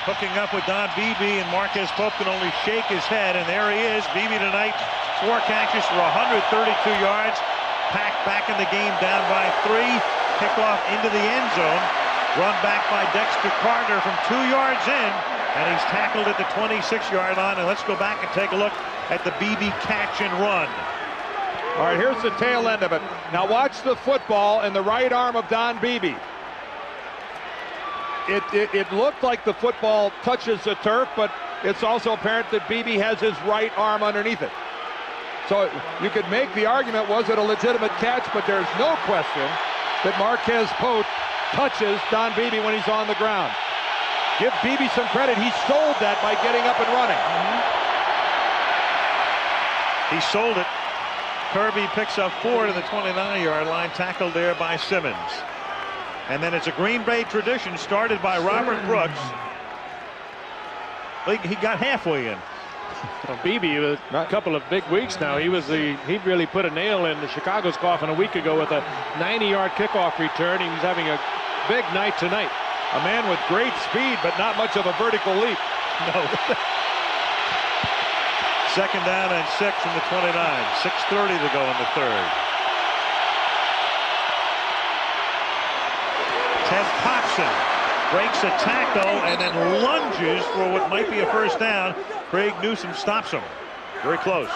B: hooking up with Don Beebe, and Marquez Pope can only shake his head, and there he is. Beebe tonight, 4 catches for 132 yards. Packed back in the game, down by 3. Kickoff into the end zone. Run back by Dexter Carter from 2 yards in, and he's tackled at the 26-yard line. And let's go back and take a look at the Beebe catch and run.
D: All right, here's the tail end of it. Now watch the football in the right arm of Don Beebe. It looked like the football touches the turf, but it's also apparent that Beebe has his right arm underneath it. So you could make the argument, was it a legitimate catch? But there's no question that Marquez Pope touches Don Beebe when he's on the ground. Give Beebe some credit. He sold that by getting up and running.
B: He sold it. Kirby picks up 4 to the 29-yard line, tackled there by Simmons. And then it's a Green Bay tradition started by Robert Brooks. He got halfway in.
A: Well, Beebe, a couple of big weeks now. He really put a nail in the Chicago's coffin a week ago with a 90-yard kickoff return. He was having a big night tonight.
D: A man with great speed, but not much of a vertical leap.
B: No. 2nd down and 6 from the 29. 6:30 to go in the 3rd. Ted Popson breaks a tackle and then lunges for what might be a first down. Craig Newsom stops him. Very close.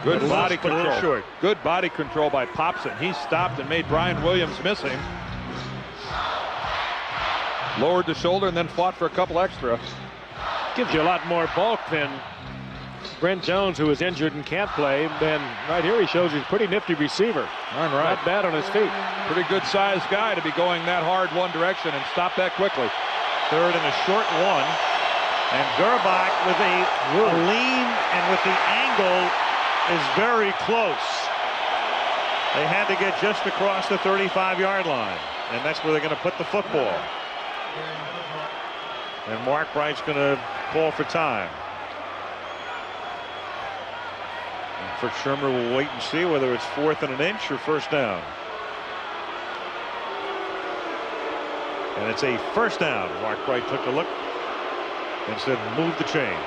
D: Good body
B: but a little
D: control.
B: short.
D: Good body control by Popson. He stopped and made Brian Williams miss him. Lowered the shoulder and then fought for a couple extra.
A: Gives you a lot more bulk than Brent Jones, who is injured and can't play. Then right here he shows he's a pretty nifty receiver.
D: All right.
A: Not bad on his feet.
D: Pretty good sized guy to be going that hard one direction and stop that quickly.
B: 3rd and a short 1. And Gerbach with a lean and with the angle is very close. They had to get just across the 35-yard line. And that's where they're going to put the football. And Mark Bright's going to call for time. And Fritz Shermer will wait and see whether it's 4th and an inch or first down. And it's a first down. Mark Wright took a look and said, move the chain.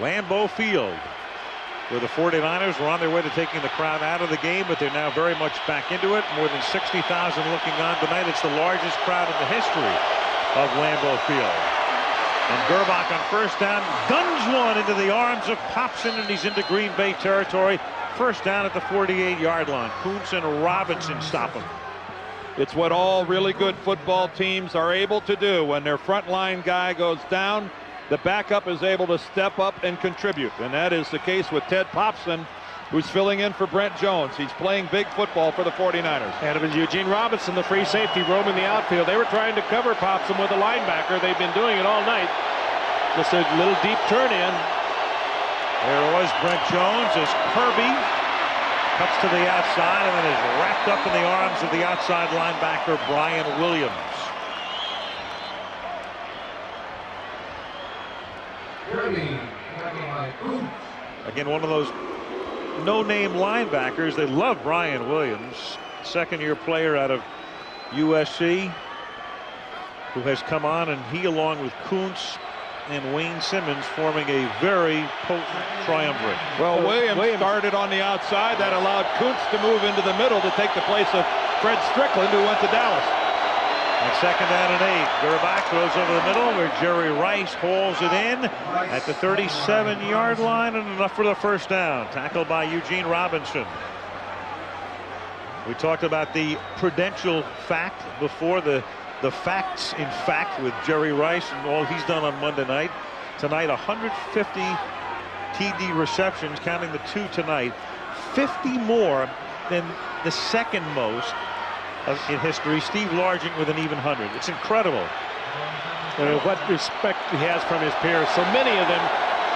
B: Lambeau Field, where the 49ers were on their way to taking the crowd out of the game, but they're now very much back into it. More than 60,000 looking on tonight. It's the largest crowd in the history of Lambeau Field. And Gerbach on first down guns one into the arms of Popson, and he's into Green Bay territory. First down at the 48-yard line. Kuntz and Robinson stop him.
D: It's what all really good football teams are able to do. When their front line guy goes down, the backup is able to step up and contribute. And that is the case with Ted Popson, who's filling in for Brent Jones. He's playing big football for the 49ers.
A: And it was Eugene Robinson, the free safety, roaming the outfield. They were trying to cover Popson with a linebacker. They've been doing it all night. Just a little deep turn in.
B: There was Brent Jones as Kirby cuts to the outside and then is wrapped up in the arms of the outside linebacker Brian Williams. Again, one of those no-name linebackers. They love Brian Williams, second-year player out of USC, who has come on, and he, along with Kuntz and Wayne Simmons, forming a very potent triumvirate.
D: Well, Williams started on the outside. That allowed Kuntz to move into the middle to take the place of Fred Strickland, who went to Dallas.
B: And second down and 8. Gerbach throws over the middle where Jerry Rice hauls it in at the 37-yard line, and enough for the first down. Tackled by Eugene Robinson. We talked about the prudential fact before, the facts in fact with Jerry Rice and all he's done on Monday night. Tonight, 150 TD receptions, counting the 2 tonight. 50 more than the second most in history, Steve Largent, with an even 100. It's incredible.
A: And what respect he has from his peers. So many of them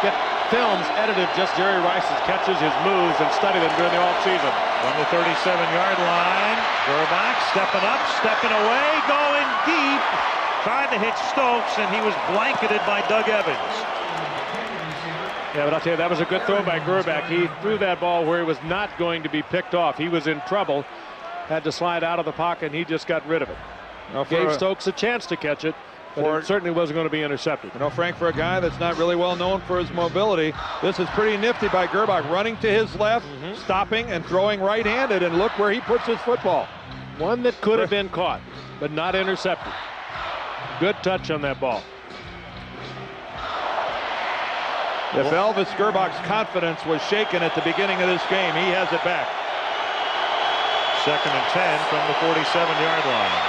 A: get films edited just Jerry Rice's catches, his moves, and study them during the offseason.
B: On the 37-yard line, Gerbach stepping up, stepping away, going deep. Tried to hit Stokes, and he was blanketed by Doug Evans.
A: Yeah, but I'll tell you, that was a good throw by Gerbach. He threw that ball where he was not going to be picked off. He was in trouble. Had to slide out of the pocket, and he just got rid of it. Gave Stokes a chance to catch it, but it certainly wasn't going to be intercepted.
D: You know, Frank, for a guy that's not really well known for his mobility, this is pretty nifty by Gerbach, running to his left, stopping and throwing right-handed, and look where he puts his football.
A: One that could have been caught, but not intercepted. Good touch on that ball.
D: If Elvis Gerbach's confidence was shaken at the beginning of this game, he has it back.
B: Second and 10 from the 47-yard line.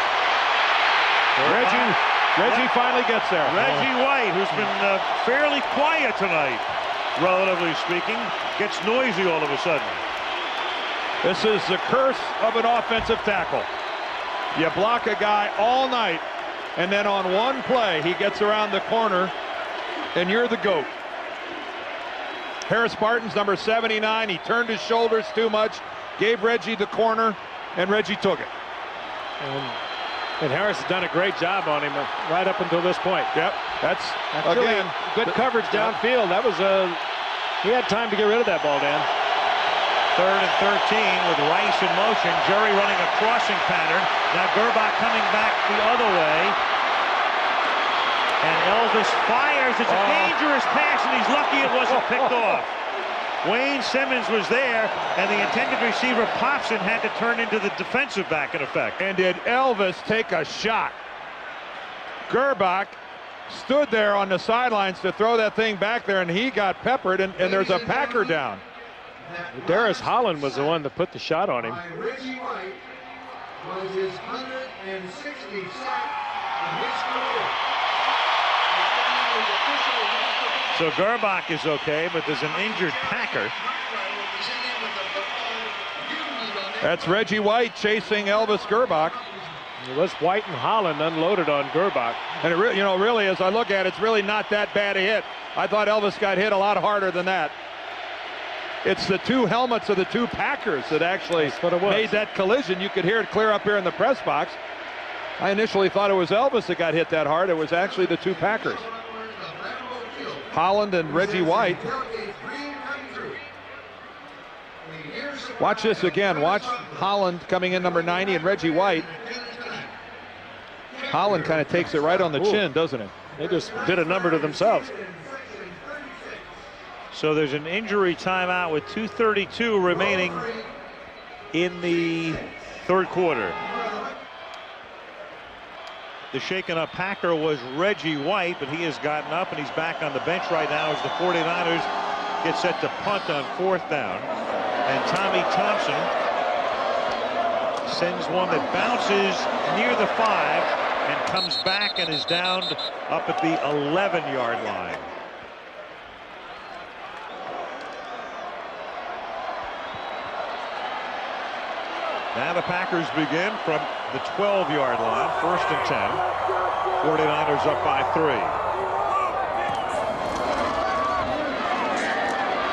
D: Reggie finally gets there.
B: Reggie White, who's been fairly quiet tonight, relatively speaking, gets noisy all of a sudden.
D: This is the curse of an offensive tackle. You block a guy all night, and then on one play, he gets around the corner, and you're the GOAT. Harris Barton's number 79. He turned his shoulders too much, gave Reggie the corner, and Reggie took it.
A: And Harris has done a great job on him right up until this point.
D: Yep, that's
A: again good coverage downfield. That was he had time to get rid of that ball, Dan.
B: Third and 13 with Rice in motion. Jerry running a crossing pattern. Now Gerbach coming back the other way. And Elvis fires. It's a dangerous pass, and he's lucky it wasn't picked off. Wayne Simmons was there, and the intended receiver, Popson, had to turn into the defensive back in effect.
D: And did Elvis take a shot? Gerbach stood there on the sidelines to throw that thing back there, and he got peppered, and there's a Packer down.
A: Darius Holland was the one that put the shot on him.
G: Reggie White was his 160th sack in his career.
B: So Gerbach is okay, but there's an injured Packer.
D: That's Reggie White chasing Elvis Gerbach.
A: It was White and Holland unloaded on Gerbach.
D: And it really, as I look at it, it's really not that bad a hit. I thought Elvis got hit a lot harder than that. It's the two helmets of the two Packers that actually made that collision. You could hear it clear up here in the press box. I initially thought it was Elvis that got hit that hard. It was actually the two Packers. Holland and Reggie White. Watch this again. Watch Holland coming in, number 90, and Reggie White. Holland kind of takes it right on the chin, doesn't it?
A: They just did a number to themselves.
B: So there's an injury timeout with 2:32 remaining in the third quarter. The shaken up Packer was Reggie White, but he has gotten up and he's back on the bench right now as the 49ers get set to punt on 4th down. And Tommy Thompson sends one that bounces near the 5 and comes back and is down up at the 11-yard line. Now the Packers begin from the 12-yard line, 1st and 10. 49ers up by 3.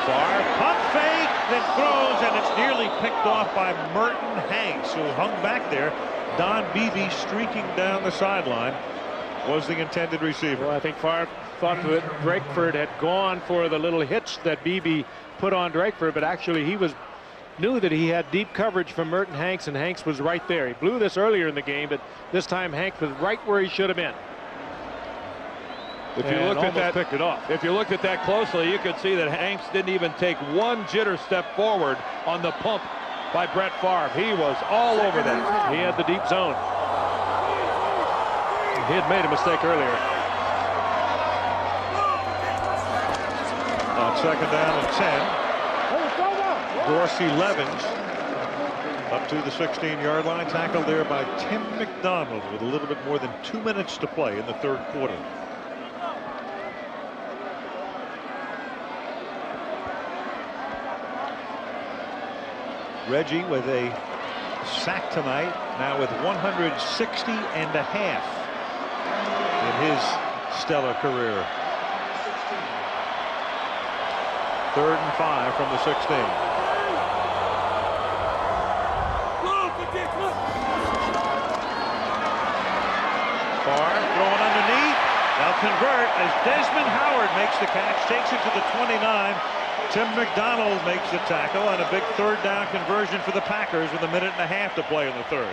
B: Favre, pump fake, then throws, and it's nearly picked off by Merton Hanks, who hung back there. Don Beebe streaking down the sideline was the intended receiver.
A: Well, I think Favre thought that Drakeford had gone for the little hitch that Beebe put on Drakeford, but actually he knew that he had deep coverage from Merton Hanks, and Hanks was right there. He blew this earlier in the game, but this time Hanks was right where he should have been.
D: If you looked at that,
A: picked it off.
D: If you looked at that closely, you could see that Hanks didn't even take one jitter step forward on the pump by Brett Favre. He was all over that.
A: He had the deep zone. He had made a mistake earlier.
B: On 2nd down and 10. Dorsey Levens up to the 16-yard line, tackled there by Tim McDonald with a little bit more than 2 minutes to play in the third quarter. Reggie with a sack tonight, now with 160 and a half in his stellar career. 3rd and 5 from the 16. Favre throwing underneath. They'll convert as Desmond Howard makes the catch, takes it to the 29. Tim McDonald makes the tackle, and a big 3rd down conversion for the Packers with 1.5 minutes to play in the 3rd.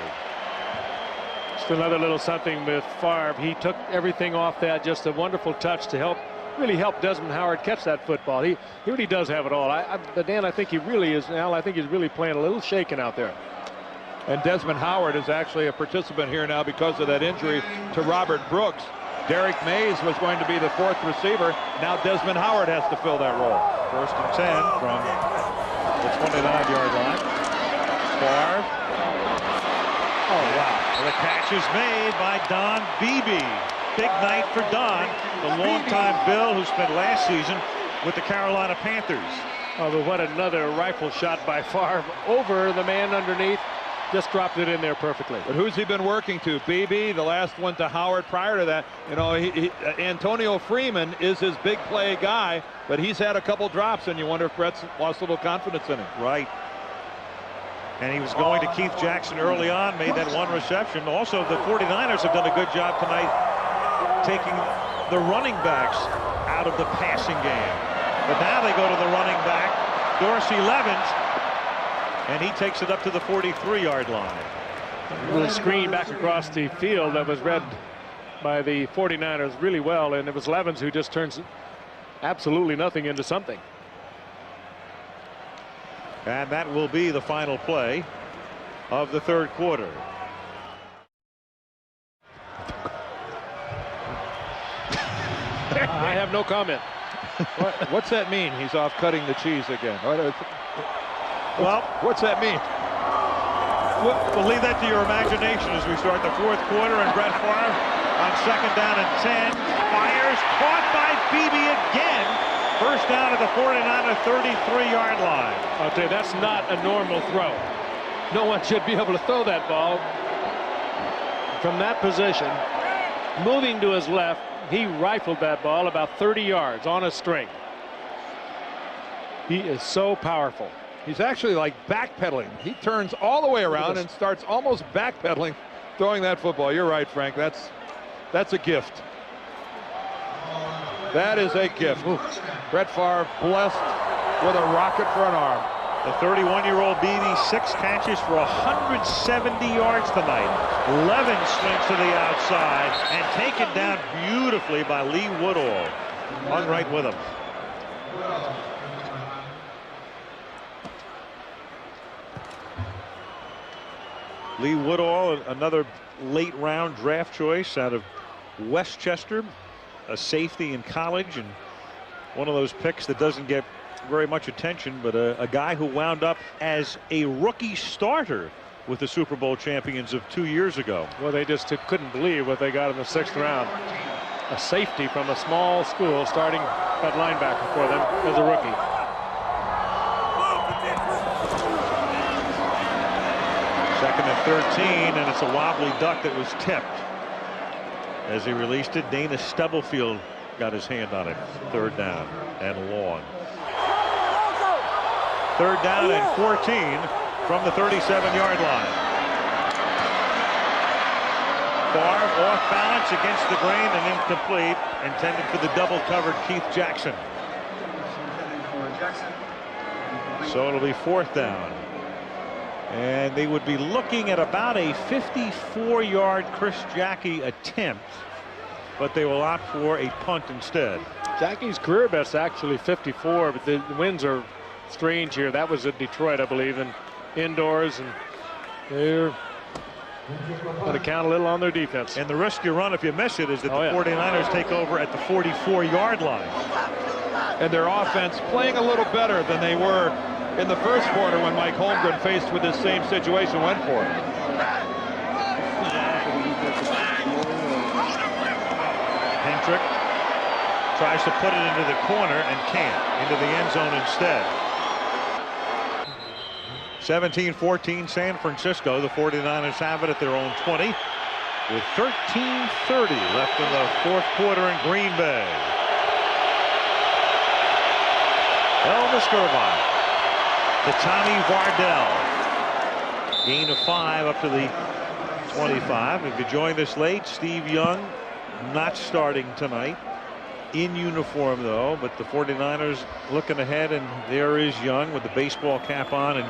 A: Just another little something with Favre. He took everything off that. Just a wonderful touch to really help Desmond Howard catch that football. He really does have it all. But Dan, I think he really is. Al, I think he's really playing a little shaken out there.
D: And Desmond Howard is actually a participant here now because of that injury to Robert Brooks. Derek Mays was going to be the 4th receiver. Now Desmond Howard has to fill that role.
B: 1st and 10 from the 29-yard line. Favre. Oh, wow. The catch is made by Don Beebe. Big night for Don, the longtime Bill who spent last season with the Carolina Panthers.
A: Oh, but what another rifle shot by Favre over the man underneath. Just dropped it in there perfectly.
D: But who's he been working to? Beebe, the last one to Howard. Prior to that, you know, Antonio Freeman is his big play guy, but he's had a couple drops, and you wonder if Brett's lost a little confidence in him.
B: Right. And he was going to Keith Jackson early on, made that one reception. Also, the 49ers have done a good job tonight taking the running backs out of the passing game. But now they go to the running back, Dorsey Levens, and he takes it up to the 43-yard line.
A: A little screen back across the field that was read by the 49ers really well, and it was Levens who just turns absolutely nothing into something.
B: And that will be the final play of the third quarter.
A: I have no comment.
D: What's that mean? He's off cutting the cheese again.
B: Well,
D: what's that mean?
B: We'll leave that to your imagination as we start the fourth quarter, and Brett Favre on 2nd down and 10 fires, caught by Beebe again. First down at the 49er 33-yard line.
A: I'll tell you, that's not a normal throw. No one should be able to throw that ball from that position. Moving to his left, he rifled that ball about 30 yards on a string. He is so powerful.
D: He's actually like backpedaling. He turns all the way around and starts almost backpedaling, throwing that football. You're right, Frank. That's a gift. That is a gift. Brett Favre blessed with a rocket for an arm.
B: The 31-year-old BB, 6 catches for 170 yards tonight. 11 swings to the outside and taken down beautifully by Lee Woodall. Hung right with him. Lee Woodall, another late round draft choice out of Westchester, a safety in college, and one of those picks that doesn't get very much attention, but a guy who wound up as a rookie starter with the Super Bowl champions of 2 years ago.
A: Well, they just couldn't believe what they got in the 6th round. A safety from a small school starting at linebacker for them as a rookie.
B: Second and 13, and it's a wobbly duck that was tipped. As he released it, Dana Stubblefield got his hand on it. 3rd down and long. 3rd down and 14 from the 37-yard line. Favre off balance against the grain and incomplete. Intended for the double-covered Keith Jackson. So it'll be 4th down. And they would be looking at about a 54-yard Chris Jackie attempt, but they will opt for a punt instead.
A: Jackie's career best actually 54, but the winds are strange here. That was at Detroit, I believe, and indoors, and they're going to count a little on their defense.
B: And the risk you run if you miss it is that the 49ers take over at the 44-yard line.
D: And their offense playing a little better than they were in the first quarter when Mike Holmgren, faced with this same situation, went for it.
B: Hendrick tries to put it into the corner and can't. Into the end zone instead. 17-14 San Francisco. The 49ers have it at their own 20 with 13:30 left in the 4th quarter in Green Bay. Elvis Gerbach to Tommy Vardell. Gain of 5 up to the 25. If you joined us late, Steve Young not starting tonight. In uniform, though, but the 49ers looking ahead, and there is Young with the baseball cap on, and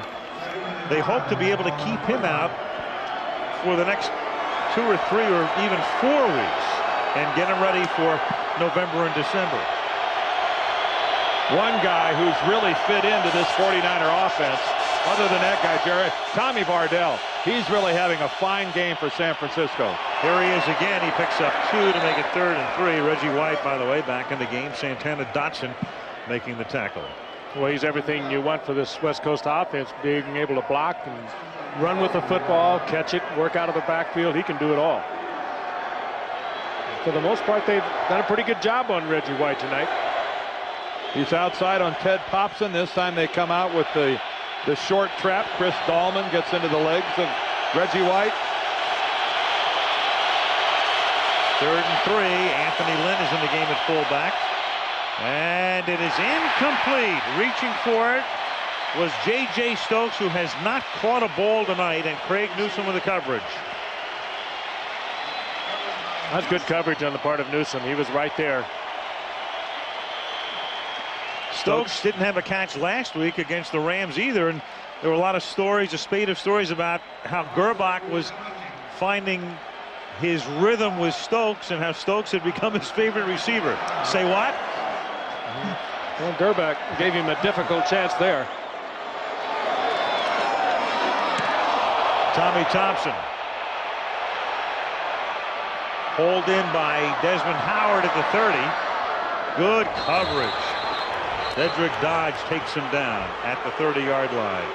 B: they hope to be able to keep him out for the next 2 or 3 or even 4 weeks and get him ready for November and December.
D: One guy who's really fit into this 49er offense, other than that guy, Jerry, Tommy Vardell. He's really having a fine game for San Francisco.
B: Here he is again. He picks up 2 to make it 3rd and 3. Reggie White, by the way, back in the game. Santana Dotson making the tackle.
A: Well, he's everything you want for this West Coast offense, being able to block and run with the football, catch it, work out of the backfield. He can do it all. For the most part, they've done a pretty good job on Reggie White tonight.
D: He's outside on Ted Popson. This time they come out with the short trap. Chris Dahlman gets into the legs of Reggie White.
B: 3rd and 3. Anthony Lynn is in the game at fullback. And it is incomplete. Reaching for it was J.J. Stokes, who has not caught a ball tonight, and Craig Newsome with the coverage.
A: That's good coverage on the part of Newsome. He was right there.
B: Stokes didn't have a catch last week against the Rams either, and there were a lot of stories, a spate of stories about how Gerbach was finding his rhythm with Stokes and how Stokes had become his favorite receiver. Say what?
A: Well, Gerbach gave him a difficult chance there.
B: Tommy Thompson. Hauled in by Desmond Howard at the 30. Good coverage. Cedric Dodge takes him down at the 30-yard line.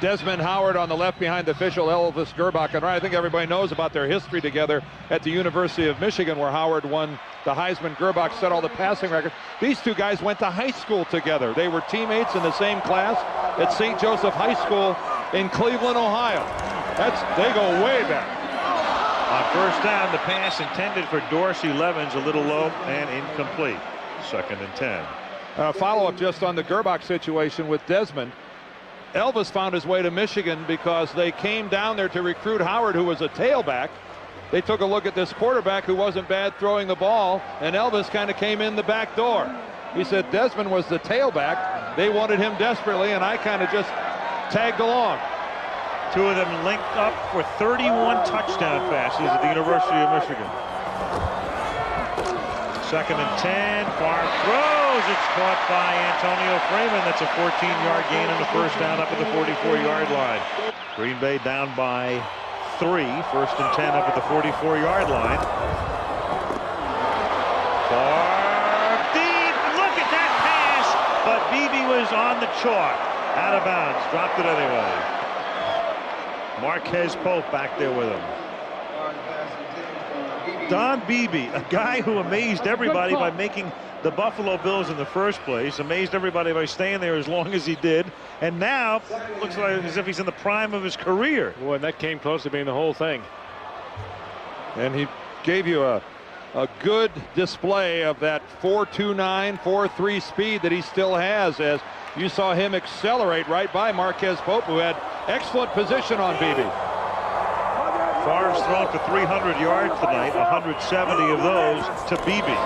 D: Desmond Howard on the left behind the official Elvis Gerbach. And I think everybody knows about their history together at the University of Michigan, where Howard won the Heisman. Gerbach set all the passing records. These two guys went to high school together. They were teammates in the same class at St. Joseph High School in Cleveland, Ohio. They go way back.
B: On 1st down, the pass intended for Dorsey Levens, a little low and incomplete. 2nd and 10.
D: Follow-up just on the Gerbach situation with Desmond. Elvis found his way to Michigan because they came down there to recruit Howard, who was a tailback. They took a look at this quarterback who wasn't bad throwing the ball, and Elvis kind of came in the back door. He said Desmond was the tailback. They wanted him desperately, and I kind of just tagged along.
B: Two of them linked up for 31 touchdown passes at the University of Michigan. 2nd and 10. Favre throws. It's caught by Antonio Freeman. That's a 14-yard gain and a first down up at the 44-yard line. Green Bay down by 3. 1st and 10 up at the 44-yard line. Favre deep. Look at that pass. But Beebe was on the chalk. Out of bounds. Dropped it anyway. Marquez Pope back there with him. Don Beebe, a guy who amazed everybody by making the Buffalo Bills in the first place, amazed everybody by staying there as long as he did, and now looks like as if he's in the prime of his career.
A: Boy, and that came close to being the whole thing.
D: And he gave you a good display of that 4.29, 4.3 speed that he still has, as you saw him accelerate right by Marquez Pope, who had excellent position on Beebe.
B: Favre's thrown for 300 yards tonight, 170 of those to Beebe.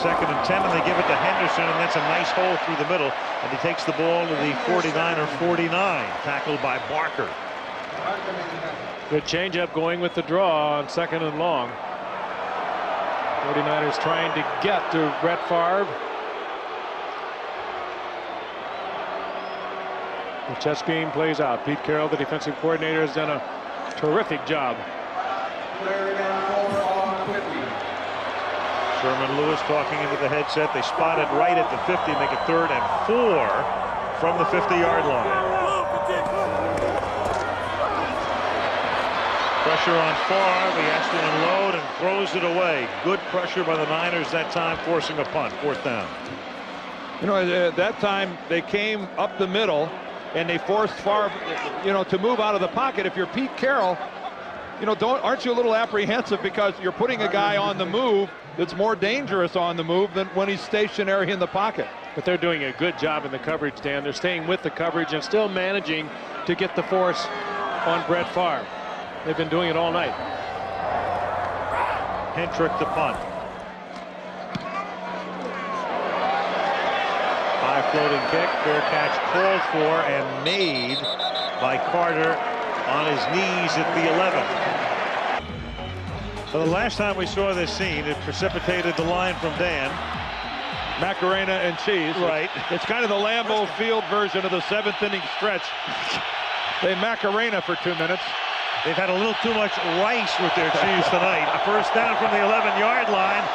B: 2nd and 10, and they give it to Henderson, and that's a nice hole through the middle, and he takes the ball to the 49er 49, tackled by Barker.
A: Good changeup going with the draw on 2nd and long. 49ers trying to get to Brett Favre. The chess game plays out. Pete Carroll, the defensive coordinator, has done a terrific job.
B: Sherman Lewis talking into the headset. They spot it right at the 50, make it 3rd and 4 from the 50-yard line. Pressure on Favre. He has to unload and throws it away. Good pressure by the Niners that time, forcing a punt. 4th down.
D: You know, at that time they came up the middle and they forced Favre, to move out of the pocket. If you're Pete Carroll, aren't you a little apprehensive because you're putting a guy on the move that's more dangerous on the move than when he's stationary in the pocket?
A: But they're doing a good job in the coverage, Dan. They're staying with the coverage and still managing to get the force on Brett Favre. They've been doing it all night.
B: Hentrick to punt. High floating kick. Fair catch called for and made by Carter on his knees at the 11. So the last time we saw this scene, it precipitated the line from Dan.
D: Macarena and cheese.
B: Right.
D: It's kind of the Lambeau Field version of the 7th inning stretch. They Macarena for 2 minutes.
B: They've had a little too much rice with their cheese tonight. A first down from the 11-yard line.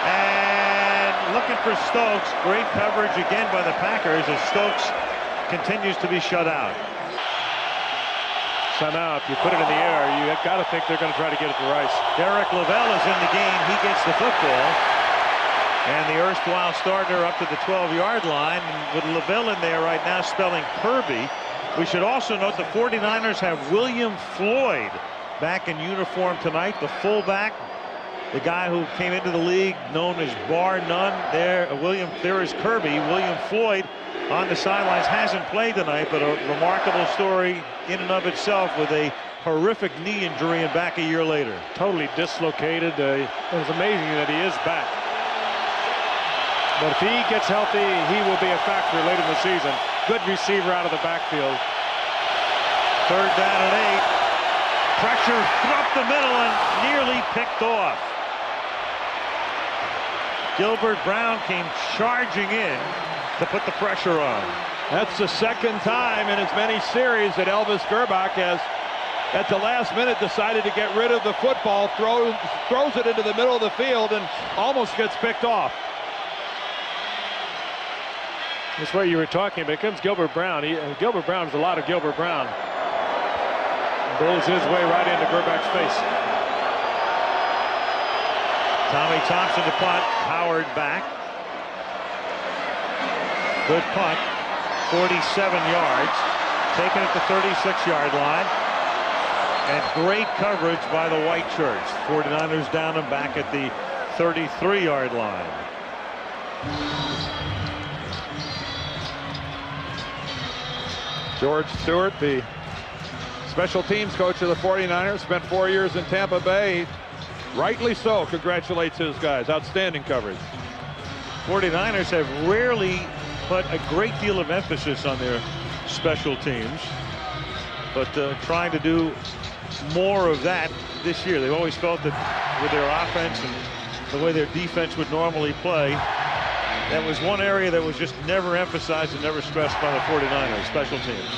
B: And looking for Stokes. Great coverage again by the Packers as Stokes continues to be shut out.
A: Somehow, if you put it in the air, you have got to think they're going to try to get it to Rice.
B: Derek Lavelle is in the game. He gets the football. And the erstwhile starter up to the 12-yard line. And with Lavelle in there right now spelling Kirby. We should also note the 49ers have William Floyd back in uniform tonight, the fullback, the guy who came into the league known as Bar None. There is Kirby. William Floyd on the sidelines, hasn't played tonight, but a remarkable story in and of itself with a horrific knee injury and back a year later.
A: Totally dislocated. It was amazing that he is back. But if he gets healthy, he will be a factor late in the season. Good receiver out of the backfield.
B: 3rd down and 8. Pressure up the middle and nearly picked off. Gilbert Brown came charging in to put the pressure on.
D: That's the 2nd time in as many series that Elvis Gerbach has, at the last minute, decided to get rid of the football, throws it into the middle of the field, and almost gets picked off.
A: That's what you were talking about. Here comes Gilbert Brown. Gilbert Brown is a lot of Gilbert Brown. Blows his way right into Gerbach's face.
B: Tommy Thompson to punt. Howard back. Good punt. 47 yards. Taken at the 36-yard line. And great coverage by the white shirts. 49ers down and back at the 33-yard line.
D: George Stewart, the special teams coach of the 49ers, spent 4 years in Tampa Bay. Rightly so, congratulates his guys. Outstanding coverage.
B: 49ers have rarely put a great deal of emphasis on their special teams, but trying to do more of that this year. They've always felt that with their offense and the way their defense would normally play, that was one area that was just never emphasized and never stressed by the 49ers, special teams.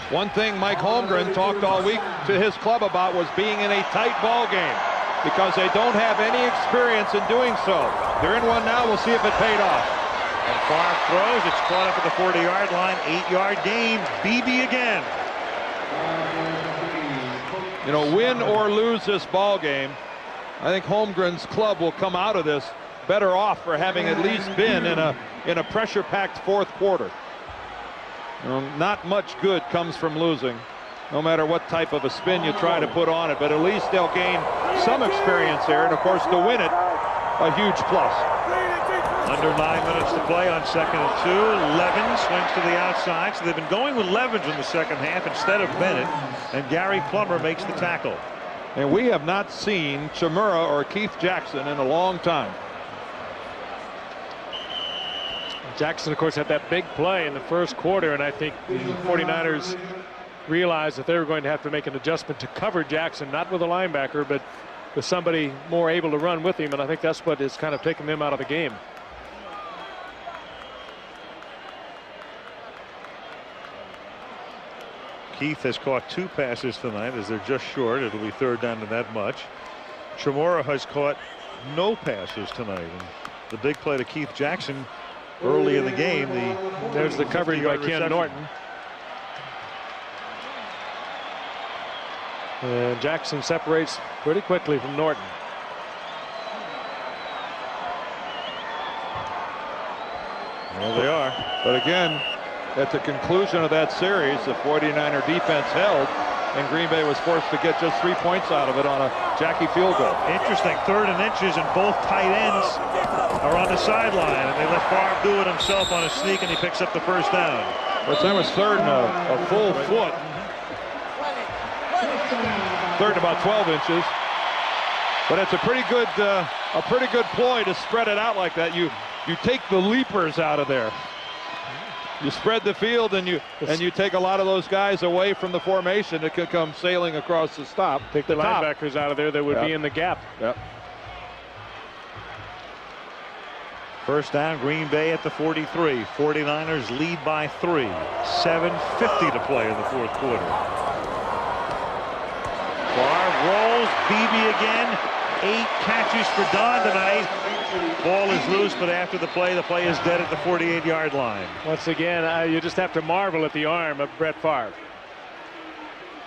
D: One thing Mike Holmgren talked all week to his club about was being in a tight ball game, because they don't have any experience in doing so. They're in one now. We'll see if it paid off.
B: And Favre throws. It's caught up at the 40-yard line. 8-yard gain. Beebe again.
D: You know, win or lose this ball game, I think Holmgren's club will come out of this better off for having at least been in a pressure-packed fourth quarter. Not much good comes from losing, no matter what type of a spin you try to put on it, but at least they'll gain some experience there, and of course to win it, a huge plus.
B: Under 9 minutes to play on 2nd and 2. Levin swings to the outside, so they've been going with Levins in the second half instead of Bennett, and Gary Plummer makes the tackle.
D: And we have not seen Chimura or Keith Jackson in a long time.
A: Jackson, of course, had that big play in the first quarter, and I think the 49ers realized that they were going to have to make an adjustment to cover Jackson, not with a linebacker, but with somebody more able to run with him, and I think that's what has kind of taken them out of the game.
B: Keith has caught 2 passes tonight, as they're just short. It'll be 3rd down to that much. Chimura has caught no passes tonight. And the big play to Keith Jackson early in the game.
A: There's the coverage by Ken Norton. And Jackson separates pretty quickly from Norton.
D: There they are. But again, at the conclusion of that series, the 49er defense held, and Green Bay was forced to get just 3 points out of it on a Jackie field goal.
B: Interesting. 3rd and inches, and both tight ends are on the sideline, and they let Favre do it himself on a sneak, and he picks up the first down.
D: But that was 3rd and a full foot. 3rd and about 12 inches. But it's a pretty good ploy to spread it out like that. You take the leapers out of there. You spread the field, and you take a lot of those guys away from the formation that could come sailing across the stop.
A: Take the linebackers out of there that would be in the gap.
D: Yep.
B: First down, Green Bay at the 43. 49ers lead by 3. 7:50 to play in the fourth quarter. Favre rolls. Beebe again. 8 catches for Don tonight. Ball is loose, but after the play is dead at the 48-yard line.
A: Once again, you just have to marvel at the arm of Brett Favre.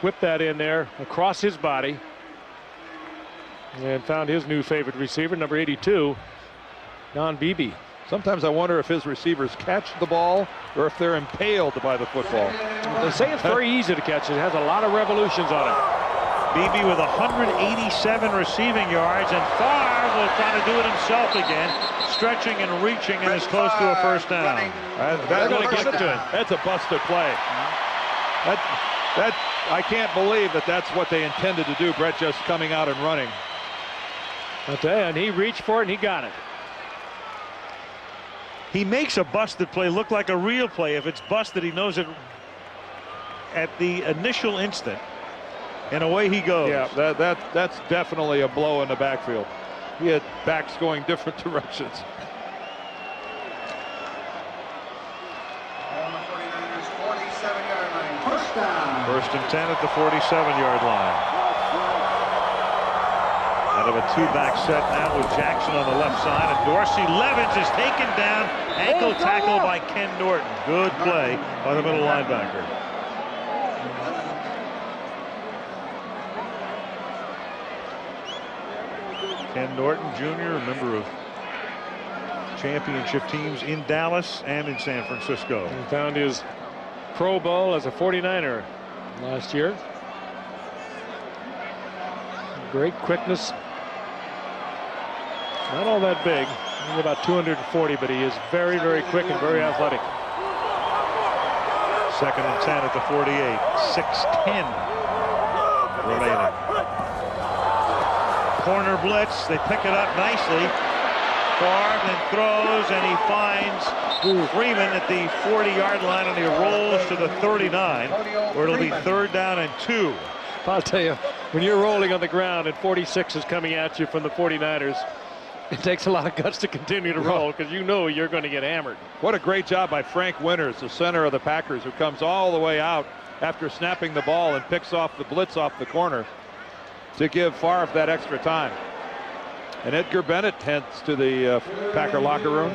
A: Whipped that in there across his body and found his new favorite receiver, number 82, Don Beebe.
D: Sometimes I wonder if his receivers catch the ball or if they're impaled by the football.
A: They say it's very easy to catch. It has a lot of revolutions on it.
B: Beebe with 187 receiving yards, and Favre will try to do it himself again, stretching and reaching, and is close to a first down.
A: They're going to give it to him.
D: That's a busted play. I can't believe that's what they intended to do. Brett just coming out and running.
A: I'll tell you, and he reached for it and he got it.
B: He makes a busted play look like a real play. If it's busted, he knows it at the initial instant. And away he goes.
D: Yeah, that's definitely a blow in the backfield. He had backs going different directions.
G: On the 49ers 47-yard line. First down.
B: 1st and 10 at the 47-yard line. Out of a 2-back set now with Jackson on the left side, and Dorsey. Levins is taken down. Ankle tackle by Ken Norton. Good play by the middle linebacker. Ken Norton Jr., a member of championship teams in Dallas and in San Francisco.
A: He found his Pro Bowl as a 49er last year. Great quickness. Not all that big. Only about 240, but he is very, very quick and very athletic.
B: 2nd and 10 at the 48. 6:10 remaining. Corner blitz. They pick it up nicely. Favre then throws, and he finds Freeman at the 40-yard line, and he rolls to the 39, where it'll be 3rd down and 2.
A: I'll tell you, when you're rolling on the ground and 46 is coming at you from the 49ers, it takes a lot of guts to continue to roll because you know you're going to get hammered.
D: What a great job by Frank Winters, the center of the Packers, who comes all the way out after snapping the ball and picks off the blitz off the corner to give Favre that extra time. And Edgar Bennett heads to the Packer locker room.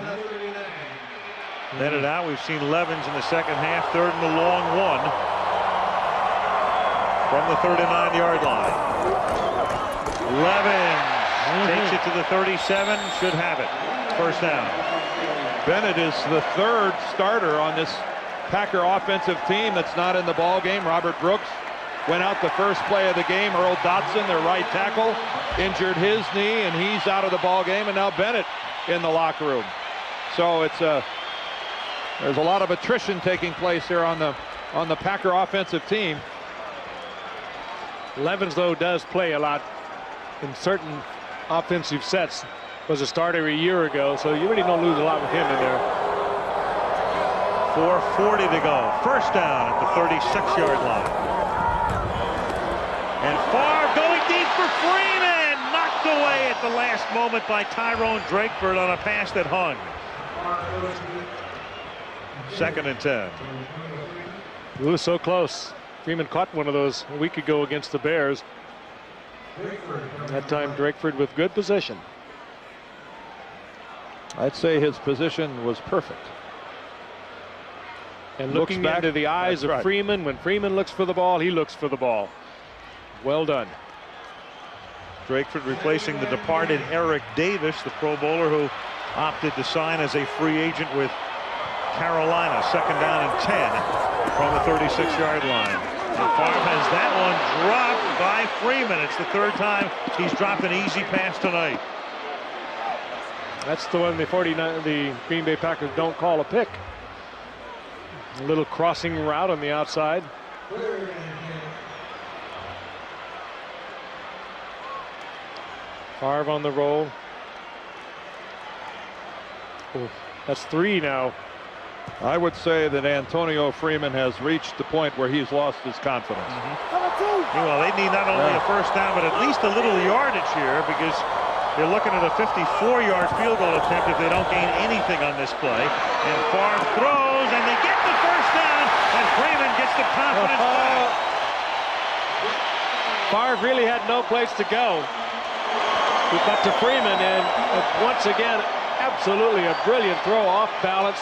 B: Bennett out. We've seen Levens in the second half, 3rd and a long 1 from the 39-yard line. Levens takes it to the 37, should have it. 1st down.
D: Bennett is the 3rd starter on this Packer offensive team that's not in the ball game. Robert Brooks went out the first play of the game. Earl Dotson, their right tackle, injured his knee, and he's out of the ball game. And now Bennett in the locker room. So it's there's a lot of attrition taking place here on the Packer offensive team.
A: Levens, though, does play a lot in certain offensive sets. Was a starter a year ago, so you really don't lose a lot with him in there.
B: 4:40 to go. 1st down at the 36-yard line. And Favre going deep for Freeman. Knocked away at the last moment by Tyrone Drakeford on a pass that hung. 2nd and 10.
A: It was so close. Freeman caught one of those a week ago against the Bears. That time Drakeford with good position.
D: I'd say his position was perfect.
A: And looking into the eyes of Freeman, when Freeman looks for the ball, he looks for the ball. Well done.
B: Drakeford replacing the departed Eric Davis, the Pro Bowler who opted to sign as a free agent with Carolina. 2nd down and 10 from the 36-yard line. And Favre has that one dropped by Freeman. It's the 3rd time he's dropped an easy pass tonight.
A: That's the one the Green Bay Packers don't call a pick. A little crossing route on the outside. Favre on the roll. Oh, that's 3 now.
D: I would say that Antonio Freeman has reached the point where he's lost his confidence.
B: Well, they need not only a 1st down, but at least a little yardage here, because they're looking at a 54-yard field goal attempt if they don't gain anything on this play. And Favre throws, and they get the 1st down, and Freeman gets the confidence back.
A: Favre really had no place to go. He got to Freeman, and once again, absolutely a brilliant throw off balance.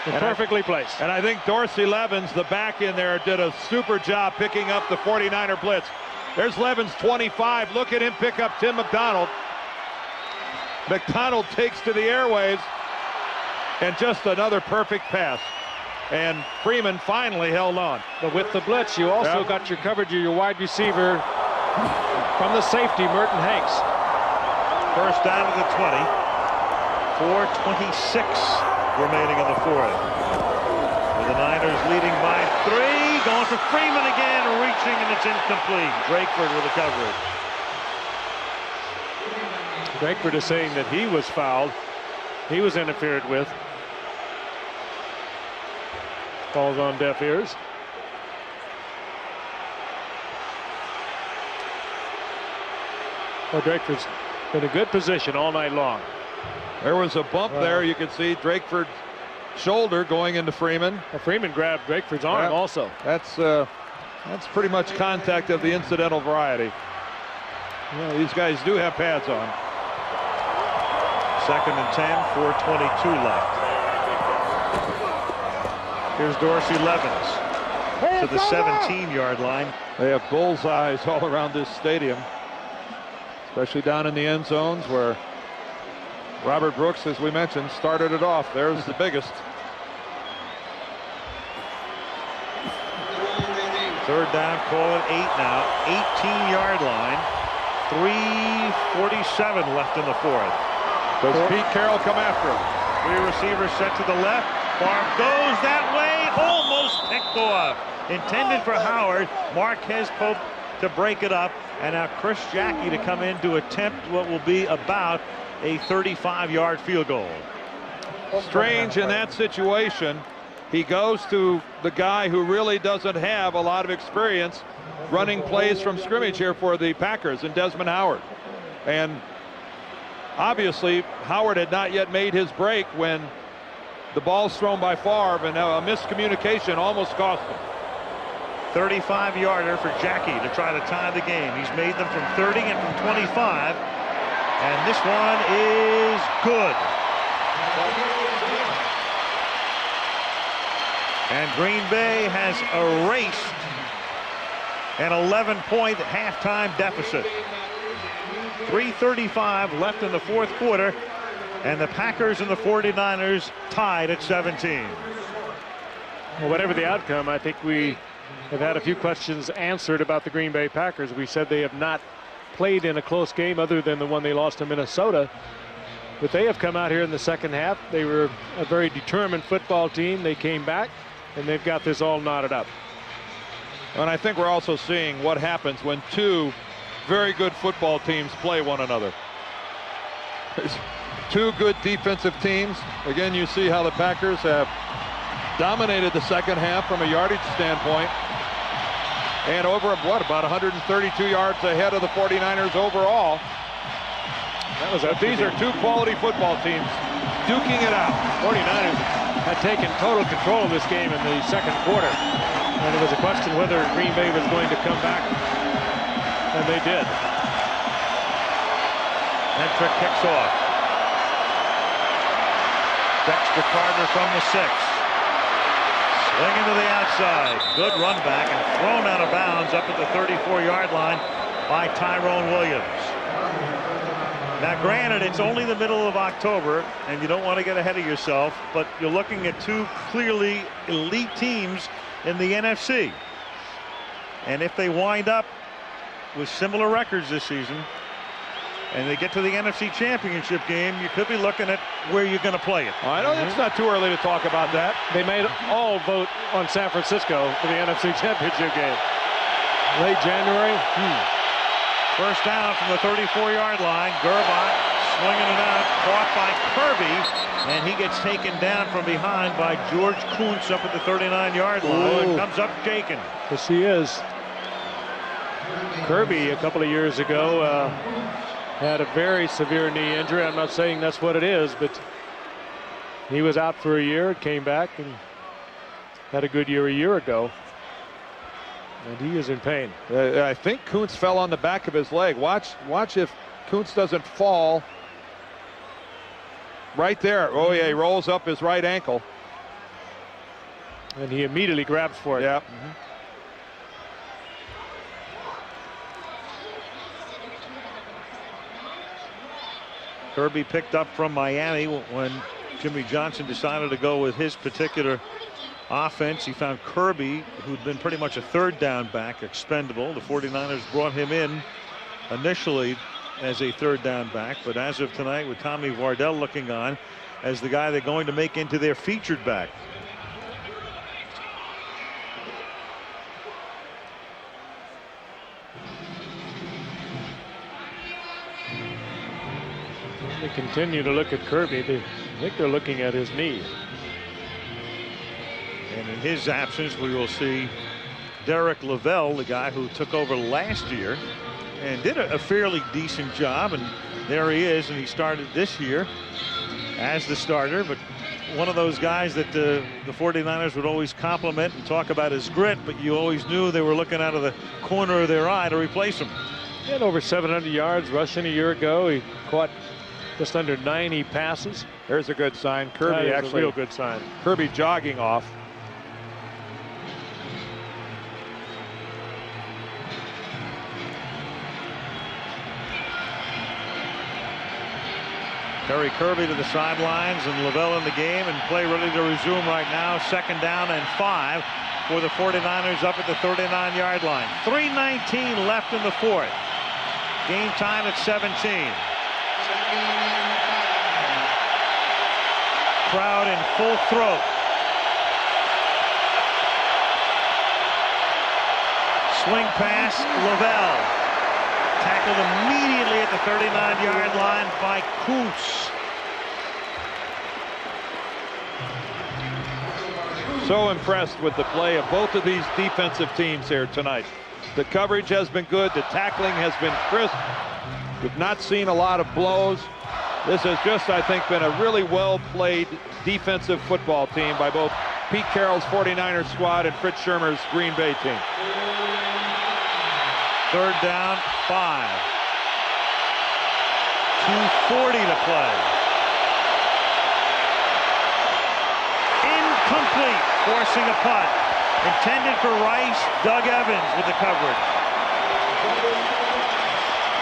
A: And perfectly placed.
D: And I think Dorsey Levens, the back in there, did a super job picking up the 49er blitz. There's Levens, 25. Look at him pick up Tim McDonald. McDonald takes to the airwaves, and just another perfect pass. And Freeman finally held on.
A: But with the blitz, you also got your coverage of your wide receiver from the safety, Merton Hanks.
B: 1st down to the 20. 4:26 remaining in the 4th. The Niners leading by 3. Going for Freeman again, reaching, and it's incomplete. Drakeford with the coverage.
A: Drakeford is saying that he was fouled. He was interfered with. Falls on deaf ears. Well, Drakeford's in a good position all night long.
D: There was a bump there. You can see Drakeford's shoulder going into Freeman.
A: Well, Freeman grabbed Drakeford's arm also.
D: That's pretty much contact of the incidental variety. Yeah, these guys do have pads on.
B: 2nd and 10, 4:22 left. Here's Dorsey Levens to the 17-yard line.
D: They have bullseyes all around this stadium, especially down in the end zones where Robert Brooks, as we mentioned, started it off. There's the biggest.
B: 3rd down, call it 8 now. 18-yard line. 3:47 left in the 4th.
D: Does Pete Carroll come after him?
B: 3 receivers set to the left. Favre goes that way, almost picked off. Intended for Howard. Marquez Pope to break it up. And now Chris Jackie to come in to attempt what will be about a 35-yard field goal.
D: Strange in that situation. He goes to the guy who really doesn't have a lot of experience running plays from scrimmage here for the Packers, and Desmond Howard. And obviously Howard had not yet made his break when the ball's thrown by Favre, and a miscommunication almost cost him.
B: 35-yarder for Jackie to try to tie the game. He's made them from 30 and from 25. And this one is good. And Green Bay has erased an 11-point halftime deficit. 3:35 left in the fourth quarter, and the Packers and the 49ers tied at 17.
A: Well, whatever the outcome, I think we have had a few questions answered about the Green Bay Packers. We said they have not played in a close game other than the one they lost to Minnesota. But they have come out here in the second half. They were a very determined football team. They came back, and they've got this all knotted up.
D: And I think we're also seeing what happens when two very good football teams play one another. There's two good defensive teams. Again, you see how the Packers have dominated the second half from a yardage standpoint, and over about 132 yards ahead of the 49ers overall. These are two quality football teams duking it out.
A: 49ers had taken total control of this game in the second quarter, and it was a question whether Green Bay was going to come back, and they did.
B: Hentrick kicks off. Dexter Carter from the 6. Swinging to the outside. Good run back and thrown out of bounds up at the 34-yard line by Tyrone Williams. Now, granted, it's only the middle of October, and you don't want to get ahead of yourself, but you're looking at two clearly elite teams in the NFC. And if they wind up with similar records this season, and they get to the NFC Championship game, you could be looking at where you're going to play it.
D: I know it's not too early to talk about that.
A: They made all vote on San Francisco for the NFC Championship game. Late January.
B: First down from the 34-yard line. Gerbach swinging it out, caught by Kirby, and he gets taken down from behind by George Kuntz up at the 39-yard line. And comes up shaking.
A: Yes, he is. Kirby, a couple of years ago, had a very severe knee injury. I'm not saying that's what it is, but he was out for a year, came back, and had a good year a year ago. And he is in pain.
D: I think Kuntz fell on the back of his leg. Watch if Kuntz doesn't fall. Right there. Oh, yeah, he rolls up his right ankle.
A: And he immediately grabs for it.
D: Yeah.
B: Kirby picked up from Miami when Jimmy Johnson decided to go with his particular offense. He found Kirby, who'd been pretty much a third down back, expendable. The 49ers brought him in initially as a third down back, but as of tonight, with Tommy Vardell looking on as the guy they're going to make into their featured back.
A: They continue to look at Kirby. I think they're looking at his knee.
B: And in his absence, we will see Derek Lavelle, the guy who took over last year and did a fairly decent job. And there he is, and he started this year as the starter. But one of those guys that the 49ers would always compliment and talk about his grit, but you always knew they were looking out of the corner of their eye to replace him.
A: He had over 700 yards rushing a year ago. He caught just under 90 passes.
D: There's a good sign. Kirby actually
A: a real good sign.
D: Kirby jogging off.
B: Terry Kirby to the sidelines, and Lavelle in the game, and play ready to resume right now. Second down and 5 for the 49ers up at the 39-yard line. 3:19 left in the fourth. Game time at 17. Crowd in full throat. Swing pass, Lavelle. Tackled immediately at the 39-yard line by Kuntz.
D: So impressed with the play of both of these defensive teams here tonight. The coverage has been good. The tackling has been crisp. We've not seen a lot of blows. This has just, I think, been a really well-played defensive football team by both Pete Carroll's 49ers squad and Fritz Schirmer's Green Bay team.
B: 3rd down, 5. 2:40 to play. Incomplete, forcing a punt. Intended for Rice. Doug Evans with the coverage.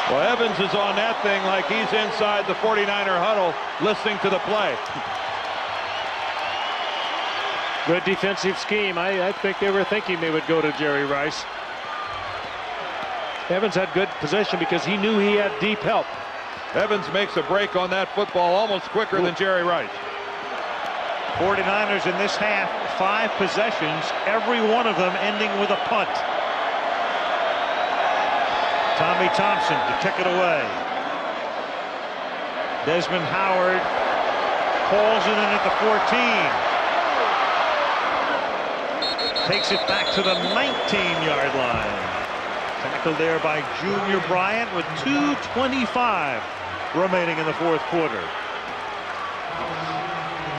D: Well, Evans is on that thing like he's inside the 49er huddle listening to the play.
A: Good defensive scheme. I think they were thinking they would go to Jerry Rice. Evans had good position because he knew he had deep help.
D: Evans makes a break on that football almost quicker than Jerry Rice.
B: 49ers in this half, 5 possessions, every one of them ending with a punt. Tommy Thompson to kick it away. Desmond Howard pulls it in at the 14. Takes it back to the 19-yard line. Tackled there by Junior Bryant with 2:25 remaining in the 4th quarter.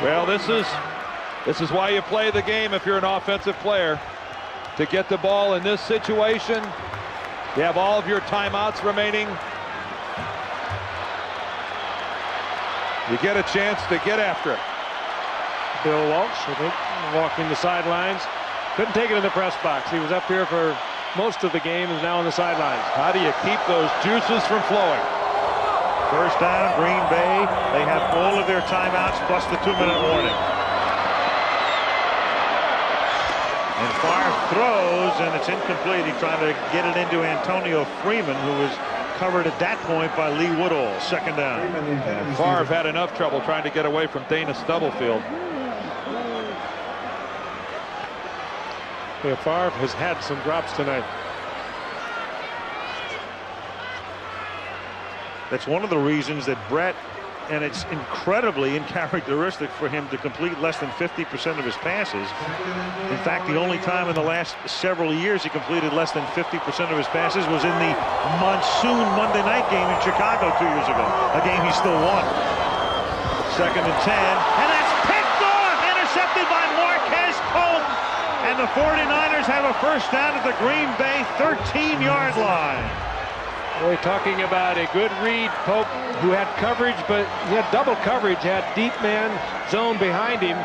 D: Well, this is why you play the game if you're an offensive player. To get the ball in this situation, you have all of your timeouts remaining. You get a chance to get after it.
A: Bill Walsh, I think, walking the sidelines. Couldn't take it in the press box. He was up here for most of the game, is now on the sidelines.
D: How do you keep those juices from flowing?
B: 1st down, Green Bay. They have all of their timeouts plus the 2-minute warning. And Favre throws, and it's incomplete. He's trying to get it into Antonio Freeman, who was covered at that point by Lee Woodall. 2nd down.
D: And Favre had enough trouble trying to get away from Dana Stubblefield.
A: Yeah, Favre has had some drops tonight.
B: That's one of the reasons that Brett, and it's incredibly uncharacteristic for him to complete less than 50% of his passes. In fact, the only time in the last several years he completed less than 50% of his passes was in the monsoon Monday night game in Chicago 2 years ago, a game he still won. 2nd and 10, and that's picked off, intercepted by Marquez Pope, and the 49ers have a 1st down at the Green Bay 13-yard line.
A: We're talking about a good read. Pope, who had coverage, but he had double coverage, had deep man zone behind him.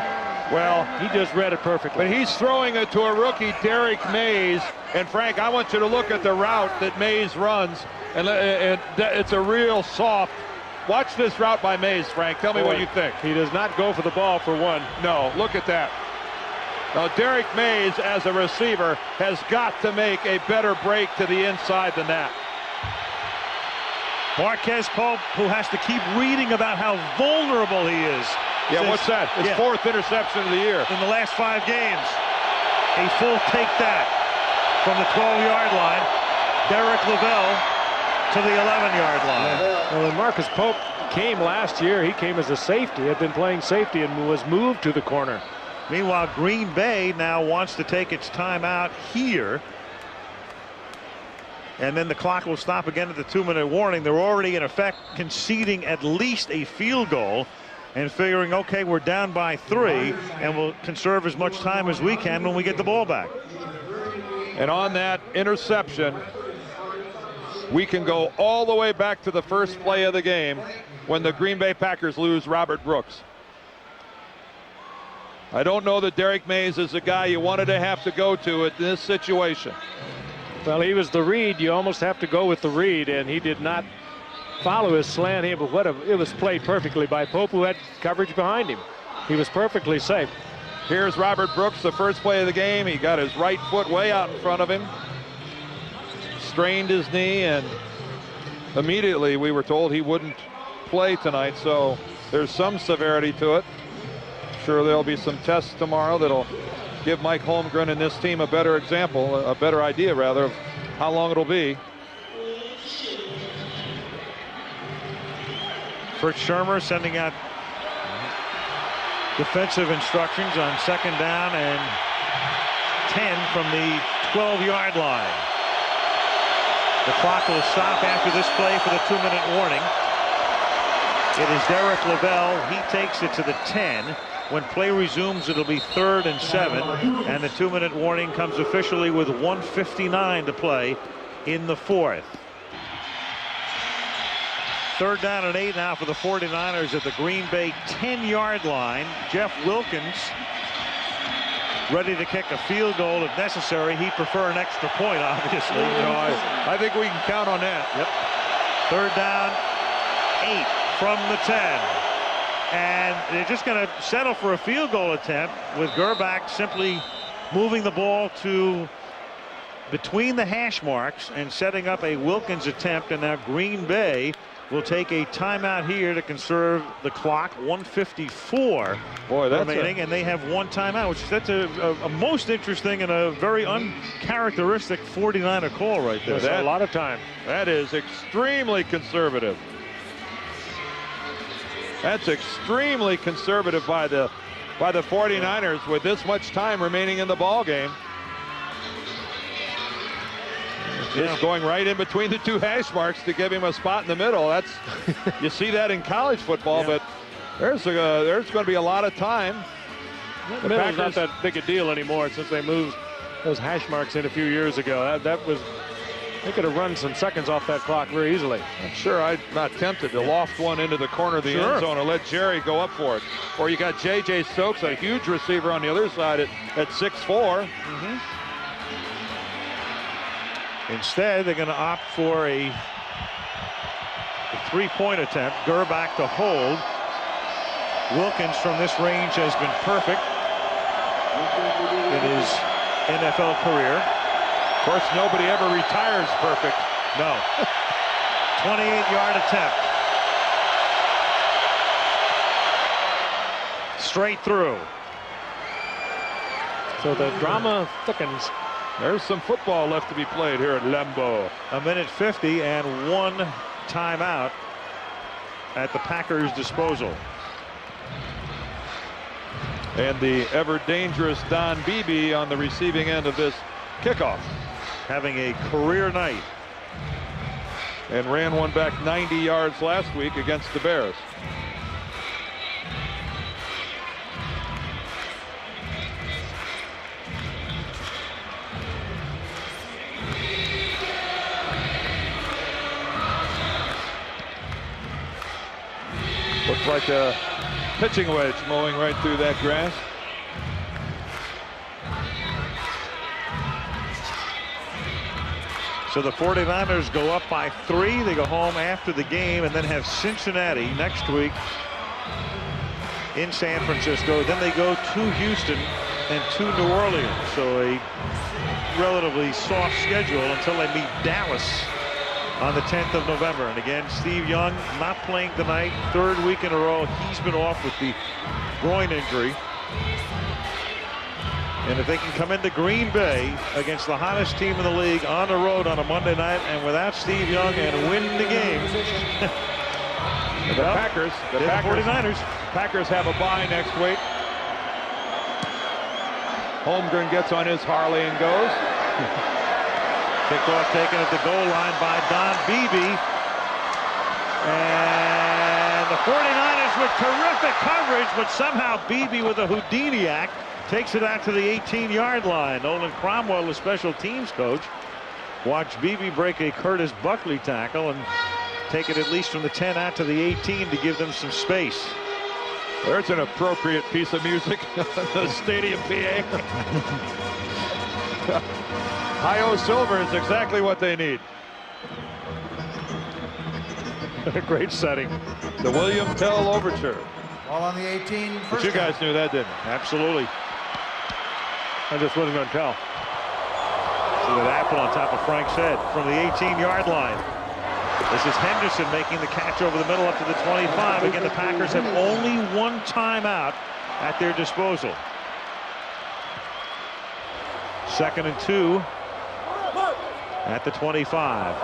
A: Well, he just read it perfectly.
D: But he's throwing it to a rookie, Derek Mays. And Frank, I want you to look at the route that Mays runs. And it's a real soft. Watch this route by Mays, Frank. Tell me what you think.
A: He does not go for the ball for one.
D: No, look at that. Now, Derek Mays, as a receiver, has got to make a better break to the inside than that.
B: Marquez Pope, who has to keep reading about how vulnerable he is.
D: Yeah, what's that? His 4th interception of the year.
B: In the last 5 games. A full take that from the 12-yard line. Derek Lavelle to the 11-yard line.
A: Well, when Marcus Pope came last year, he came as a safety, had been playing safety and was moved to the corner.
B: Meanwhile, Green Bay now wants to take its time out here. And then the clock will stop again at the 2-minute warning. They're already, in effect, conceding at least a field goal and figuring, okay, we're down by 3, and we'll conserve as much time as we can when we get the ball back.
D: And on that interception, we can go all the way back to the first play of the game when the Green Bay Packers lose Robert Brooks. I don't know that Derek Mays is the guy you wanted to have to go to in this situation.
A: Well, he was the read. You almost have to go with the read, and he did not follow his slant here, but it was played perfectly by Pope, who had coverage behind him. He was perfectly safe.
D: Here's Robert Brooks, the first play of the game. He got his right foot way out in front of him, strained his knee, and immediately we were told he wouldn't play tonight, so there's some severity to it. Sure, there'll be some tests tomorrow that'll give Mike Holmgren and this team a better example, a better idea rather, of how long it'll be.
B: Fritz Shermer sending out defensive instructions on 2nd down and 10 from the 12-yard line. The clock will stop after this play for the 2-minute warning. It is Derek Lavelle. He takes it to the 10. When play resumes, it'll be 3rd and 7. And the 2-minute warning comes officially with 1:59 to play in the 4th. 3rd down and 8 now for the 49ers at the Green Bay 10-yard line. Jeff Wilkins ready to kick a field goal if necessary. He'd prefer an extra point, obviously.
D: You know, I think we can count on that.
B: Yep. 3rd down, 8 from the 10. And they're just going to settle for a field goal attempt with Gerbach simply moving the ball to between the hash marks and setting up a Wilkins attempt. And now Green Bay will take a timeout here to conserve the clock. 1:54 remaining, and they have 1 timeout, which that's a most interesting and a very uncharacteristic 49er call right there.
A: That's a lot of time.
D: That is extremely conservative. That's extremely conservative by the 49ers with this much time remaining in the ball game. Just going right in between the 2 hash marks to give him a spot in the middle. That's you see that in college football, but there's going to be a lot of time.
A: The middle's not that big a deal anymore since they moved those hash marks in a few years ago. They could have run some seconds off that clock very easily.
D: I'm sure I'm not tempted to loft one into the corner of the end zone and let Jerry go up for it. Or you got J.J. Stokes, a huge receiver on the other side at 6'4".
B: Instead, they're going to opt for a 3-point attempt. Gerbach to hold. Wilkins from this range has been perfect in his NFL career.
D: Of course, nobody ever retires perfect.
B: No. 28-yard attempt. Straight through.
A: So the drama thickens.
D: There's some football left to be played here at Lambeau.
B: 1:50 and 1 timeout at the Packers' disposal.
D: And the ever dangerous Don Beebe on the receiving end of this kickoff.
B: Having a career night.
D: And ran one back 90 yards last week against the Bears. Looks like a pitching wedge mowing right through that grass.
B: So the 49ers go up by 3. They go home after the game and then have Cincinnati next week in San Francisco. Then they go to Houston and to New Orleans. So a relatively soft schedule until they meet Dallas on the 10th of November. And again, Steve Young not playing tonight. 3rd week in a row he's been off with the groin injury. And if they can come into Green Bay against the hottest team in the league on the road on a Monday night and without Steve Young and win the game.
D: The Packers
B: 49ers.
D: Packers have a bye next week. Holmgren gets on his Harley and goes.
B: Kickoff taken at the goal line by Don Beebe. And the 49ers with terrific coverage, but somehow Beebe with a Houdiniac takes it out to the 18-yard line. Nolan Cromwell, the special teams coach, watched Beebe break a Curtis Buckley tackle and take it at least from the 10 out to the 18 to give them some space.
D: There's an appropriate piece of music. The stadium PA. Hi-O Silver is exactly what they need.
A: A great setting.
D: The William Tell Overture.
G: Ball on the 18.
D: But you guys knew that, didn't you?
B: Absolutely.
A: I just wasn't going to tell.
B: See that apple on top of Frank's head from the 18-yard line. This is Henderson making the catch over the middle up to the 25. Again, the Packers have only 1 timeout at their disposal. 2nd and 2 at the 25.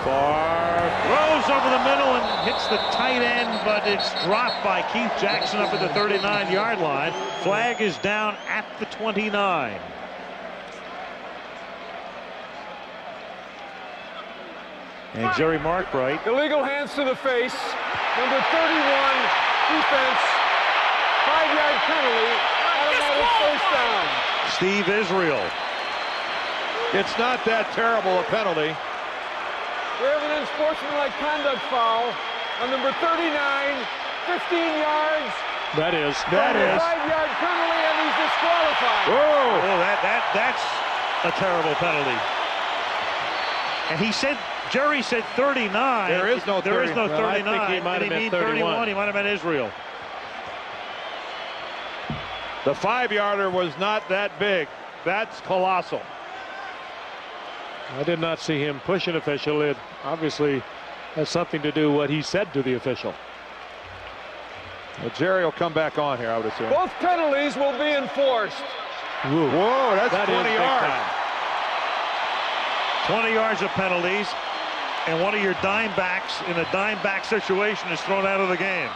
B: Favre throws over the middle and hits the tight end, but it's dropped by Keith Jackson up at the 39-yard line. Flag is down at the 29. And Jerry Markbright.
C: Illegal hands to the face. Number 31, defense. 5-yard penalty. Automatic first down.
B: Steve Israel.
D: It's not that terrible a penalty.
C: We have an unsportsmanlike conduct foul on number 39, 15 yards.
A: That is.
C: 5-yard penalty, and he's disqualified.
B: Whoa! Oh, that's a terrible penalty. And he said, Jerry said 39.
D: There is no
B: 39.
A: I think he might have meant 31.
B: He might have meant Israel.
D: The 5-yarder was not that big. That's colossal.
A: I did not see him push an official. It obviously has something to do what he said to the official.
D: Well, Jerry will come back on here, I would assume.
C: Both penalties will be enforced.
D: Whoa, that's
A: That is
D: 20
A: big
D: yards.
A: time.
B: 20 yards of penalties, and one of your dime backs in a dime back situation is thrown out of the game.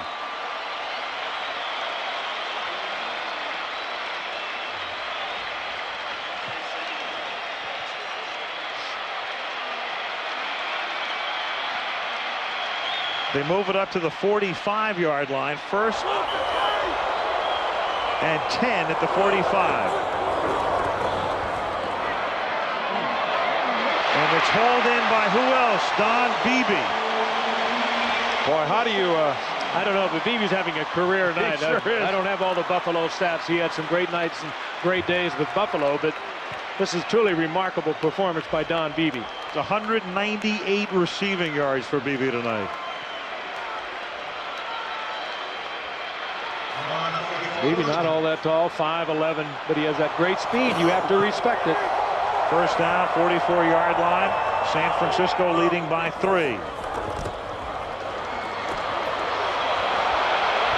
B: They move it up to the 45-yard line. 1st and 10 at the 45. And it's hauled in by who else? Don Beebe.
D: Boy, how do you...
A: I don't know, but Beebe's having a career night.
D: sure is.
A: I don't have all the Buffalo stats. He had some great nights and great days with Buffalo, but this is truly remarkable performance by Don Beebe.
B: It's 198 receiving yards for Beebe tonight.
A: Maybe not all that tall, 5'11", but he has that great speed. You have to respect it.
B: 1st down, 44-yard line. San Francisco leading by 3.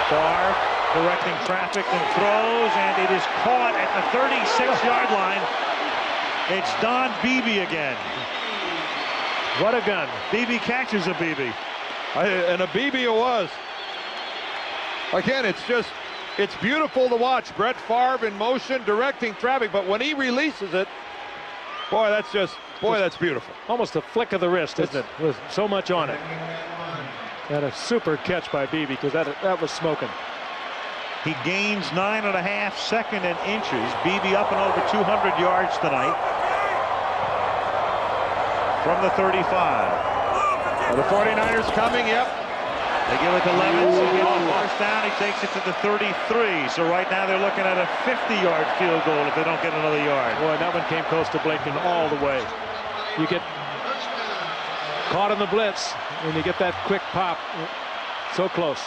B: Favre directing traffic and throws, and it is caught at the 36-yard line. It's Don Beebe again.
A: What a gun.
B: Beebe catches a Beebe.
D: And a Beebe it was. Again, it's beautiful to watch. Brett Favre in motion, directing traffic, but when he releases it, boy, that's beautiful.
A: Almost a flick of the wrist, isn't it? With so much on it. And a super catch by Beebe, because that was smoking.
B: He gains 9.5 seconds and inches. Beebe up and over 200 yards tonight from the 35.
D: Are the 49ers coming? Yep.
B: They give it to Levins. He gets the 1st down. He takes it to the 33. So right now they're looking at a 50-yard field goal if they don't get another yard.
A: Boy, that one came close to blinking all the way. You get caught in the blitz, and you get that quick pop. So close.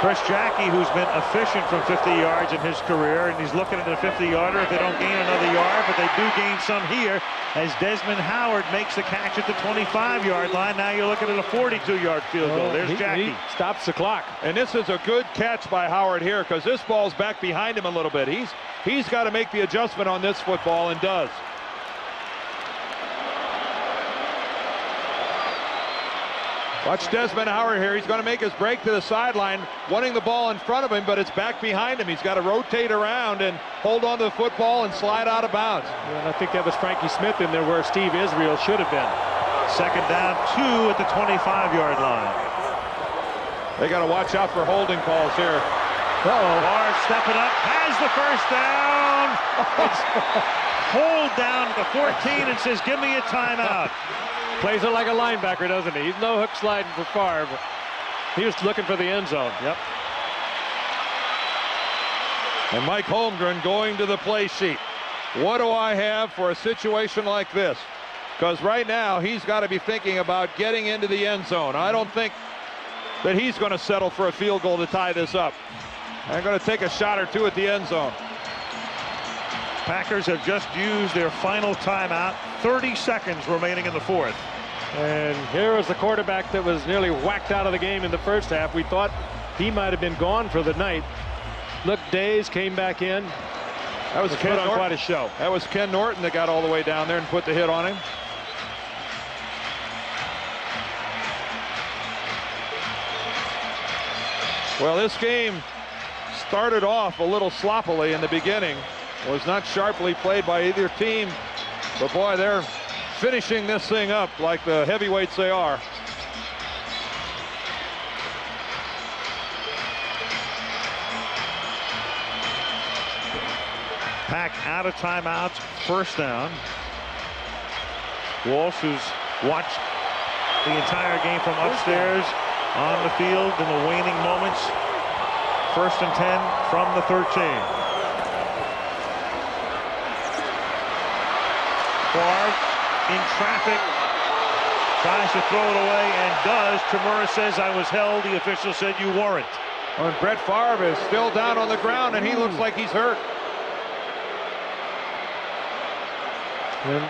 B: Chris Jackie, who's been efficient from 50 yards in his career, and he's looking at a 50-yarder if they don't gain another yard, but they do gain some here as Desmond Howard makes the catch at the 25-yard line. Now you're looking at a 42-yard field goal. There's Jackie.
A: He stops the clock.
D: And this is a good catch by Howard here, because this ball's back behind him a little bit. He's got to make the adjustment on this football, and does. Watch Desmond Howard here. He's going to make his break to the sideline, wanting the ball in front of him, but it's back behind him. He's got to rotate around and hold on to the football and slide out of bounds.
A: Yeah, and I think that was Frankie Smith in there where Steve Israel should have been.
B: 2nd down, 2 at the 25-yard line.
D: They got to watch out for holding calls here.
B: Favre stepping up, has the 1st down. Hold down at the 14 and says, give me a timeout.
A: Plays it like a linebacker, doesn't he? He's no hook sliding for Favre. He was looking for the end zone.
B: Yep.
D: And Mike Holmgren going to the play sheet. What do I have for a situation like this? Because right now he's got to be thinking about getting into the end zone. I don't think that he's going to settle for a field goal to tie this up. They're going to take a shot or two at the end zone.
B: Packers have just used their final timeout. 30 seconds remaining in the 4th.
A: And here was the quarterback that was nearly whacked out of the game in the 1st half. We thought he might have been gone for the night. Looked dazed, came back in.
D: That was Ken
A: put on
D: Norton.
A: quite a show.
D: That was Ken Norton that got all the way down there and put the hit on him. Well, this game started off a little sloppily in the beginning. Was not sharply played by either team. But boy, they're finishing this thing up like the heavyweights they are.
B: Pack out of timeouts, first down. Walsh, who's watched the entire game from upstairs on the field in the waning moments. 1st and 10 from the 13. Favre in traffic, tries to throw it away and does. Tamura says, I was held. The official said you weren't.
D: And Brett Favre is still down on the ground and he looks like he's hurt.
A: And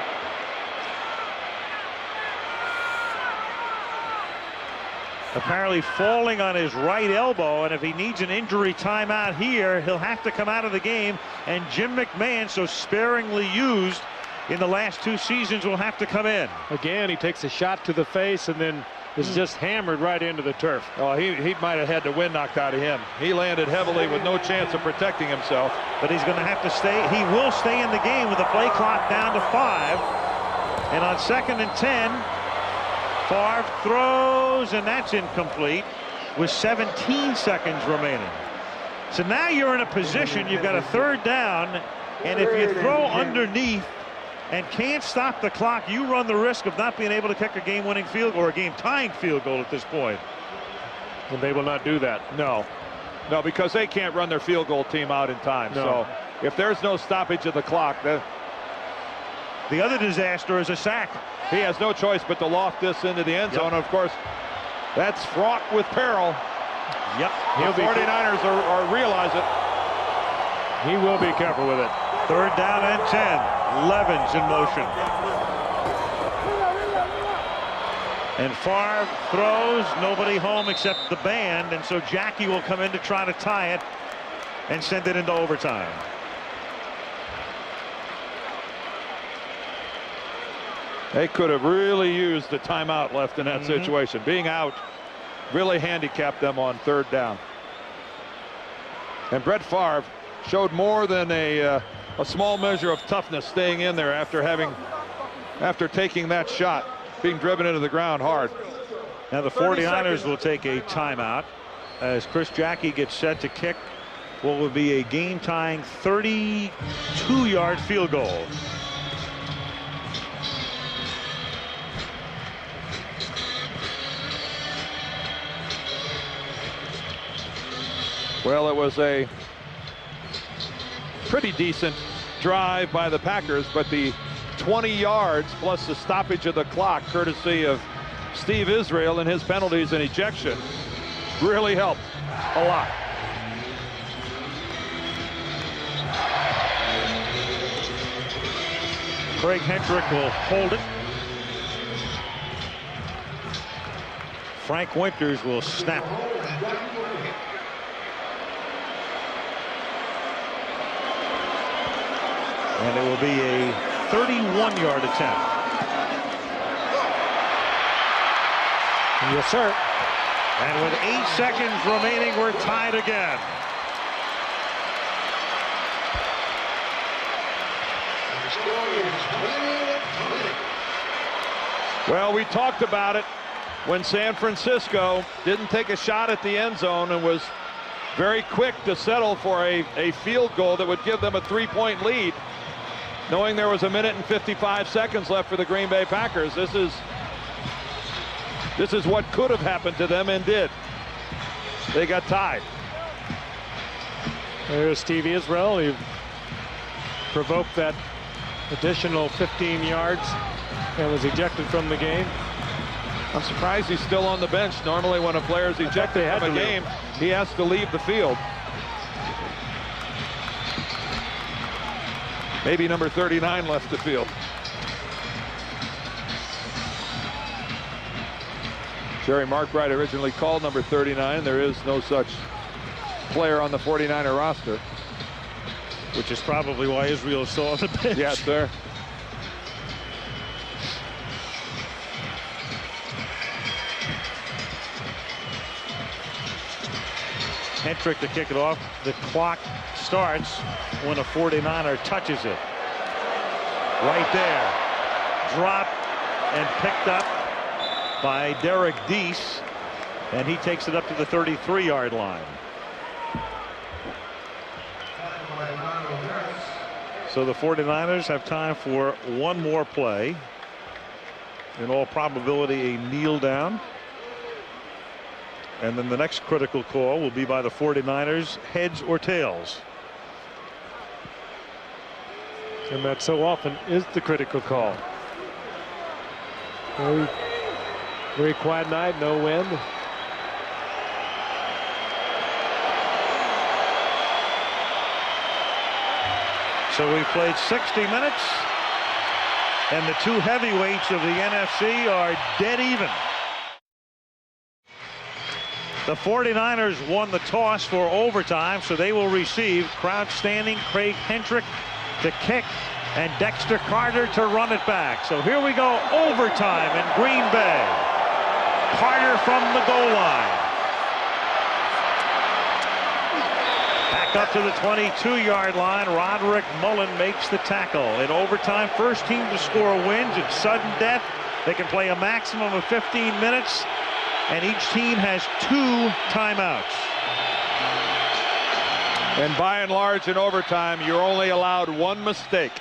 B: apparently falling on his right elbow, and if he needs an injury timeout here, he'll have to come out of the game. And Jim McMahon, so sparingly used in the last 2 seasons, will have to come in.
A: again, he takes a shot to the face and then is just hammered right into the turf.
D: Oh, he might have had the wind knocked out of him. He landed heavily with no chance of protecting himself.
B: But he's going to have to stay. He will stay in the game with the play clock down to 5. And on 2nd and 10, Favre throws, and that's incomplete with 17 seconds remaining. So now you're in a position, you've got a 3rd down, and if you throw underneath and can't stop the clock, you run the risk of not being able to kick a game-winning field or a game-tying field goal at this point.
A: And they will not do that.
D: No, because they can't run their field goal team out in time.
A: No.
D: So if there's no stoppage of the clock,
B: The other disaster is a sack.
D: he has no choice but to loft this into the end zone. And of course, that's fraught with peril.
B: Yep.
D: The 49ers realize it.
A: He will be careful with it.
B: 3rd down and 10. Levens in motion. And Favre throws, nobody home except the band, and so Jackie will come in to try to tie it and send it into overtime.
D: They could have really used the timeout left in that situation. Being out really handicapped them on 3rd down. And Brett Favre showed more than a small measure of toughness staying in there after taking that shot, being driven into the ground hard.
B: Now the 49ers will take a timeout as Chris Jackie gets set to kick what will be a game-tying 32-yard field goal.
D: Well, it was a pretty decent drive by the Packers, but the 20 yards plus the stoppage of the clock, courtesy of Steve Israel and his penalties and ejection, really helped a lot.
B: Craig Hendrick will hold it. Frank Winters will snap it. And it will be a 31-yard attempt.
A: Yes, sir.
B: And with 8 seconds remaining, we're tied again.
D: Well, we talked about it when San Francisco didn't take a shot at the end zone and was very quick to settle for a field goal that would give them a 3-point lead, knowing there was 1 minute and 55 seconds left for the Green Bay Packers. This is what could have happened to them and did. They got tied.
A: There's Steve Israel. He provoked that additional 15 yards and was ejected from the game.
D: I'm surprised he's still on the bench. Normally when a player is ejected from a game, he has to leave the field. Maybe number 39 left the field. Jerry Markbright originally called number 39. There is no such player on the 49er roster.
B: Which is probably why Israel is still on the bench.
D: Yes, sir.
B: Hentrick to kick it off. The clock starts when a 49er touches it. Right there. Dropped and picked up by Derek Deese. And he takes it up to the 33-yard line. So the 49ers have time for one more play. In all probability, a kneel down. And then the next critical call will be by the 49ers, heads or tails.
A: And that so often is the critical call. Very, very quiet night, no wind.
B: So we've played 60 minutes, and the two heavyweights of the NFC are dead even. The 49ers won the toss for overtime, so they will receive. Crouch standing, Craig Hentrick to kick, and Dexter Carter to run it back. So here we go, overtime in Green Bay. Carter from the goal line. Back up to the 22-yard line. Roderick Mullen makes the tackle. In overtime, first team to score wins. It's sudden death. They can play a maximum of 15 minutes. And each team has 2 timeouts.
D: And by and large in overtime, you're only allowed one mistake.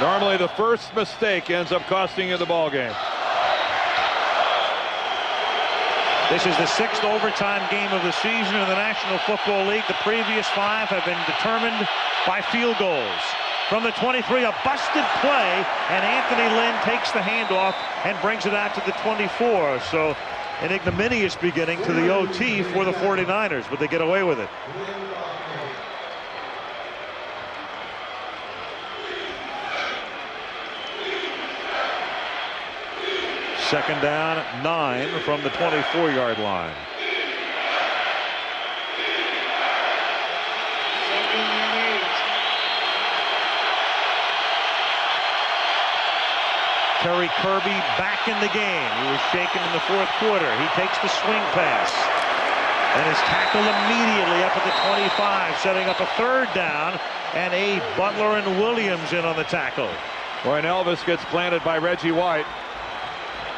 D: Normally the first mistake ends up costing you the ball game.
B: This is the 6th overtime game of the season in the National Football League. The previous 5 have been determined by field goals. From the 23, a busted play, and Anthony Lynn takes the handoff and brings it out to the 24. So an ignominious beginning to the OT for the 49ers, but they get away with it. Second down, 9 from the 24-yard line. Terry Kirby back in the game. He was shaken in the 4th quarter. He takes the swing pass and is tackled immediately up at the 25, setting up a 3rd down, and Abe Butler and Williams in on the tackle.
D: Boy, and Elvis gets planted by Reggie White.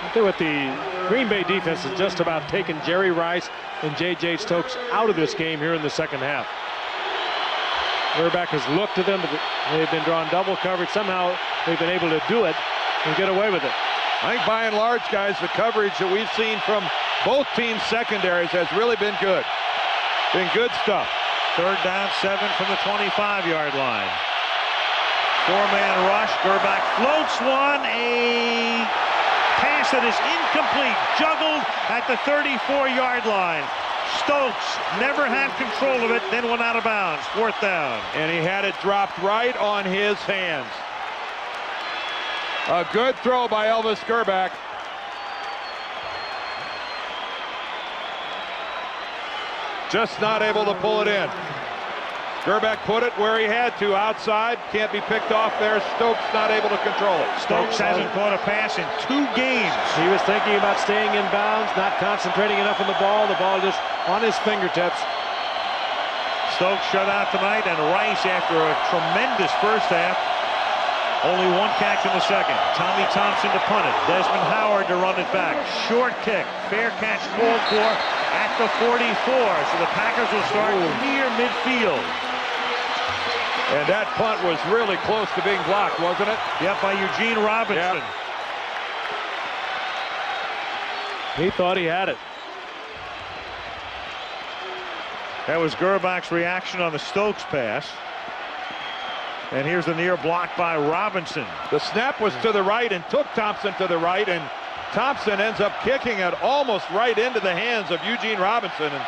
A: I think what the Green Bay defense has just about taken Jerry Rice and J.J. Stokes out of this game here in the second half. Quarterback has looked to them, but they've been drawing double coverage. Somehow they've been able to do it and get away with it.
D: I think by and large, guys, the coverage that we've seen from both teams' secondaries has really been good. Been good stuff.
B: 3rd down, 7 from the 25-yard line. 4-man rush. Gerback floats one. A pass that is incomplete. Juggled at the 34-yard line. Stokes never had control of it, then went out of bounds. 4th down.
D: And he had it dropped right on his hands. A good throw by Elvis Gerback. Just not able to pull it in. Gerback put it where he had to, outside. Can't be picked off there. Stokes not able to control it.
B: Stokes hasn't caught a pass in 2 games.
A: He was thinking about staying in bounds, not concentrating enough on the ball. The ball just on his fingertips.
B: Stokes shut out tonight, and Rice, after a tremendous first half, only 1 catch in the second. Tommy Thompson to punt it. Desmond Howard to run it back. Short kick. Fair catch called for at the 44. So the Packers will start near midfield.
D: And that punt was really close to being blocked, wasn't it?
B: Yep, by Eugene Robinson.
D: Yep.
A: He thought he had it.
B: That was Gerback's reaction on the Stokes pass. And here's the near block by Robinson.
D: The snap was to the right and took Thompson to the right, and Thompson ends up kicking it almost right into the hands of Eugene Robinson. And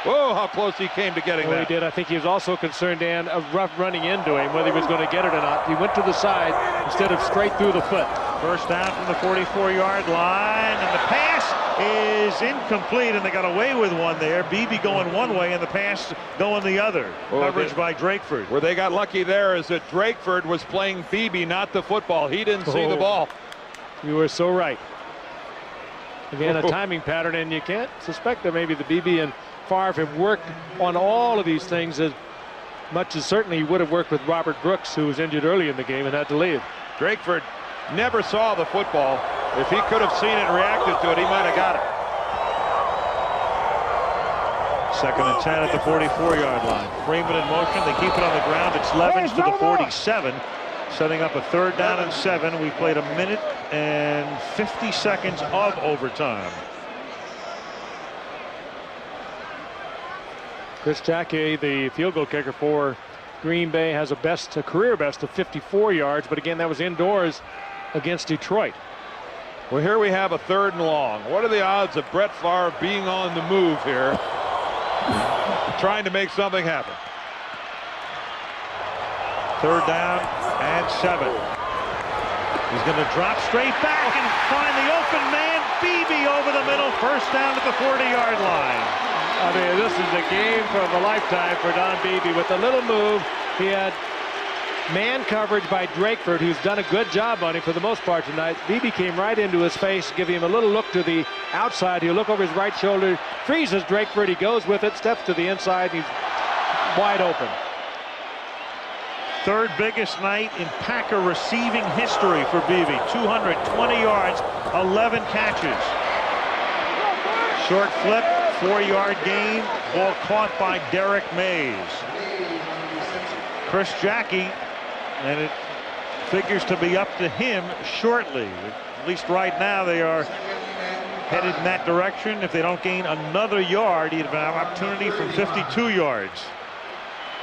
D: whoa, how close he came to getting that.
A: He did. I think he was also concerned, Dan, of rough running into him, whether he was going to get it or not. He went to the side instead of straight through the foot.
B: First down from the 44-yard line, and the pass is incomplete, and they got away with one there. Beebe going one way and the pass going the other. Coverage by Drakeford.
D: Where they got lucky there is that Drakeford was playing Beebe, not the football. He didn't see the ball.
A: You were so right. Again, a timing pattern, and you can't suspect that maybe the Beebe and Favre have worked on all of these things as much as certainly he would have worked with Robert Brooks, who was injured early in the game and had to leave.
D: Drakeford never saw the football. If he could have seen it and reacted to it, he might have got it.
B: 2nd and 10 at the 44-yard line. Freeman in motion. They keep it on the ground. It's Levens to the 47, setting up a 3rd down and 7. We played 1 minute and 50 seconds of overtime.
A: Chris Jackie, the field goal kicker for Green Bay, has a career best of 54 yards, but again, that was indoors against Detroit.
D: Well, here we have a 3rd and long. What are the odds of Brett Favre being on the move here, trying to make something happen?
B: 3rd down and 7. He's going to drop straight back and find the open man. Beebe over the middle. 1st down at the 40-yard line.
A: I mean, this is a game of a lifetime for Don Beebe. With a little move, he had man coverage by Drakeford, who's done a good job on him for the most part tonight. Beebe came right into his face, giving him a little look to the outside. He'll look over his right shoulder, freezes Drakeford. He goes with it, steps to the inside. He's wide open.
B: 3rd biggest night in Packer receiving history for Beebe. 220 yards, 11 catches. Short flip, 4-yard gain, ball caught by Derek Mays. Chris Jackie, and it figures to be up to him shortly. At least right now they are headed in that direction. If they don't gain another yard, he'd have an opportunity from 52 yards.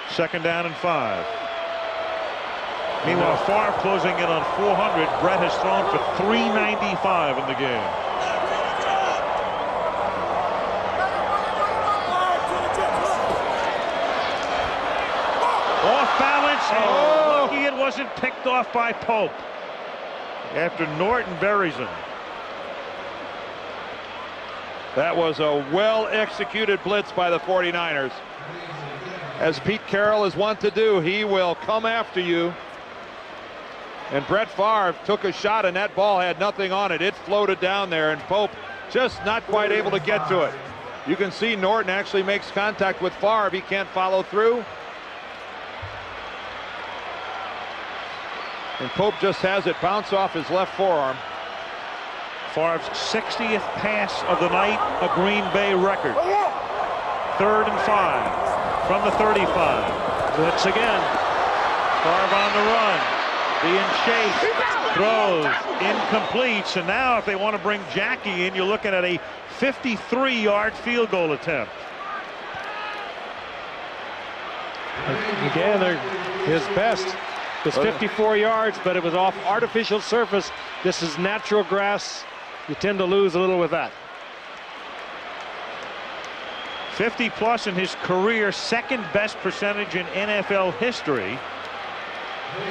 B: 2nd down and 5. Meanwhile, Favre closing in on 400. Brett has thrown for 395 in the game. Off balance, and lucky it wasn't picked off by Pope after Norton buries him.
D: That was a well-executed blitz by the 49ers. As Pete Carroll is wont to do, he will come after you. And Brett Favre took a shot, and that ball had nothing on it. It floated down there, and Pope just not quite able to get to it. You can see Norton actually makes contact with Favre. He can't follow through. And Pope just has it bounce off his left forearm.
B: Favre's 60th pass of the night, a Green Bay record. 3rd and 5 from the 35.
A: Blitz again.
B: Favre on the run. Being chased. Throws. Incomplete. So now if they want to bring Jackie in, you're looking at a 53-yard field goal attempt.
A: Again, his best was 54 yards, but it was off artificial surface. This is natural grass. You tend to lose a little with that.
B: 50+ in his career, 2nd best percentage in NFL history.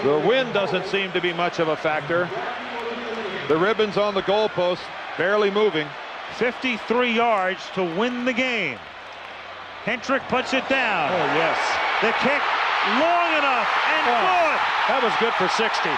D: The wind doesn't seem to be much of a factor. The ribbons on the goalpost barely moving.
B: 53 yards to win the game. Hentrick puts it down.
A: Oh, yes.
B: The kick long enough and good.
A: That was good for 60.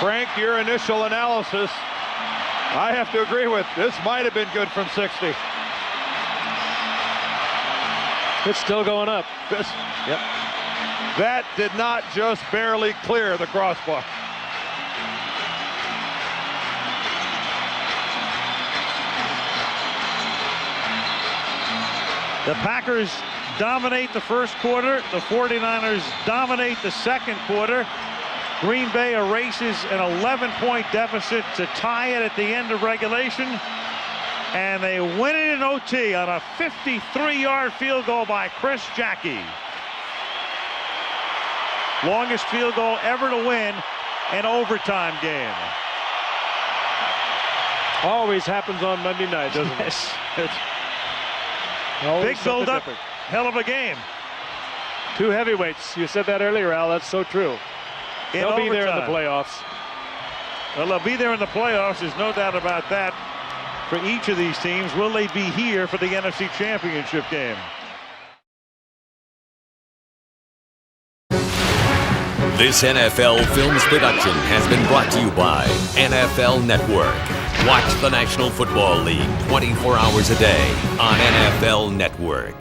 D: Frank, your initial analysis, I have to agree with. This might have been good from 60.
A: It's still going up.
D: Yep. That did not just barely clear the crossbar.
B: The Packers dominate the first quarter. The 49ers dominate the second quarter. Green Bay erases an 11-point deficit to tie it at the end of regulation. And they win it in OT on a 53-yard field goal by Chris Jackie. Longest field goal ever to win an overtime game.
A: Always happens on Monday night, doesn't it?
B: Yes.
A: Always
B: Big
A: something
B: build-up,
A: different.
B: hell of a game.
A: Two heavyweights. You said that earlier, Al. That's so true. They'll be there in the playoffs.
B: Well, they'll be there in the playoffs. There's no doubt about that for each of these teams. Will they be here for the NFC Championship game?
H: This NFL Films production has been brought to you by NFL Network. Watch the National Football League 24 hours a day on NFL Network.